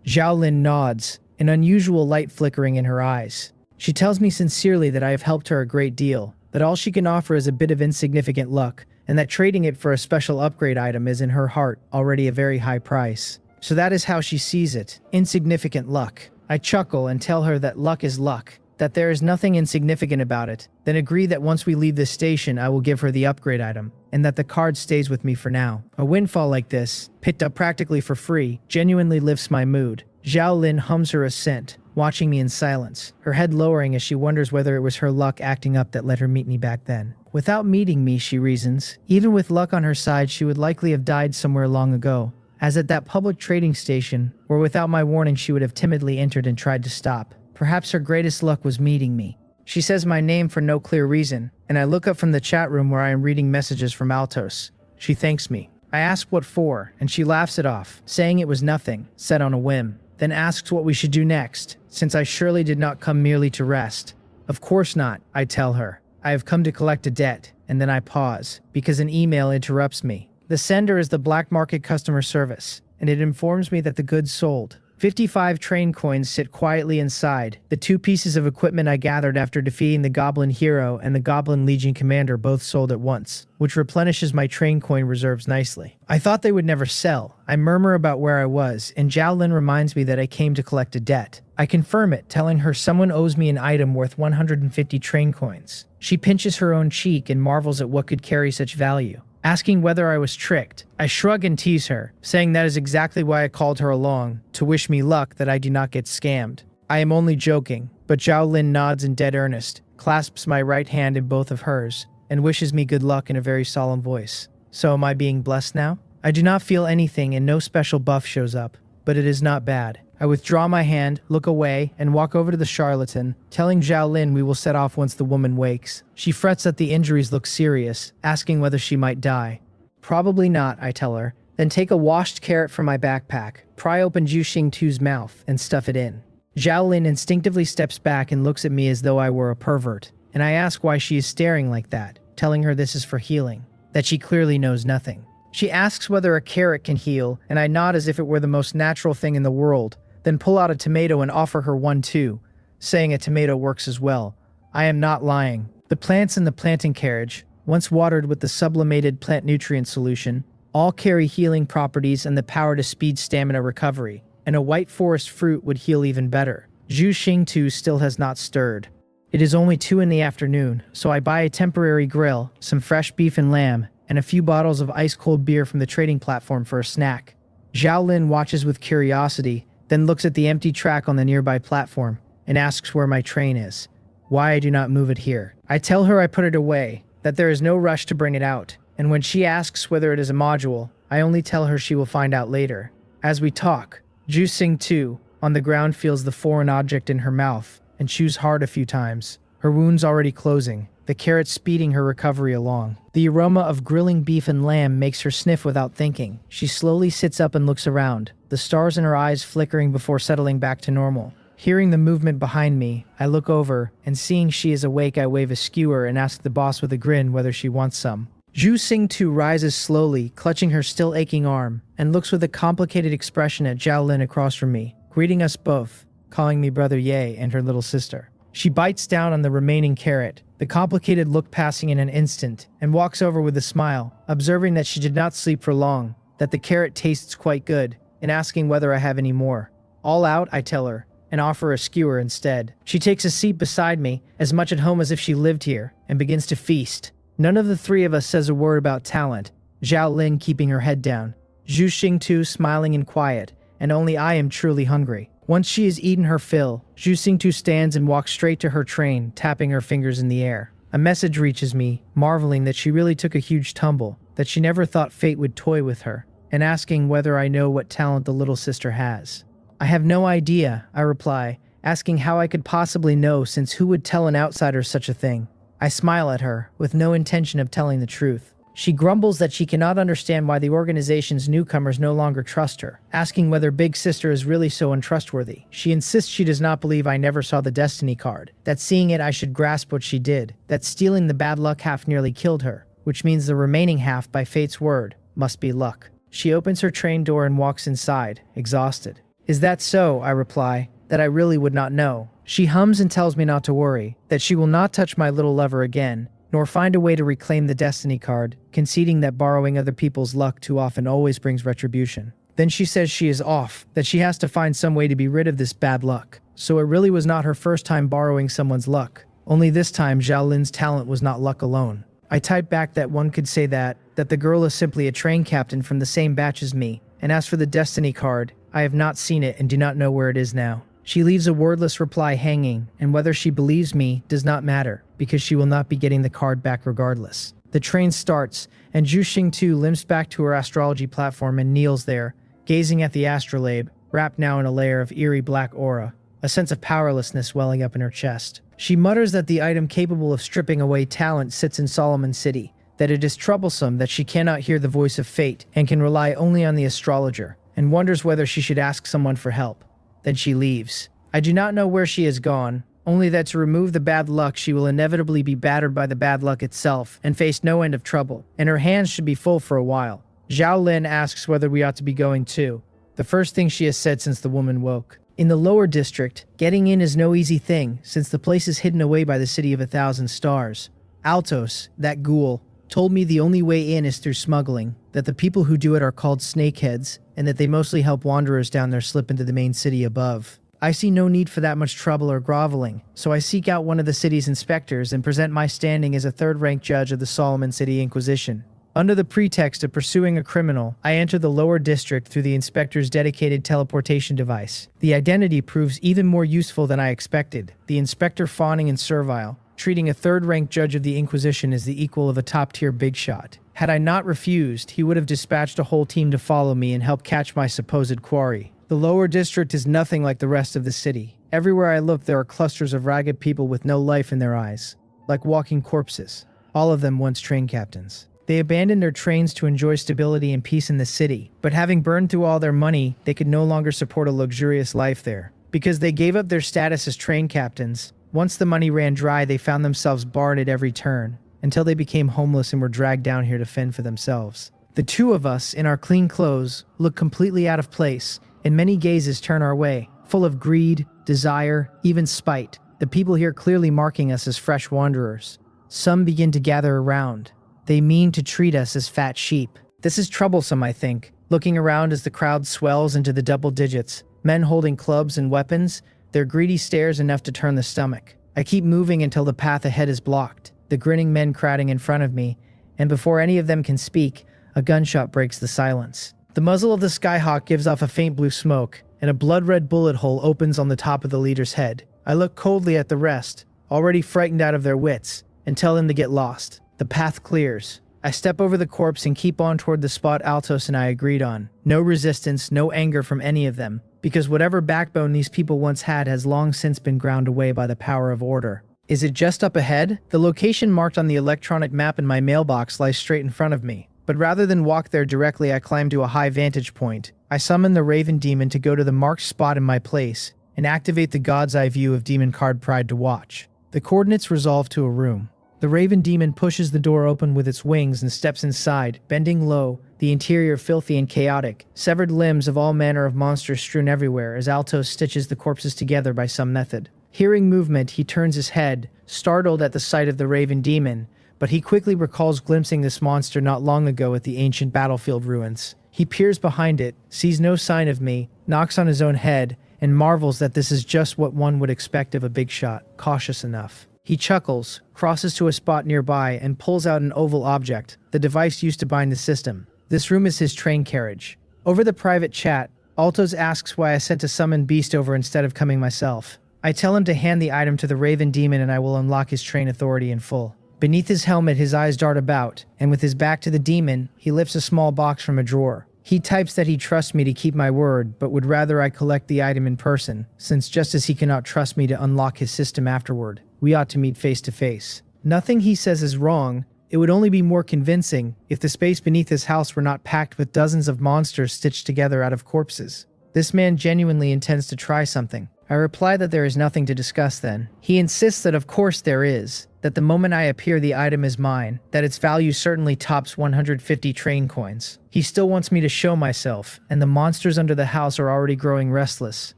Zhao Lin nods, an unusual light flickering in her eyes. She tells me sincerely that I have helped her a great deal, that all she can offer is a bit of insignificant luck, and that trading it for a special upgrade item is in her heart already a very high price. So that is how she sees it, insignificant luck. I chuckle and tell her that luck is luck, that there is nothing insignificant about it, then agree that once we leave this station I will give her the upgrade item, and that the card stays with me for now. A windfall like this, picked up practically for free, genuinely lifts my mood. Zhao Lin hums her assent, watching me in silence, her head lowering as she wonders whether it was her luck acting up that let her meet me back then. Without meeting me, she reasons, even with luck on her side she would likely have died somewhere long ago, as at that public trading station, where without my warning she would have timidly entered and tried to stop. Perhaps her greatest luck was meeting me. She says my name for no clear reason, and I look up from the chat room where I am reading messages from Altos. She thanks me. I ask what for, and she laughs it off, saying it was nothing, said on a whim, then asks what we should do next, since I surely did not come merely to rest. Of course not, I tell her. I have come to collect a debt, and then I pause, because an email interrupts me. The sender is the black market customer service, and it informs me that the goods sold. 55 train coins sit quietly inside, the 2 pieces of equipment I gathered after defeating the Goblin Hero and the Goblin Legion Commander both sold at once, which replenishes my train coin reserves nicely. I thought they would never sell. I murmur about where I was, and Zhao Lin reminds me that I came to collect a debt. I confirm it, telling her someone owes me an item worth 150 train coins. She pinches her own cheek and marvels at what could carry such value, asking whether I was tricked. I shrug and tease her, saying that is exactly why I called her along, to wish me luck that I do not get scammed. I am only joking, but Zhao Lin nods in dead earnest, clasps my right hand in both of hers, and wishes me good luck in a very solemn voice. So am I being blessed now? I do not feel anything and no special buff shows up, but it is not bad. I withdraw my hand, look away, and walk over to the charlatan, telling Zhao Lin we will set off once the woman wakes. She frets that the injuries look serious, asking whether she might die. Probably not, I tell her, then take a washed carrot from my backpack, pry open Ju Sing-tu's mouth, and stuff it in. Zhao Lin instinctively steps back and looks at me as though I were a pervert, and I ask why she is staring like that, telling her this is for healing. that she clearly knows nothing. She asks whether a carrot can heal, and I nod as if it were the most natural thing in the world, then pull out a tomato and offer her one too, saying a tomato works as well. I am not lying. The plants in the planting carriage, once watered with the sublimated plant nutrient solution, all carry healing properties and the power to speed stamina recovery, and a white forest fruit would heal even better. Zhu Xingtu still has not stirred. It is only 2 in the afternoon, so I buy a temporary grill, some fresh beef and lamb, and a few bottles of ice-cold beer from the trading platform for a snack. Zhao Lin watches with curiosity, then looks at the empty track on the nearby platform, and asks where my train is. Why I do not move it here. I tell her I put it away, that there is no rush to bring it out, and when she asks whether it is a module, I only tell her she will find out later. As we talk, Zhu Xingtu, on the ground, feels the foreign object in her mouth, and chews hard a few times, her wounds already closing, the carrot speeding her recovery along. The aroma of grilling beef and lamb makes her sniff without thinking. She slowly sits up and looks around, the stars in her eyes flickering before settling back to normal. Hearing the movement behind me, I look over, and seeing she is awake, I wave a skewer and ask the boss with a grin whether she wants some. Zhu Xingtu rises slowly, clutching her still aching arm, and looks with a complicated expression at Zhao Lin across from me, greeting us both, calling me Brother Ye and her little sister. She bites down on the remaining carrot, the complicated look passing in an instant, and walks over with a smile, observing that she did not sleep for long, that the carrot tastes quite good, and asking whether I have any more. All out, I tell her, and offer a skewer instead. She takes a seat beside me, as much at home as if she lived here, and begins to feast. None of the 3 of us says a word about talent, Zhao Lin keeping her head down, Zhu Xingtu smiling and quiet, and only I am truly hungry. Once she has eaten her fill, Zhu Xingtu stands and walks straight to her train, tapping her fingers in the air. A message reaches me, marveling that she really took a huge tumble, that she never thought fate would toy with her, and asking whether I know what talent the little sister has. I have no idea, I reply, asking how I could possibly know since who would tell an outsider such a thing. I smile at her, with no intention of telling the truth. She grumbles that she cannot understand why the organization's newcomers no longer trust her, asking whether Big Sister is really so untrustworthy. She insists she does not believe I never saw the destiny card, that seeing it I should grasp what she did, that stealing the bad luck half nearly killed her, which means the remaining half, by fate's word, must be luck. She opens her train door and walks inside, exhausted. Is that so? I reply, that I really would not know. She hums and tells me not to worry, that she will not touch my little lover again, nor find a way to reclaim the destiny card, conceding that borrowing other people's luck too often always brings retribution. Then she says she is off, that she has to find some way to be rid of this bad luck. So it really was not her first time borrowing someone's luck. Only this time Zhao Lin's talent was not luck alone. I type back that one could say that the girl is simply a train captain from the same batch as me, and as for the destiny card, I have not seen it and do not know where it is now. She leaves a wordless reply hanging, and whether she believes me does not matter, because she will not be getting the card back regardless. The train starts, and Zhu Xingtu limps back to her astrology platform and kneels there, gazing at the astrolabe, wrapped now in a layer of eerie black aura, a sense of powerlessness welling up in her chest. She mutters that the item capable of stripping away talent sits in Solomon City, that it is troublesome that she cannot hear the voice of fate and can rely only on the astrologer, and wonders whether she should ask someone for help. Then she leaves. I do not know where she has gone, only that to remove the bad luck she will inevitably be battered by the bad luck itself and face no end of trouble, and her hands should be full for a while. Zhao Lin asks whether we ought to be going too, the first thing she has said since the woman woke. In the lower district, getting in is no easy thing, since the place is hidden away by the city of 1,000 stars. Altos, that ghoul, told me the only way in is through smuggling, that the people who do it are called snakeheads, and that they mostly help wanderers down there slip into the main city above. I see no need for that much trouble or groveling, so I seek out one of the city's inspectors and present my standing as a third-rank judge of the Solomon City Inquisition. Under the pretext of pursuing a criminal, I enter the lower district through the inspector's dedicated teleportation device. The identity proves even more useful than I expected, the inspector fawning and servile, treating a third-rank judge of the Inquisition as the equal of a top-tier big shot. Had I not refused, he would have dispatched a whole team to follow me and help catch my supposed quarry. The lower district is nothing like the rest of the city. Everywhere I look, there are clusters of ragged people with no life in their eyes, like walking corpses, all of them once train captains. They abandoned their trains to enjoy stability and peace in the city, but having burned through all their money, they could no longer support a luxurious life there. Because they gave up their status as train captains, once the money ran dry, they found themselves barred at every turn. until they became homeless and were dragged down here to fend for themselves. The two of us, in our clean clothes, look completely out of place, and many gazes turn our way, full of greed, desire, even spite. The people here clearly marking us as fresh wanderers. Some begin to gather around. They mean to treat us as fat sheep. This is troublesome, I think. Looking around as the crowd swells into the double digits, men holding clubs and weapons, their greedy stares enough to turn the stomach. I keep moving until the path ahead is blocked, the grinning men crowding in front of me, and before any of them can speak, a gunshot breaks the silence. The muzzle of the Skyhawk gives off a faint blue smoke, and a blood-red bullet hole opens on the top of the leader's head. I look coldly at the rest, already frightened out of their wits, and tell them to get lost. The path clears. I step over the corpse and keep on toward the spot Altos and I agreed on. No resistance, no anger from any of them, because whatever backbone these people once had has long since been ground away by the power of order. Is it just up ahead? The location marked on the electronic map in my mailbox lies straight in front of me. But rather than walk there directly, I climb to a high vantage point. I summon the Raven Demon to go to the marked spot in my place and activate the God's Eye view of Demon Card Pride to watch. The coordinates resolve to a room. The Raven Demon pushes the door open with its wings and steps inside, bending low, the interior filthy and chaotic, severed limbs of all manner of monsters strewn everywhere as Altos stitches the corpses together by some method. Hearing movement, he turns his head, startled at the sight of the Raven Demon, but he quickly recalls glimpsing this monster not long ago at the ancient battlefield ruins. He peers behind it, sees no sign of me, knocks on his own head, and marvels that this is just what one would expect of a big shot, cautious enough. He chuckles, crosses to a spot nearby, and pulls out an oval object, the device used to bind the system. This room is his train carriage. Over the private chat, Altos asks why I sent a summoned beast over instead of coming myself. I tell him to hand the item to the Raven Demon and I will unlock his train authority in full. Beneath his helmet, his eyes dart about, and with his back to the demon, he lifts a small box from a drawer. He types that he trusts me to keep my word, but would rather I collect the item in person, since just as he cannot trust me to unlock his system afterward, we ought to meet face to face. Nothing he says is wrong. It would only be more convincing if the space beneath his house were not packed with dozens of monsters stitched together out of corpses. This man genuinely intends to try something. I reply that there is nothing to discuss then. He insists that of course there is, that the moment I appear the item is mine, that its value certainly tops 150 train coins. He still wants me to show myself, and the monsters under the house are already growing restless.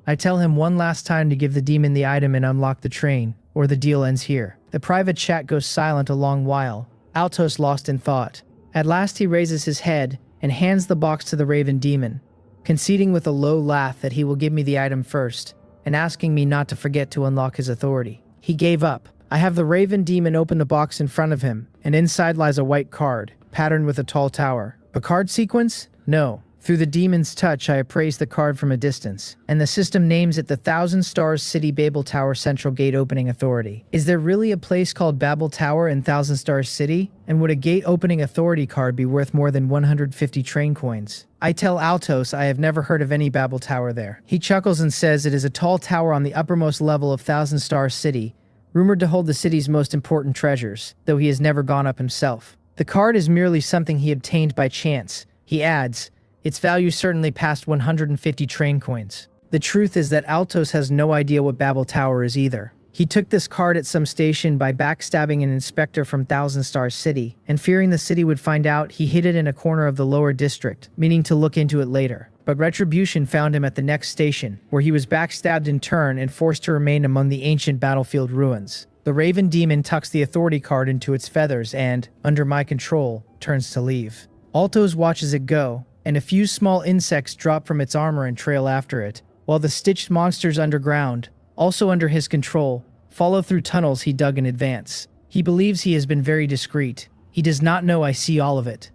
I tell him one last time to give the demon the item and unlock the train, or the deal ends here. The private chat goes silent a long while, Altos lost in thought. At last he raises his head and hands the box to the Raven Demon, conceding with a low laugh that he will give me the item first, and asking me not to forget to unlock his authority. He gave up. I have the Raven Demon open the box in front of him, and inside lies a white card, patterned with a tall tower. A card sequence? No. Through the demon's touch, I appraise the card from a distance, and the system names it the Thousand Stars City Babel Tower Central Gate Opening Authority. Is there really a place called Babel Tower in Thousand Stars City? And would a gate opening authority card be worth more than 150 train coins? I tell Altos I have never heard of any Babel Tower there. He chuckles and says it is a tall tower on the uppermost level of Thousand Stars City, rumored to hold the city's most important treasures, though he has never gone up himself. The card is merely something he obtained by chance. He adds, its value certainly passed 150 train coins. The truth is that Altos has no idea what Babel Tower is either. He took this card at some station by backstabbing an inspector from Thousand Stars City, and fearing the city would find out, he hid it in a corner of the lower district, meaning to look into it later. But retribution found him at the next station, where he was backstabbed in turn and forced to remain among the ancient battlefield ruins. The Raven Demon tucks the authority card into its feathers and, under my control, turns to leave. Altos watches it go, and a few small insects drop from its armor and trail after it, while the stitched monsters underground, also under his control, follow through tunnels he dug in advance. He believes he has been very discreet. He does not know I see all of it.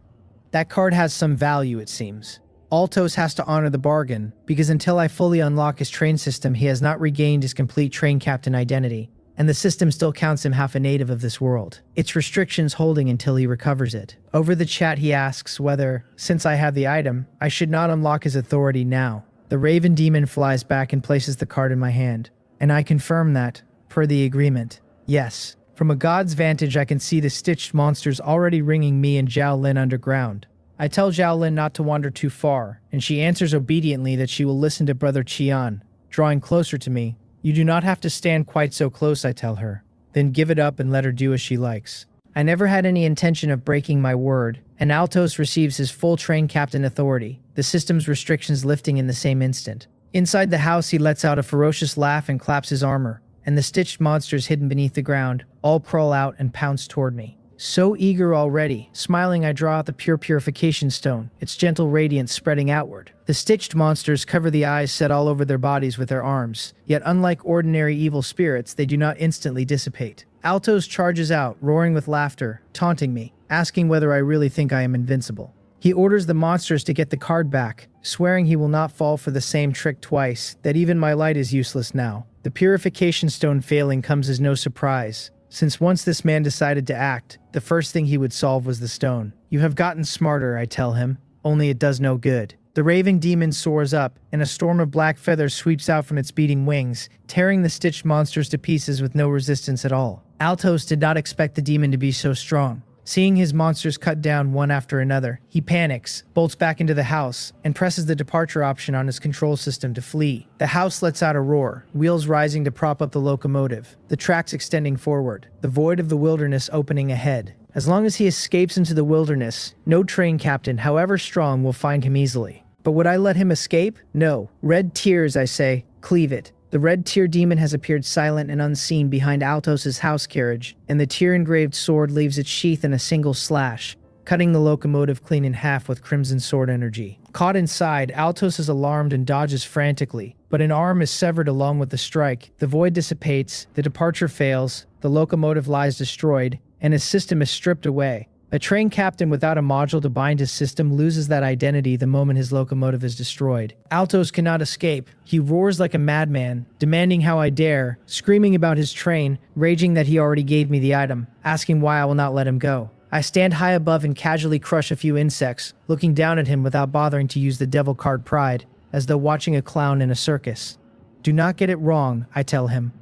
That card has some value, it seems. Altos has to honor the bargain, because until I fully unlock his train system, he has not regained his complete train captain identity, and the system still counts him half a native of this world. Its restrictions holding until he recovers it. Over the chat he asks whether, since I have the item, I should not unlock his authority now. The Raven Demon flies back and places the card in my hand, and I confirm that, per the agreement, yes. From a god's vantage I can see the stitched monsters already ringing me and Zhao Lin underground. I tell Zhao Lin not to wander too far, and she answers obediently that she will listen to Brother Qian. Drawing closer to me, you do not have to stand quite so close, I tell her. Then give it up and let her do as she likes. I never had any intention of breaking my word, and Altos receives his full train captain authority, the system's restrictions lifting in the same instant. Inside the house, he lets out a ferocious laugh and claps his armor, and the stitched monsters hidden beneath the ground all crawl out and pounce toward me. So eager already, smiling I draw out the pure purification stone, its gentle radiance spreading outward. The stitched monsters cover the eyes set all over their bodies with their arms, yet unlike ordinary evil spirits, they do not instantly dissipate. Altos charges out, roaring with laughter, taunting me, asking whether I really think I am invincible. He orders the monsters to get the card back, swearing he will not fall for the same trick twice, that even my light is useless now. The purification stone failing comes as no surprise, since once this man decided to act, the first thing he would solve was the stone. You have gotten smarter, I tell him, only it does no good. The raving demon soars up, and a storm of black feathers sweeps out from its beating wings, tearing the stitched monsters to pieces with no resistance at all. Altos did not expect the demon to be so strong. Seeing his monsters cut down one after another, he panics, bolts back into the house, and presses the departure option on his control system to flee. The house lets out a roar, wheels rising to prop up the locomotive, the tracks extending forward, the void of the wilderness opening ahead. As long as he escapes into the wilderness, no train captain, however strong, will find him easily. But would I let him escape? No. Red tears, I say, cleave it. The red tear demon has appeared silent and unseen behind Altos's house carriage, and the tear-engraved sword leaves its sheath in a single slash, cutting the locomotive clean in half with crimson sword energy. Caught inside, Altos is alarmed and dodges frantically, but an arm is severed along with the strike, the void dissipates, the departure fails, the locomotive lies destroyed, and his system is stripped away. A train captain without a module to bind his system loses that identity the moment his locomotive is destroyed. Altos cannot escape. He roars like a madman, demanding how I dare, screaming about his train, raging that he already gave me the item, asking why I will not let him go. I stand high above and casually crush a few insects, looking down at him without bothering to use the devil card pride, as though watching a clown in a circus. Do not get it wrong, I tell him.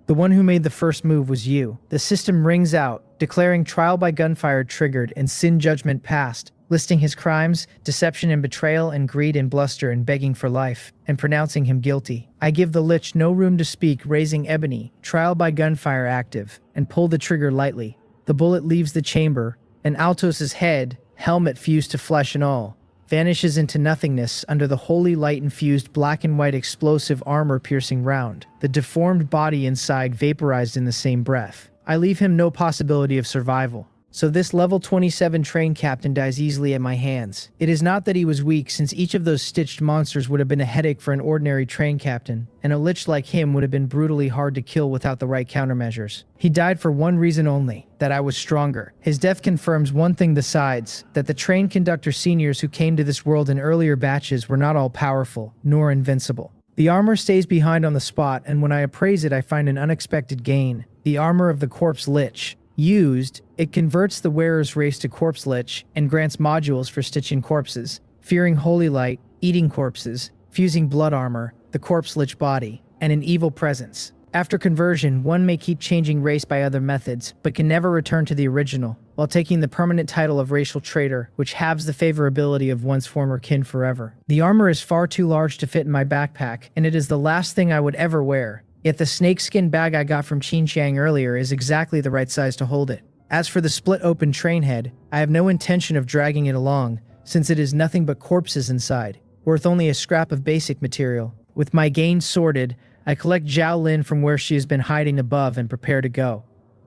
The one who made the first move was you. The system rings out, declaring trial by gunfire triggered and sin judgment passed, listing his crimes, deception and betrayal and greed and bluster and begging for life, and pronouncing him guilty. I give the lich no room to speak, raising ebony, trial by gunfire active, and pull the trigger lightly. The bullet leaves the chamber, and Altos's head, helmet fused to flesh and all, vanishes into nothingness under the holy light-infused black and white explosive armor-piercing round, the deformed body inside vaporized in the same breath. I leave him no possibility of survival. So this level 27 train captain dies easily at my hands. It is not that he was weak, since each of those stitched monsters would have been a headache for an ordinary train captain, and a lich like him would have been brutally hard to kill without the right countermeasures. He died for one reason only, that I was stronger. His death confirms one thing besides, that the train conductor seniors who came to this world in earlier batches were not all powerful, nor invincible. The armor stays behind on the spot, and when I appraise it I find an unexpected gain. The armor of the corpse lich. Used, it converts the wearer's race to corpse lich and grants modules for stitching corpses, fearing holy light, eating corpses, fusing blood armor, the corpse lich body, and an evil presence. After conversion, one may keep changing race by other methods, but can never return to the original, while taking the permanent title of racial traitor, which halves the favorability of one's former kin forever. The armor is far too large to fit in my backpack, and it is the last thing I would ever wear. Yet the snakeskin bag I got from Xinjiang earlier is exactly the right size to hold it. As for the split-open train head, I have no intention of dragging it along, since it is nothing but corpses inside, worth only a scrap of basic material. With my gains sorted, I collect Zhao Lin from where she has been hiding above and prepare to go.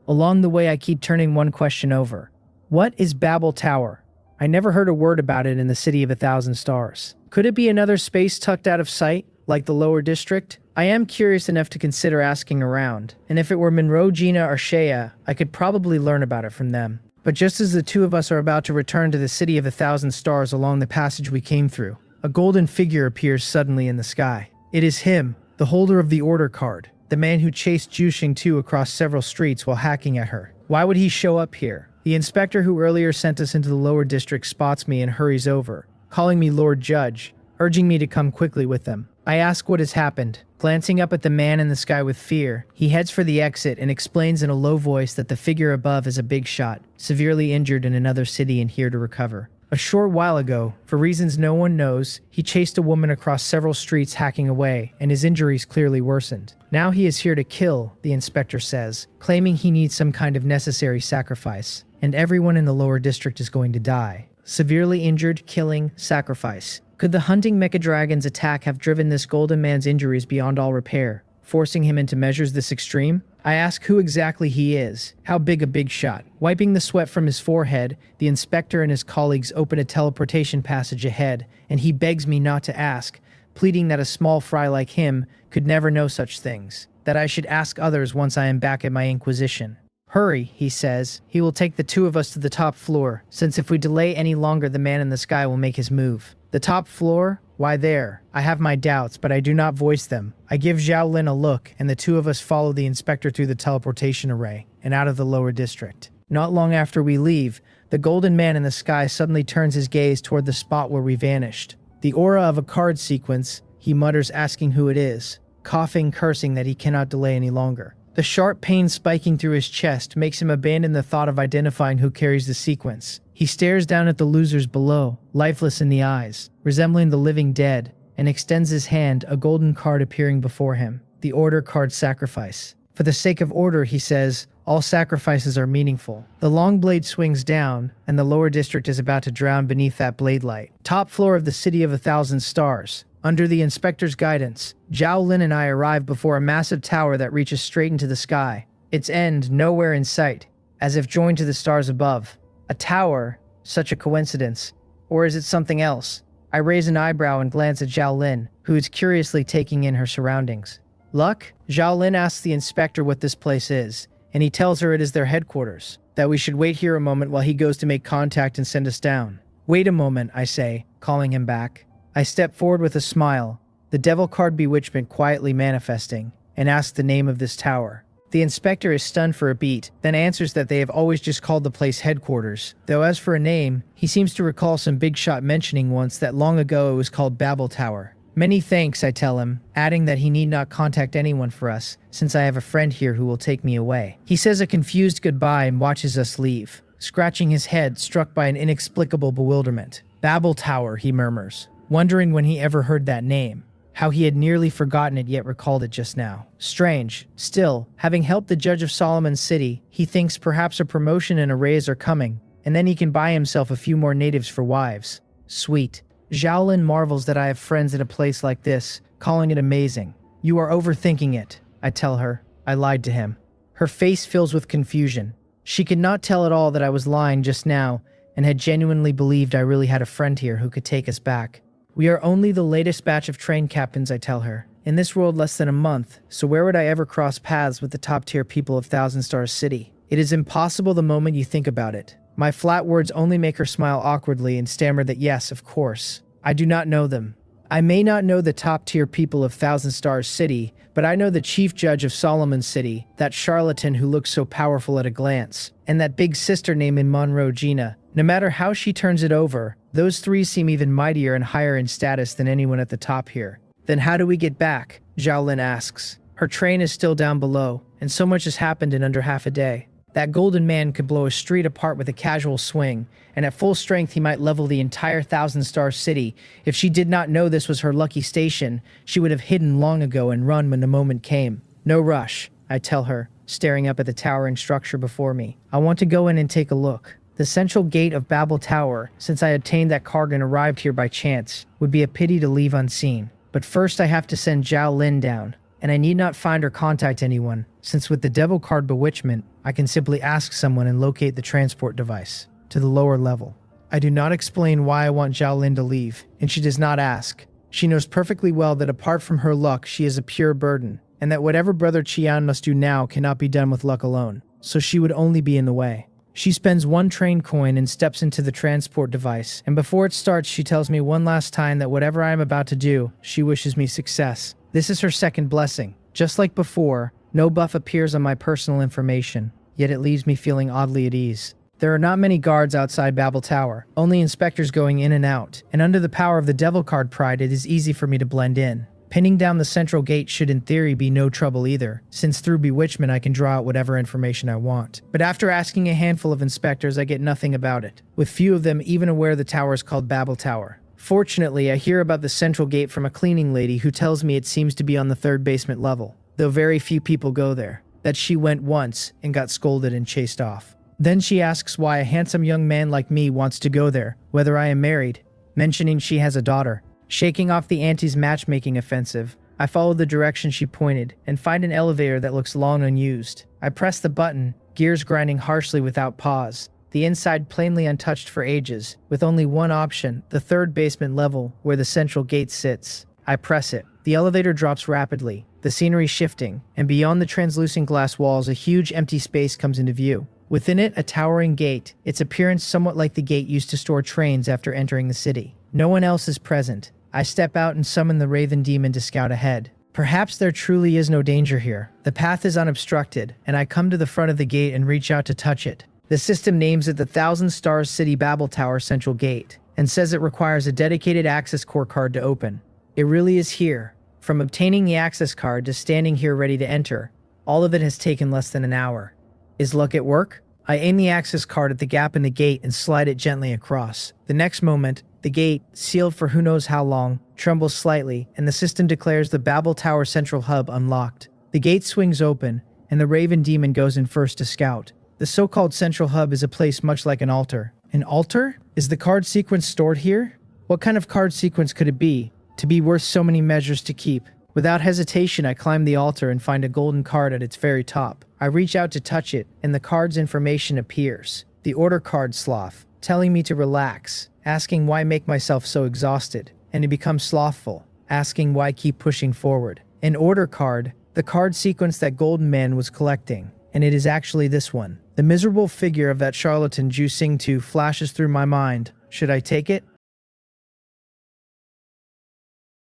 Along the way I keep turning one question over. What is Babel Tower? I never heard a word about it in the City of 1,000 Stars. Could it be another space tucked out of sight, like the lower district? I am curious enough to consider asking around, and if it were Monroe, Gina, or Shea, I could probably learn about it from them. But just as the two of us are about to return to the City of 1,000 Stars along the passage we came through, a golden figure appears suddenly in the sky. It is him, the holder of the order card, the man who chased Juxing 2 across several streets while hacking at her. Why would he show up here? The inspector who earlier sent us into the lower district spots me and hurries over, calling me Lord Judge, urging me to come quickly with them. I ask what has happened. Glancing up at the man in the sky with fear, he heads for the exit and explains in a low voice that the figure above is a big shot, severely injured in another city and here to recover. A short while ago, for reasons no one knows, he chased a woman across several streets hacking away, and his injuries clearly worsened. Now he is here to kill, the inspector says, claiming he needs some kind of necessary sacrifice. and everyone in the lower district is going to die. Severely injured, killing, sacrifice. Could the hunting mecha dragon's attack have driven this golden man's injuries beyond all repair, forcing him into measures this extreme? I ask who exactly he is. How big a big shot? Wiping the sweat from his forehead, the inspector and his colleagues open a teleportation passage ahead, and he begs me not to ask, pleading that a small fry like him could never know such things, that I should ask others once I am back at my inquisition. Hurry, he says. He will take the two of us to the top floor, since if we delay any longer the man in the sky will make his move. The top floor? Why there? I have my doubts, but I do not voice them. I give Zhao Lin a look, and the two of us follow the inspector through the teleportation array, and out of the lower district. Not long after we leave, the golden man in the sky suddenly turns his gaze toward the spot where we vanished. The aura of a card sequence, he mutters, asking who it is, coughing, cursing that he cannot delay any longer. The sharp pain spiking through his chest makes him abandon the thought of identifying who carries the sequence. He stares down at the losers below, lifeless in the eyes, resembling the living dead, and extends his hand, a golden card appearing before him. The order card sacrifice. For the sake of order, he says, all sacrifices are meaningful. The long blade swings down, and the lower district is about to drown beneath that blade light. Top floor of the City of 1,000 Stars. Under the inspector's guidance, Zhao Lin and I arrive before a massive tower that reaches straight into the sky. Its end nowhere in sight, as if joined to the stars above. A tower? Such a coincidence. Or is it something else? I raise an eyebrow and glance at Zhao Lin, who is curiously taking in her surroundings. Luck? Zhao Lin asks the inspector what this place is, and he tells her it is their headquarters, that we should wait here a moment while he goes to make contact and send us down. Wait a moment, I say, calling him back. I step forward with a smile, the devil card bewitchment quietly manifesting, and ask the name of this tower. The inspector is stunned for a beat, then answers that they have always just called the place headquarters, though as for a name, he seems to recall some big shot mentioning once that long ago it was called Babel Tower. Many thanks, I tell him, adding that he need not contact anyone for us, since I have a friend here who will take me away. He says a confused goodbye and watches us leave, scratching his head, struck by an inexplicable bewilderment. Babel Tower, he murmurs, wondering when he ever heard that name, how he had nearly forgotten it yet recalled it just now. Strange. Still, having helped the judge of Solomon's city, he thinks perhaps a promotion and a raise are coming, and then he can buy himself a few more natives for wives. Sweet. Zhao Lin marvels that I have friends at a place like this, calling it amazing. You are overthinking it, I tell her. I lied to him. Her face fills with confusion. She could not tell at all that I was lying just now, and had genuinely believed I really had a friend here who could take us back. We are only the latest batch of train captains, I tell her. In this world less than a month, so where would I ever cross paths with the top-tier people of Thousand Stars City? It is impossible the moment you think about it. My flat words only make her smile awkwardly and stammer that yes, of course. I do not know them. I may not know the top-tier people of Thousand Stars City, but I know the chief judge of Solomon's City, that charlatan who looks so powerful at a glance, and that big sister named Monroe Gina. No matter how she turns it over, those three seem even mightier and higher in status than anyone at the top here. Then how do we get back? Zhao Lin asks. Her train is still down below, and so much has happened in under half a day. That golden man could blow a street apart with a casual swing, and at full strength he might level the entire Thousand Star City. If she did not know this was her lucky station, she would have hidden long ago and run when the moment came. No rush, I tell her, staring up at the towering structure before me. I want to go in and take a look. The central gate of Babel Tower, since I obtained that card and arrived here by chance, would be a pity to leave unseen. But first I have to send Zhao Lin down, and I need not find or contact anyone, since with the devil card bewitchment, I can simply ask someone and locate the transport device to the lower level. I do not explain why I want Zhao Lin to leave, and she does not ask. She knows perfectly well that apart from her luck, she is a pure burden, and that whatever Brother Qian must do now cannot be done with luck alone, so she would only be in the way. She spends one train coin and steps into the transport device, and before it starts she tells me one last time that whatever I am about to do, she wishes me success. This is her second blessing. Just like before, no buff appears on my personal information, yet it leaves me feeling oddly at ease. There are not many guards outside Babel Tower, only inspectors going in and out, and under the power of the devil card pride it is easy for me to blend in. Pinning down the central gate should in theory be no trouble either, since through bewitchment I can draw out whatever information I want. But after asking a handful of inspectors I get nothing about it, with few of them even aware the tower is called Babel Tower. Fortunately, I hear about the central gate from a cleaning lady who tells me it seems to be on the third basement level, though very few people go there, that she went once and got scolded and chased off. Then she asks why a handsome young man like me wants to go there, whether I am married, mentioning she has a daughter. Shaking off the auntie's matchmaking offensive, I follow the direction she pointed and find an elevator that looks long unused. I press the button, gears grinding harshly without pause. The inside plainly untouched for ages, with only one option, the third basement level where the central gate sits. I press it. The elevator drops rapidly, the scenery shifting, and beyond the translucent glass walls a huge empty space comes into view. Within it, a towering gate, its appearance somewhat like the gate used to store trains after entering the city. No one else is present. I step out and summon the Raven Demon to scout ahead. Perhaps there truly is no danger here. The path is unobstructed, and I come to the front of the gate and reach out to touch it. The system names it the Thousand Stars City Babel Tower Central Gate, and says it requires a dedicated access core card to open. It really is here. From obtaining the access card to standing here ready to enter, all of it has taken less than an hour. Is luck at work? I aim the access card at the gap in the gate and slide it gently across. The next moment, the gate, sealed for who knows how long, trembles slightly, and the system declares the Babel Tower Central Hub unlocked. The gate swings open, and the Raven Demon goes in first to scout. The so-called Central Hub is a place much like an altar. An altar? Is the card sequence stored here? What kind of card sequence could it be, to be worth so many measures to keep? Without hesitation, I climb the altar and find a golden card at its very top. I reach out to touch it, and the card's information appears. The order card sloth, telling me to relax, asking why make myself so exhausted, and to become slothful, asking why keep pushing forward. An order card, the card sequence that Golden Man was collecting, and it is actually this one. The miserable figure of that charlatan Ju Sing Tu flashes through my mind. Should I take it?